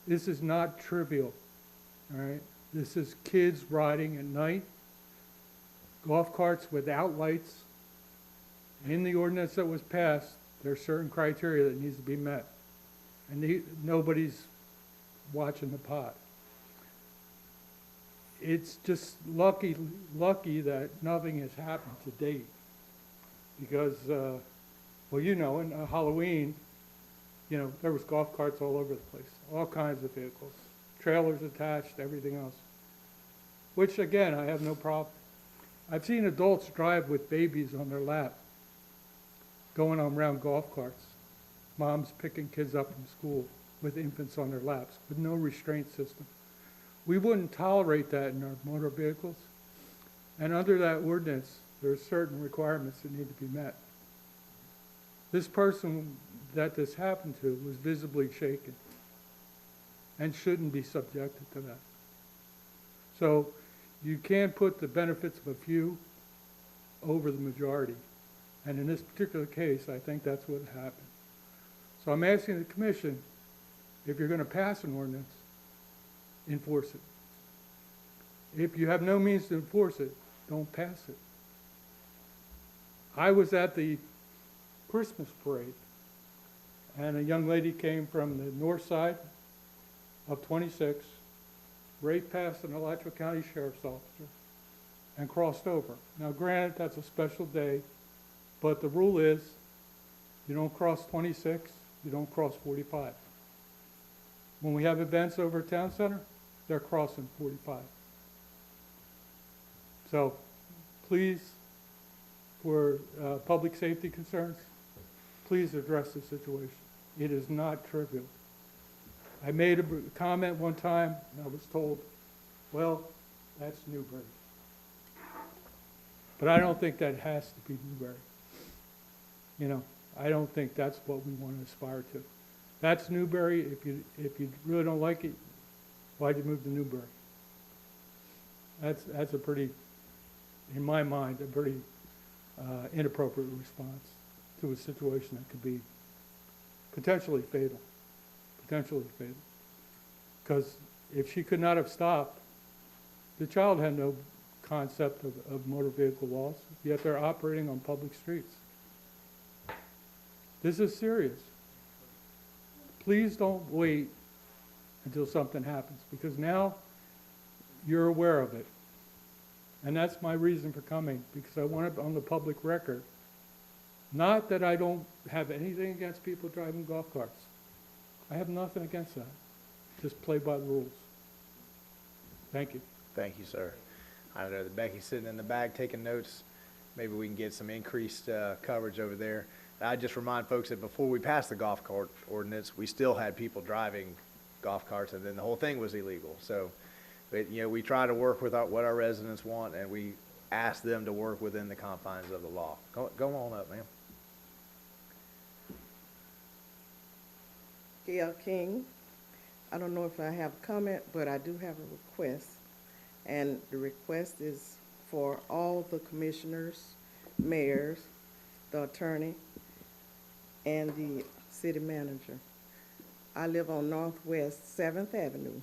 S9: This is not trivial, all right? This is kids riding at night, golf carts without lights. In the ordinance that was passed, there are certain criteria that needs to be met. And nobody's watching the pot. It's just lucky that nothing has happened to date. Because, well, you know, in Halloween, you know, there was golf carts all over the place, all kinds of vehicles, trailers attached, everything else. Which, again, I have no problem. I've seen adults drive with babies on their lap, going around golf carts. Moms picking kids up from school with infants on their laps, with no restraint system. We wouldn't tolerate that in our motor vehicles. And under that ordinance, there are certain requirements that need to be met. This person that this happened to was visibly shaken and shouldn't be subjected to that. So you can't put the benefits of a few over the majority. And in this particular case, I think that's what happened. So I'm asking the Commission, if you're going to pass an ordinance, enforce it. If you have no means to enforce it, don't pass it. I was at the Christmas parade, and a young lady came from the north side of 26, right past an Alachua County Sheriff's officer, and crossed over. Now, granted, that's a special day, but the rule is you don't cross 26, you don't cross 45. When we have events over at Town Center, they're crossing 45. So please, for public safety concerns, please address the situation. It is not trivial. I made a comment one time, and I was told, well, that's Newberry. But I don't think that has to be Newberry. You know, I don't think that's what we want to aspire to. That's Newberry. If you really don't like it, why'd you move to Newberry? That's a pretty, in my mind, a pretty inappropriate response to a situation that could be potentially fatal. Potentially fatal. Because if she could not have stopped, the child had no concept of motor vehicle laws, yet they're operating on public streets. This is serious. Please don't wait until something happens, because now you're aware of it. And that's my reason for coming, because I want it on the public record. Not that I don't have anything against people driving golf carts. I have nothing against that. Just play by the rules. Thank you.
S1: Thank you, sir. I know that Becky's sitting in the back taking notes. Maybe we can get some increased coverage over there. I just remind folks that before we passed the golf cart ordinance, we still had people driving golf carts, and then the whole thing was illegal. So, you know, we try to work with what our residents want, and we ask them to work within the confines of the law. Go on up, ma'am.
S17: Gail King. I don't know if I have a comment, but I do have a request. And the request is for all the commissioners, mayors, the attorney, and the city manager. I live on Northwest 7th Avenue.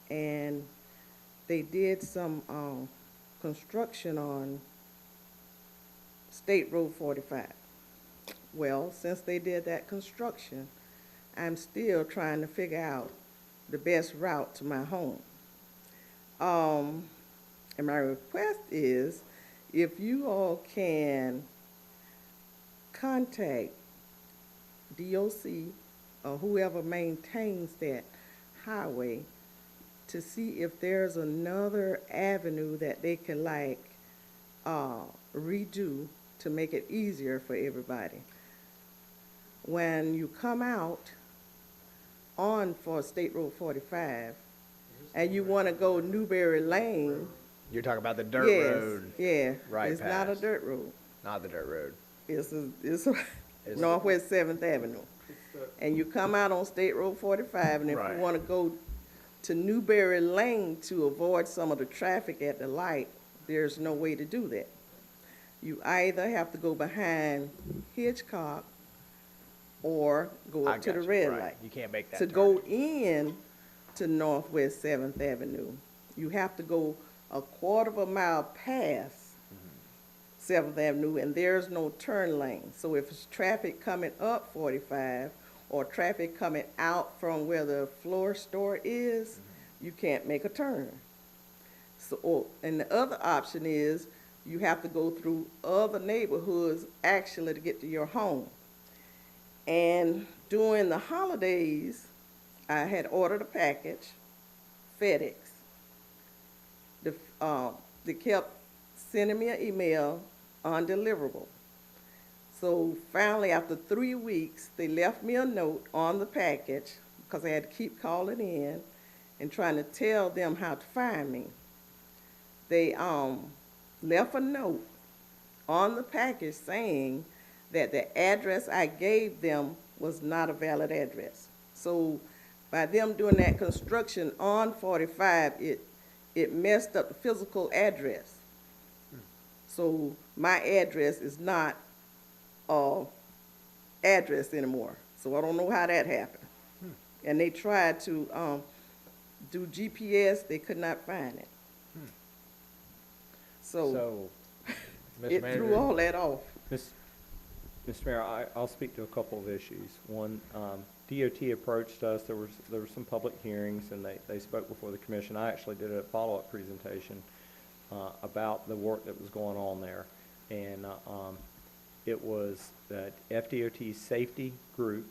S17: And they did some construction on State Road 45. well, since they did that construction, I'm still trying to figure out the best route to my home. And my request is, if you all can contact DOC or whoever maintains that highway to see if there's another avenue that they can redo to make it easier for everybody. When you come out for State Road 45 and you want to go Newberry Lane,
S1: You're talking about the dirt
S17: yes,
S1: road.
S17: yeah,
S1: right
S17: it's not a
S1: past.
S17: dirt road.
S1: Not the dirt road.
S17: It's
S1: It's-
S17: Northwest 7th Avenue. And you come out on State Road 45, and if
S1: Right.
S17: you want to go to Newberry Lane to avoid some of the traffic at the light, there's no way to do that. You either have to go behind Hitchcock or go
S1: I
S17: up to
S1: got
S17: the
S1: you,
S17: red
S1: right.
S17: light.
S1: You can't make that
S17: To
S1: turn.
S17: go in to Northwest 7th Avenue, you have to go a quarter of a mile past 7th Avenue, and there's no turn lane. So if it's traffic coming up 45 or traffic coming out from where the floor store is, you can't make a turn. So, and the other option is you have to go through other neighborhoods actually to get to your home. And during the holidays, I had ordered a package, FedEx. They kept sending me an email, undeliverable. So finally, after 3 weeks, they left me a note on the package because I had to keep calling in and trying to tell them how to find me. They left a note on the package saying that the address I gave them was not a valid address. So by them doing that construction on 45, it messed up the physical address. So my address is not address anymore. So I don't know how that happened. And they tried to do GPS, they could not find it. So
S1: Mr.
S17: it
S1: Manager,
S17: threw all that off.
S7: Mr. Mayor, I'll speak to a couple of issues. One, DOT approached us, there were some public hearings, and they spoke before the commission. I actually did a follow-up presentation about the work that was going on there. And it was that FDOT's safety group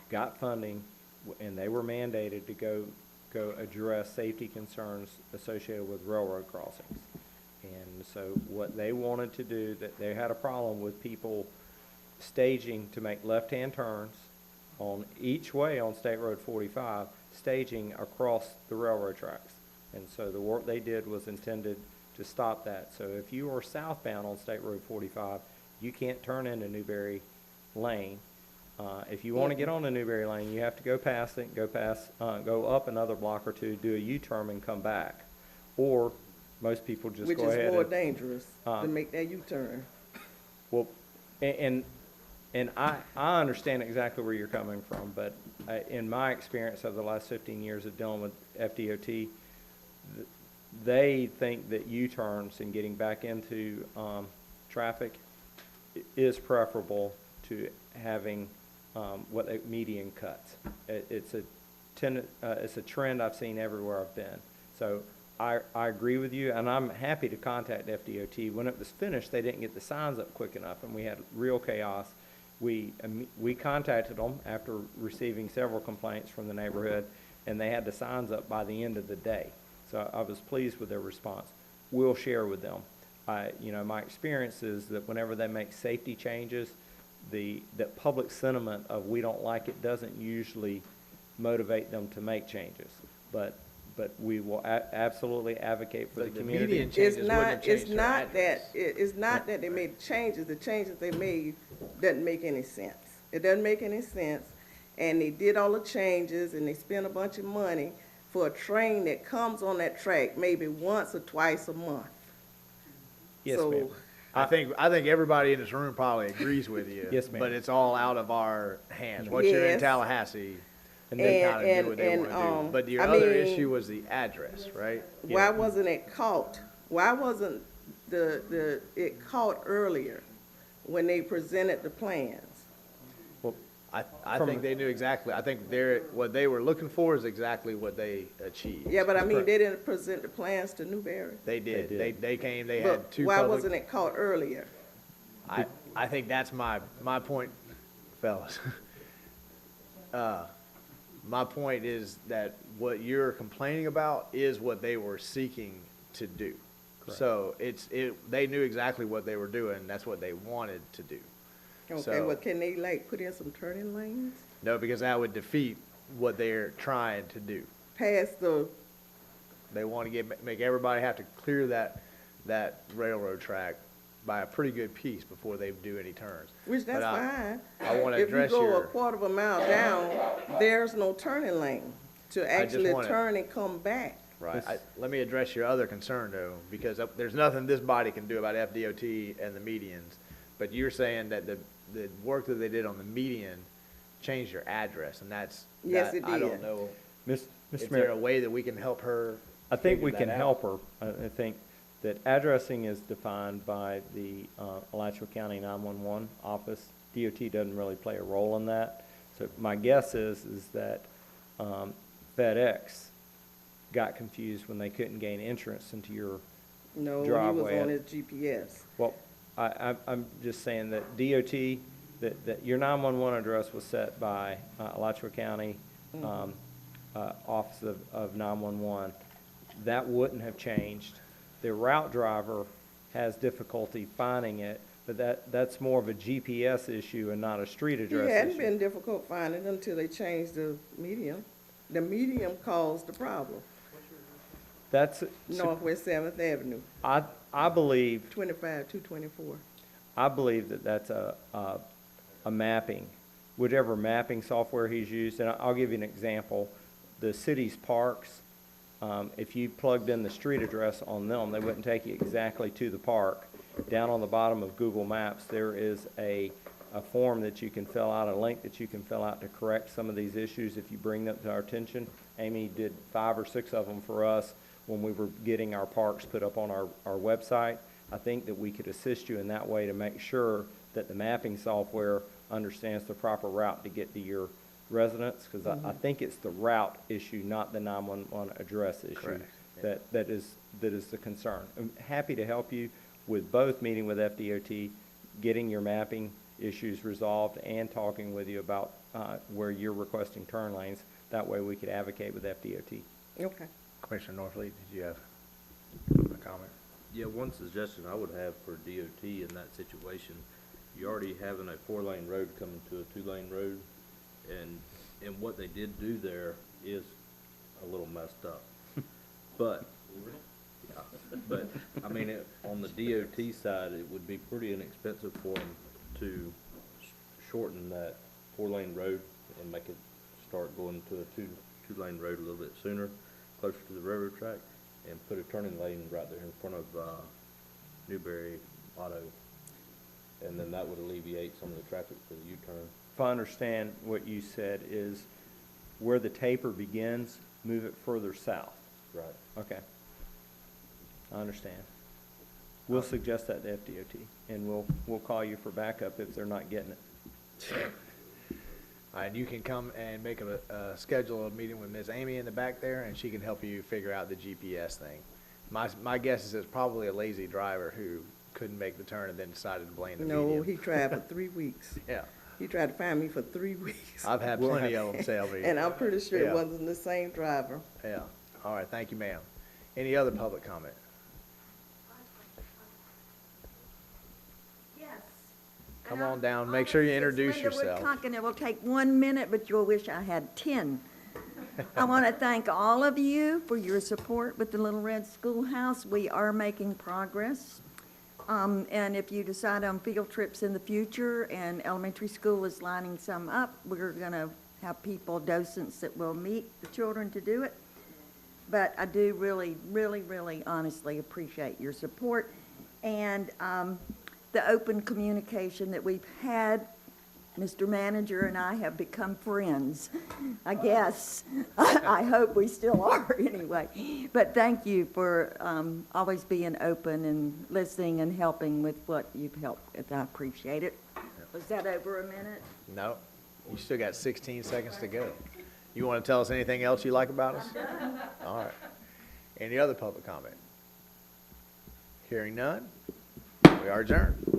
S7: got funding, and they were mandated to go address safety concerns associated with railroad crossings. And so what they wanted to do, that they had a problem with people staging to make left-hand turns on each way on State Road 45, staging across the railroad tracks. And so the work they did was intended to stop that. So if you are southbound on State Road 45, you can't turn into Newberry Lane. If you want to get on the Newberry Lane, you have to go past it, go up another block or two, do a U-turn and come back. Or most people just
S17: Which
S7: go ahead
S17: is more
S7: and,
S17: dangerous to make that U-turn.
S7: well, and I understand exactly where you're coming from, but in my experience over the last 15 years of dealing with FDOT, they think that U-turns and getting back into traffic is preferable to having median cuts. It's a trend I've seen everywhere I've been. So I agree with you, and I'm happy to contact FDOT. When it was finished, they didn't get the signs up quick enough, and we had real chaos. We contacted them after receiving several complaints from the neighborhood, and they had the signs up by the end of the day. So I was pleased with their response. We'll share with them. My experience is that whenever they make safety changes, that public sentiment of we don't like it doesn't usually motivate them to make changes. But we will absolutely advocate for the community.
S1: median changes wouldn't have changed
S17: It's
S1: their
S17: not
S1: address.
S17: that, it's not that they made changes. The changes they made doesn't make any sense. It doesn't make any sense. And they did all the changes, and they spent a bunch of money for a train that comes on that track maybe once or twice a month.
S7: Yes,
S17: So,
S7: ma'am.
S1: I think everybody in this room probably agrees with you.
S7: Yes, ma'am.
S1: But it's all out of our hands. Once you're in
S17: Yes.
S1: Tallahassee,
S7: And
S1: they
S17: And-
S1: kind of do what they
S17: and,
S1: want to do. But your
S17: I
S1: other
S17: mean,
S1: issue was the address, right?
S17: Why wasn't it caught? Why wasn't it caught earlier when they presented the plans?
S1: I think they knew exactly, I think what they were looking for is exactly what they achieved.
S17: Yeah, but I mean, they didn't present the plans to Newberry.
S1: They did.
S7: They did.
S1: They came, they
S17: But
S1: had two
S17: why
S1: public.
S17: wasn't it caught earlier?
S1: I think that's my point, fellas. My point is that what you're complaining about is what they were seeking to do.
S7: Correct.
S1: So they knew exactly what they were doing, that's what they wanted to do.
S17: Okay,
S1: So-
S17: well, can they like put in some turning lanes
S1: No, because that would defeat what they're trying to do.
S17: past the,
S1: They want to make everybody have to clear that railroad track by a pretty good piece before they do any turns.
S17: which that's
S1: But
S17: fine.
S1: I want to address
S17: If you go a
S1: your,
S17: quarter of a mile down, there's no turning lane to
S1: just
S17: actually
S1: wanna-
S17: turn and come back.
S1: right, let me address your other concern though, because there's nothing this body can do about FDOT and the medians. But you're saying that the work that they did on the median changed your address, and
S17: Yes, it
S1: I don't
S17: did.
S1: know.
S7: Mr.
S1: Is
S7: Mayor,
S1: there a way that we can help her?
S7: I think we
S1: figure
S7: can
S1: that out?
S7: help her. I think that addressing is defined by the Alachua County 911 office. DOT doesn't really play a role in that. So my guess is that FedEx got confused when they couldn't gain entrance into your
S17: No, he was
S7: driveway.
S17: on his GPS.
S7: Well, I'm just saying that DOT, that your 911 address was set by Alachua County Office of 911. That wouldn't have changed. The route driver has difficulty finding it, but that's more of a GPS issue and not a street address
S17: It hadn't
S7: issue.
S17: been difficult finding it until they changed the medium. The medium caused the problem.
S7: That's,
S17: Northwest Seventh Avenue,
S7: I believe
S17: 224.
S7: I believe that that's a mapping, whichever mapping software he's used. And I'll give you an example. The city's parks, if you plugged in the street address on them, they wouldn't take you exactly to the park. Down on the bottom of Google Maps, there is a form that you can fill out, a link that you can fill out to correct some of these issues if you bring them to our attention. Amy did 5 or 6 of them for us when we were getting our parks put up on our website. I think that we could assist you in that way to make sure that the mapping software understands the proper route to get to your residents, because I think it's the route issue, not the 911 address issue.
S1: Correct.
S7: That is the concern. I'm happy to help you with both meeting with FDOT, getting your mapping issues resolved, and talking with you about where you're requesting turn lanes. That way we could advocate with FDOT.
S17: Okay.
S1: Commissioner Norfleet, did you have a comment?
S10: Yeah, one suggestion I would have for DOT in that situation, you're already having a 4-lane road coming to a 2-lane road, and what they did do there is a little messed up. But, I mean, on the DOT side, it would be pretty inexpensive for them to shorten that 4-lane road and make it start going to a two-lane road a little bit sooner, closer to the railroad track, and put a turning lane right there in front of Newberry Auto. And then that would alleviate some of the traffic for the U-turn.
S7: If I understand what you said is where the taper begins, move it further south.
S10: Right.
S7: Okay. I understand. We'll suggest that to FDOT, and we'll call you for backup if they're not getting it.
S1: All right, you can come and make a schedule a meeting with Ms. Amy in the back there, and she can help you figure out the GPS thing. My guess is it's probably a lazy driver who couldn't make the turn and then decided to blame the median.
S17: No, he tried for 3 weeks.
S1: Yeah,
S17: He tried to find me for 3 weeks.
S1: I've had plenty of them, Selby.
S17: And I'm pretty sure
S1: Yeah.
S17: it wasn't the same driver.
S1: Yeah, all right, thank you, ma'am. Any other public comment?
S14: Yes.
S1: Come on down, make sure you introduce yourself.
S14: And it will take 1 minute, but you'll wish I had 10. I want to thank all of you for your support with the Little Red Schoolhouse. We are making progress. And if you decide on field trips in the future and elementary school is lining some up, we're going to have people, docents that will meet the children to do it. But I do really, really, really honestly appreciate your support and the open communication that we've had. Mr. Manager and I have become friends, I guess. I hope we still are anyway. But thank you for always being open and listening and helping with what you've helped with. I appreciate it. Was that over a minute?
S1: No, You still got 16 seconds to go. You want to tell us anything else you like about us? All right. Any other public comment? Hearing none, we are adjourned.